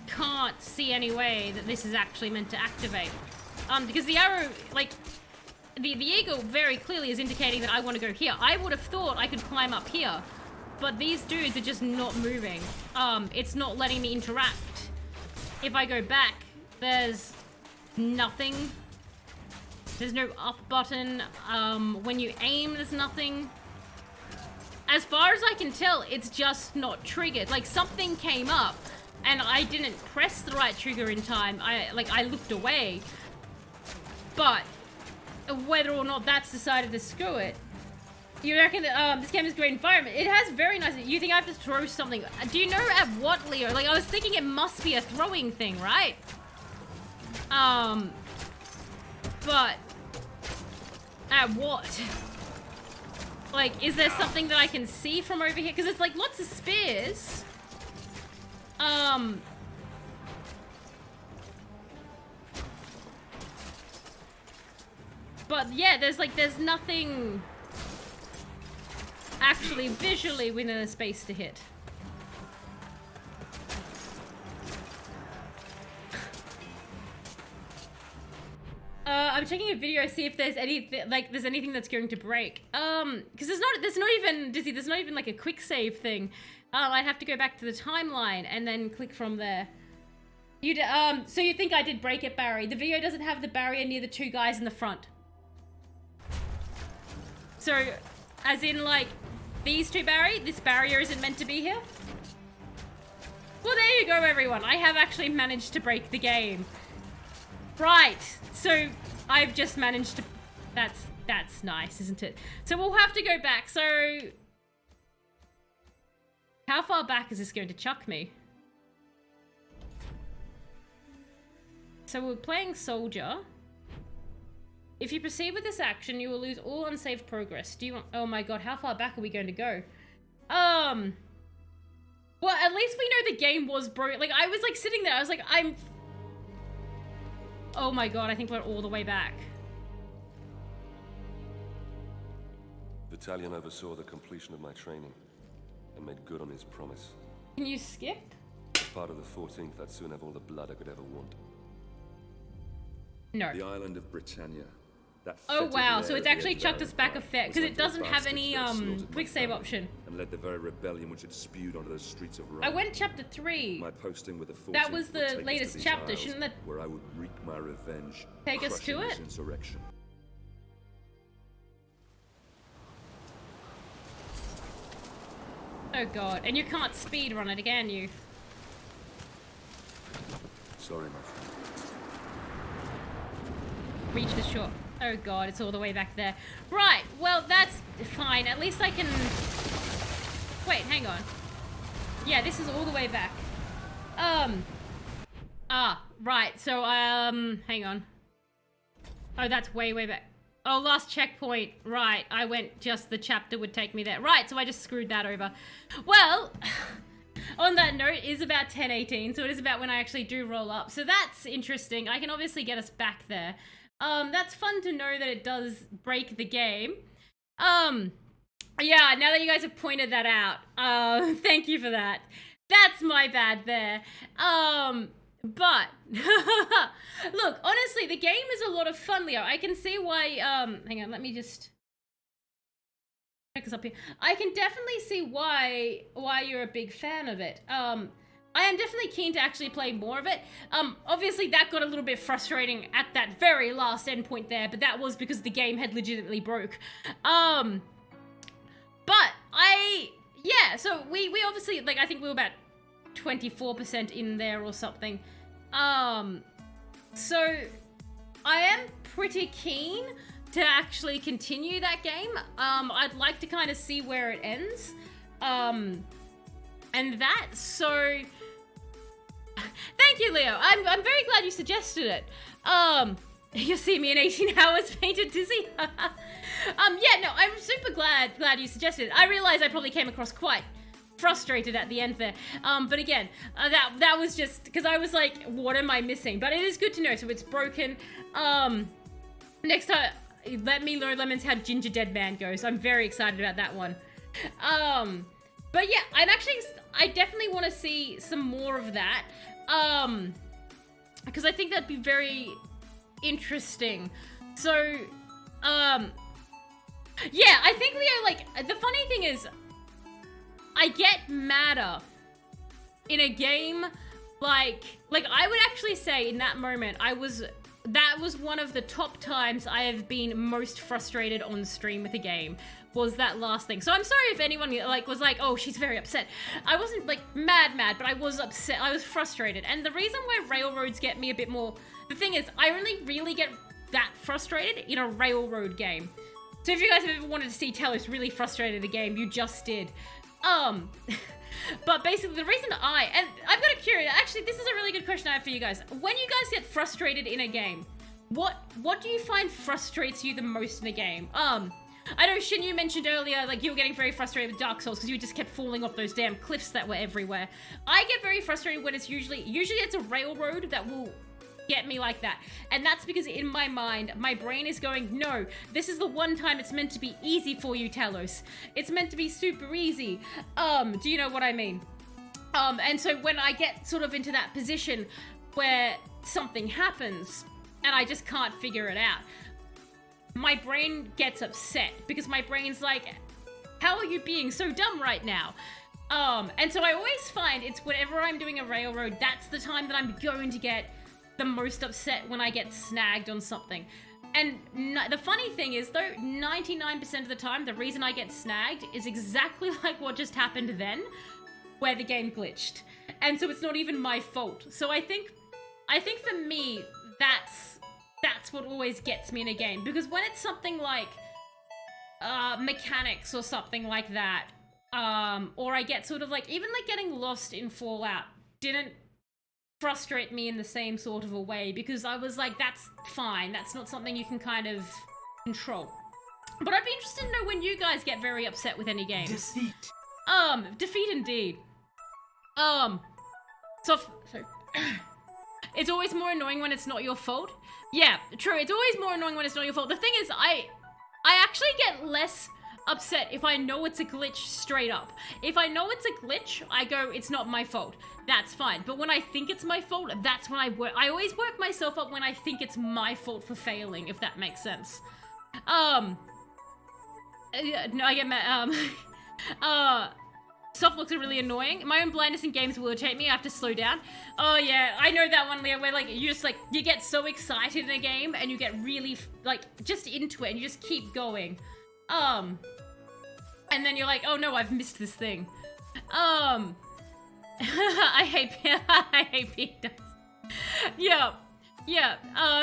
can't see any way that this is actually meant to activate. Because the arrow, like, the eagle very clearly is indicating that I want to go here. I would have thought I could climb up here, but these dudes are just not moving. It's not letting me interact. If I go back, there's nothing. There's no up button. When you aim, there's nothing. As far as I can tell, it's just not triggered. Like, something came up, and I didn't press the right trigger in time. I looked away. But whether or not that's decided to screw it You reckon that this game is a great environment? It has very nice. You think I have to throw something? Do you know at what, Leo? Like, I was thinking it must be a throwing thing, right? But at what? Like, is there something that I can see from over here? Because it's like lots of spears. But yeah, there's nothing actually visually within a space to hit. I'm checking a video, see if there's anything that's going to break. Because there's not even like a quick save thing. I'd have to go back to the timeline and then click from there. So you think I did break it, Barry? The video doesn't have the barrier near the two guys in the front. So, as in like, these two this barrier isn't meant to be here? Well, there you go, everyone. I have actually managed to break the game. Right, so I've just managed to... That's nice, isn't it? So we'll have to go back. So how far back is this going to chuck me? So we're playing soldier. If you proceed with this action, you will lose all unsaved progress. Do you want... Oh my god, how far back are we going to go? Well, at least we know the game was broken. Like, I was like sitting there, I was like, oh my god, I think we're all the way back. Battalion oversaw the completion of my training and made good on his promise. Can you skip? As part of the 14th, I'd soon have all the blood I could ever want. No. The island of Britannia. That oh wow, so it's actually chucked us back a fair, because it doesn't have any quick save option. And led the very rebellion which had spewed onto the streets of Rome. I went chapter 3. My posting with the 14th that was the latest chapter, isles, shouldn't that where I would wreak my revenge, take us to it? Insurrection. Oh god, and you can't speedrun it again, you. Sorry, my friend. Reach the shore. Oh god, it's all the way back there. Right, well that's fine. At least I can... Wait, hang on. Yeah, this is all the way back. Right, so, hang on. Oh, that's way, way back. Oh, last checkpoint. Right, I went just the chapter would take me there. Right, so I just screwed that over. Well, on that note, it is about 10:18, so it is about when I actually do roll up. So that's interesting. I can obviously get us back there. That's fun to know that it does break the game. Yeah, now that you guys have pointed that out, thank you for that. That's my bad there. But, look, honestly, the game is a lot of fun, Leo. I can see why, hang on, let me just check us up here. I can definitely see why you're a big fan of it. I am definitely keen to actually play more of it. Obviously that got a little bit frustrating at that very last endpoint there, but that was because the game had legitimately broke. But yeah, so we obviously, like, I think we were about 24% in there or something. So I am pretty keen to actually continue that game. I'd like to kind of see where it ends. And that, so... Thank you, Leo. I'm very glad you suggested it. You see me in 18 hours painted dizzy? Yeah, no, I'm super glad you suggested it. I realize I probably came across quite frustrated at the end there. But again, that was just because I was like, what am I missing? But it is good to know. So it's broken. Next time, let me learn Lemons how Ginger Dead Man goes. I'm very excited about that one. But yeah, I definitely want to see some more of that. Because I think that'd be very interesting. So, yeah, I think, Leo, like, the funny thing is, I get madder in a game like I would actually say in that moment, that was one of the top times I have been most frustrated on stream with a game, was that last thing. So I'm sorry if anyone like was like, oh, she's very upset. I wasn't like mad, but I was upset. I was frustrated. And the reason why railroads get me a bit more, the thing is, I only really get that frustrated in a railroad game. So if you guys have ever wanted to see Talos really frustrated in a game, you just did. But basically the reason and I've got a curious, actually this is a really good question I have for you guys. When you guys get frustrated in a game, what do you find frustrates you the most in a game? I know Shin, you mentioned earlier, like, you were getting very frustrated with Dark Souls because you just kept falling off those damn cliffs that were everywhere. I get very frustrated when it's usually it's a railroad that will get me like that. And that's because in my mind, my brain is going, no, this is the one time it's meant to be easy for you, Talos. It's meant to be super easy. Do you know what I mean? And so when I get sort of into that position where something happens and I just can't figure it out, my brain gets upset because my brain's like, how are you being so dumb right now? And so I always find it's whenever I'm doing a railroad, that's the time that I'm going to get the most upset, when I get snagged on something. And the funny thing is though, 99% of the time, the reason I get snagged is exactly like what just happened then, where the game glitched. And so it's not even my fault. So I think for me, that's what always gets me in a game. Because when it's something like mechanics or something like that, or I get sort of like, even like getting lost in Fallout didn't frustrate me in the same sort of a way, because I was like, that's fine, that's not something you can kind of control. But I'd be interested to know when you guys get very upset with any games. Defeat indeed. So it's always more annoying when it's not your fault. Yeah, true, it's always more annoying when it's not your fault. The thing is, I actually get less upset if I know it's a glitch straight up. If I know it's a glitch, I go, it's not my fault. That's fine. But when I think it's my fault, that's when I always work myself up when I think it's my fault for failing, if that makes sense. No, I get mad. Soft looks are really annoying. My own blindness in games will irritate me. I have to slow down. Oh yeah, I know that one, Leah, where like you just like, you get so excited in a game and you get really like just into it and you just keep going. And then you're like, oh no, I've missed this thing. I hate being done. Yeah.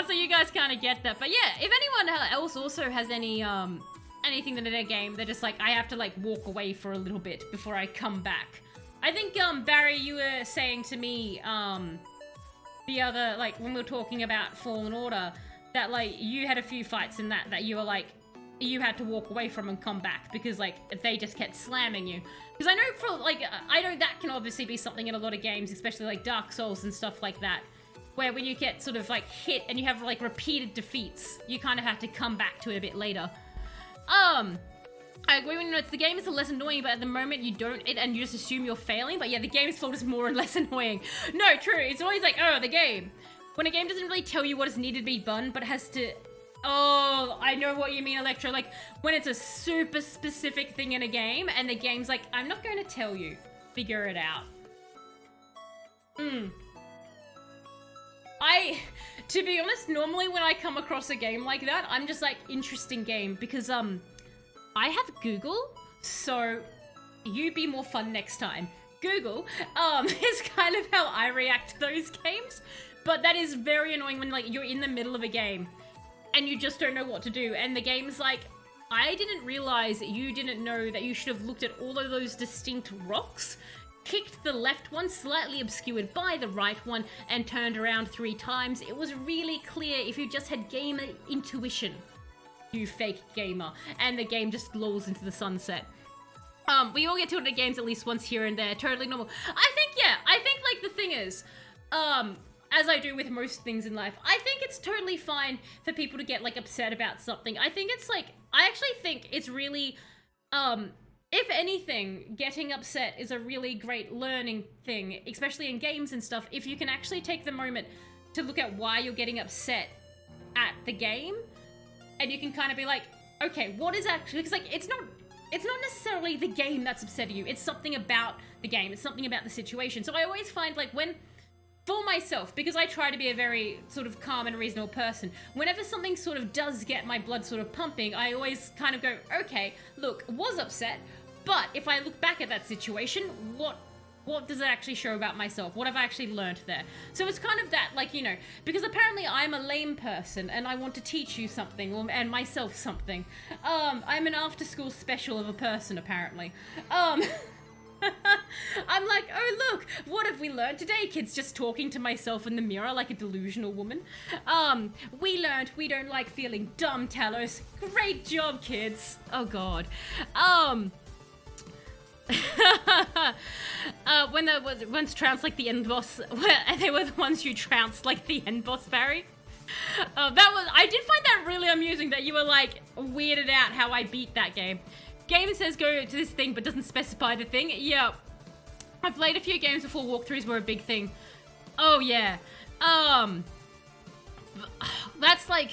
So you guys kind of get that. But yeah, if anyone else also has any, anything that in a game, they're just like, I have to like walk away for a little bit before I come back. I think, Barry, you were saying to me, the other, like, when we were talking about Fallen Order, that like, you had a few fights in that you were like, you had to walk away from and come back because like they just kept slamming you. Because I know for like, I know that can obviously be something in a lot of games, especially like Dark Souls and stuff like that, where when you get sort of like hit and you have like repeated defeats, you kind of have to come back to it a bit later. I agree when it's the game is less annoying, but at the moment you don't, and you just assume you're failing. But yeah, the game's fault is more and less annoying. No, true. It's always like, oh, the game. When a game doesn't really tell you what is needed to be done, but has to. Oh, I know what you mean, Electro. Like, when it's a super specific thing in a game, and the game's like, I'm not going to tell you. Figure it out. To be honest, normally when I come across a game like that, I'm just like, interesting game, because, I have Google, so you be more fun next time. Google, is kind of how I react to those games, but that is very annoying when, like, you're in the middle of a game, and you just don't know what to do, and the game's like, I didn't realize that you didn't know that you should have looked at all of those distinct rocks, kicked the left one, slightly obscured by the right one, and turned around 3 times. It was really clear if you just had gamer intuition, you fake gamer, and the game just lulls into the sunset. We all get tilted at games at least once here and there, totally normal. I think like the thing is, as I do with most things in life, I think it's totally fine for people to get like upset about something. I think it's like, I actually think it's really, if anything, getting upset is a really great learning thing, especially in games and stuff. If you can actually take the moment to look at why you're getting upset at the game, and you can kind of be like, okay, what is actually, because like, it's not necessarily the game that's upsetting you, it's something about the game, it's something about the situation. So I always find like when, for myself, because I try to be a very sort of calm and reasonable person, whenever something sort of does get my blood sort of pumping, I always kind of go, okay, look, was upset, but if I look back at that situation, what what does it actually show about myself? What have I actually learned there? So it's kind of that, like, you know, because apparently I'm a lame person and I want to teach you something, and myself something. I'm an after-school special of a person, apparently. I'm like, oh look, what have we learned today, kids? Just talking to myself in the mirror like a delusional woman. We learned we don't like feeling dumb, Talos. Great job, kids. Oh god. When there was once trounced like the end boss, they were the ones who trounced like the end boss, Barry. I did find that really amusing that you were like weirded out how I beat that game. Game says go to this thing but doesn't specify the thing. Yeah, I've played a few games before walkthroughs were a big thing. Oh yeah. That's like,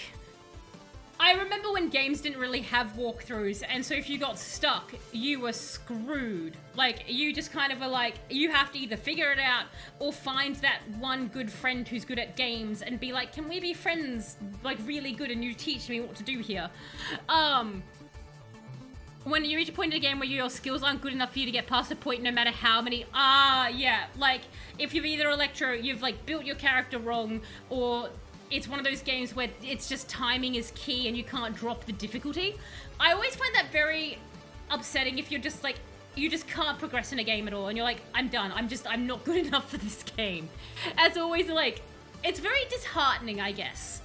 I remember when games didn't really have walkthroughs, and so if you got stuck, you were screwed. Like, you just kind of were like, you have to either figure it out or find that one good friend who's good at games and be like, can we be friends, like really good, and you teach me what to do here. When you reach a point in a game where your skills aren't good enough for you to get past a point no matter how many, yeah, like, if you've either Electro, you've like built your character wrong, or it's one of those games where it's just timing is key and you can't drop the difficulty. I always find that very upsetting if you're just like, you just can't progress in a game at all and you're like, I'm done, I'm not good enough for this game. As always, like, it's very disheartening, I guess.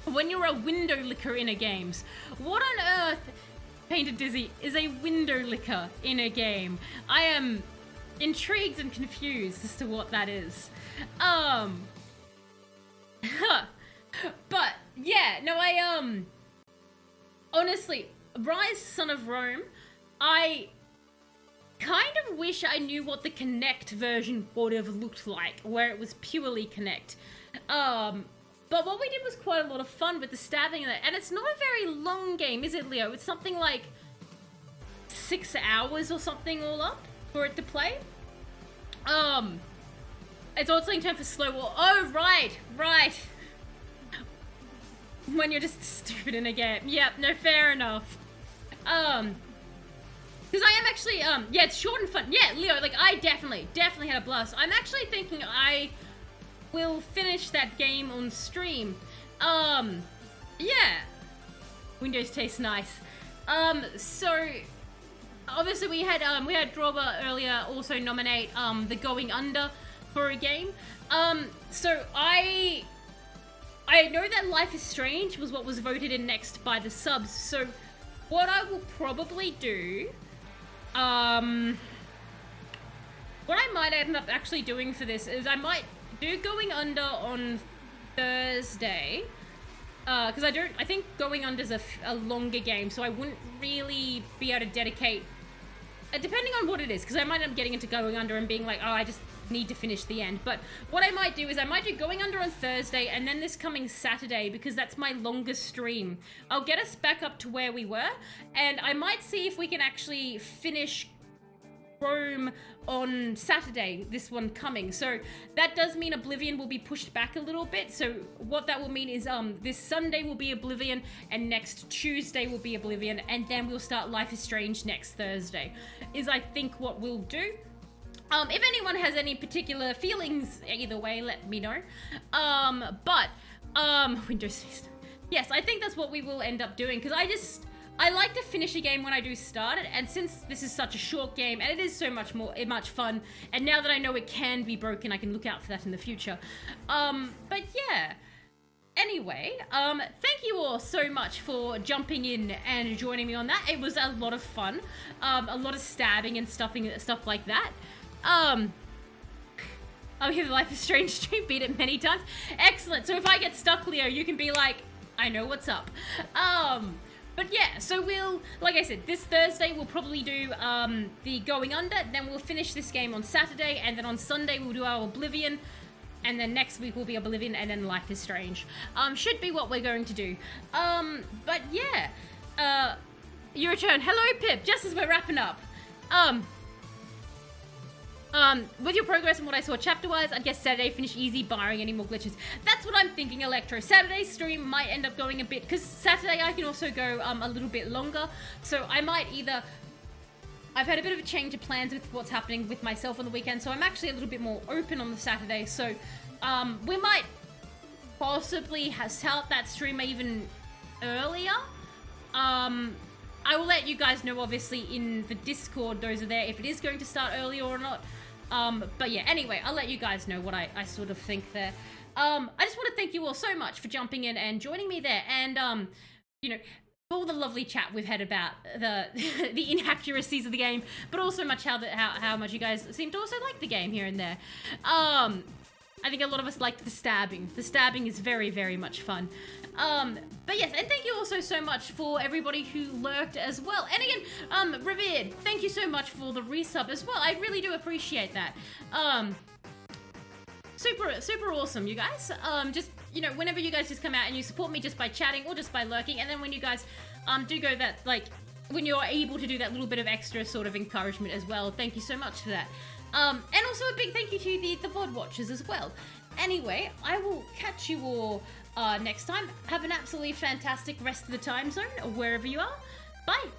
When you're a window licker in a games, what on earth, Painted Dizzy, is a window licker in a game? I am intrigued and confused as to what that is. But yeah, no, I honestly, Ryse, Son of Rome, I kind of wish I knew what the Connect version would have looked like, where it was purely Connect. But what we did was quite a lot of fun with the stabbing, and it's not a very long game, is it, Leo? It's something like 6 hours or something all up for it to play. It's also in time for slow war. Oh, right. When you're just stupid in a game. Yep, no, fair enough. Because I am actually, yeah, it's short and fun. Yeah, Leo, like, I definitely had a blast. I'm actually thinking I will finish that game on stream. Yeah. Windows tastes nice. So, obviously we had Droba earlier also nominate, the Going Under for a game. So I know that Life is Strange was what was voted in next by the subs, so what I will probably do, what I might end up actually doing for this is I might do Going Under on Thursday, because I think Going Under's a longer game, so I wouldn't really be able to dedicate, depending on what it is, because I might end up getting into Going Under and being like, oh, I just need to finish the end. But what I might do is I might do Going Under on Thursday, and then this coming Saturday, because that's my longest stream, I'll get us back up to where we were, and I might see if we can actually finish Rome on Saturday, this one coming. So that does mean Oblivion will be pushed back a little bit. So what that will mean is this Sunday will be Oblivion, and next Tuesday will be Oblivion, and then we'll start Life is Strange next Thursday, is I think what we'll do. If anyone has any particular feelings either way, let me know. Windows, yes, I think that's what we will end up doing, because I like to finish a game when I do start it, and since this is such a short game, and it is so much fun, and now that I know it can be broken, I can look out for that in the future. But yeah. Anyway, thank you all so much for jumping in and joining me on that. It was a lot of fun. A lot of stabbing and stuff like that. I'll hear the Life is Strange stream, beat it many times. Excellent. So if I get stuck, Leo, you can be like, I know what's up. But yeah, so we'll, like I said, this Thursday we'll probably do the Going Under, then we'll finish this game on Saturday, and then on Sunday we'll do our Oblivion, and then next week will be Oblivion, and then Life is Strange. Should be what we're going to do. But yeah, your turn. Hello, Pip, just as we're wrapping up. With your progress and what I saw chapter-wise, I'd guess Saturday finish easy, barring any more glitches. That's what I'm thinking, Electro. Saturday's stream might end up going a bit, because Saturday I can also go a little bit longer, so I might either I've had a bit of a change of plans with what's happening with myself on the weekend, so I'm actually a little bit more open on the Saturday. So we might possibly start that stream even earlier. I will let you guys know, obviously, in the Discord, those are there, if it is going to start earlier or not. But yeah, anyway, I'll let you guys know what I sort of think there. I just want to thank you all so much for jumping in and joining me there, and, you know, all the lovely chat we've had about the the inaccuracies of the game, but also how much you guys seem to also like the game here and there. I think a lot of us liked the stabbing. The stabbing is very, very much fun. But yes, and thank you also so much for everybody who lurked as well. And again, Revered, thank you so much for the resub as well. I really do appreciate that. Super awesome, you guys. Just, you know, whenever you guys just come out and you support me just by chatting or just by lurking, and then when you guys do go that, like, when you're able to do that little bit of extra sort of encouragement as well, thank you so much for that. And also a big thank you to the VOD watchers as well. Anyway, I will catch you all next time. Have an absolutely fantastic rest of the time zone, or wherever you are. Bye!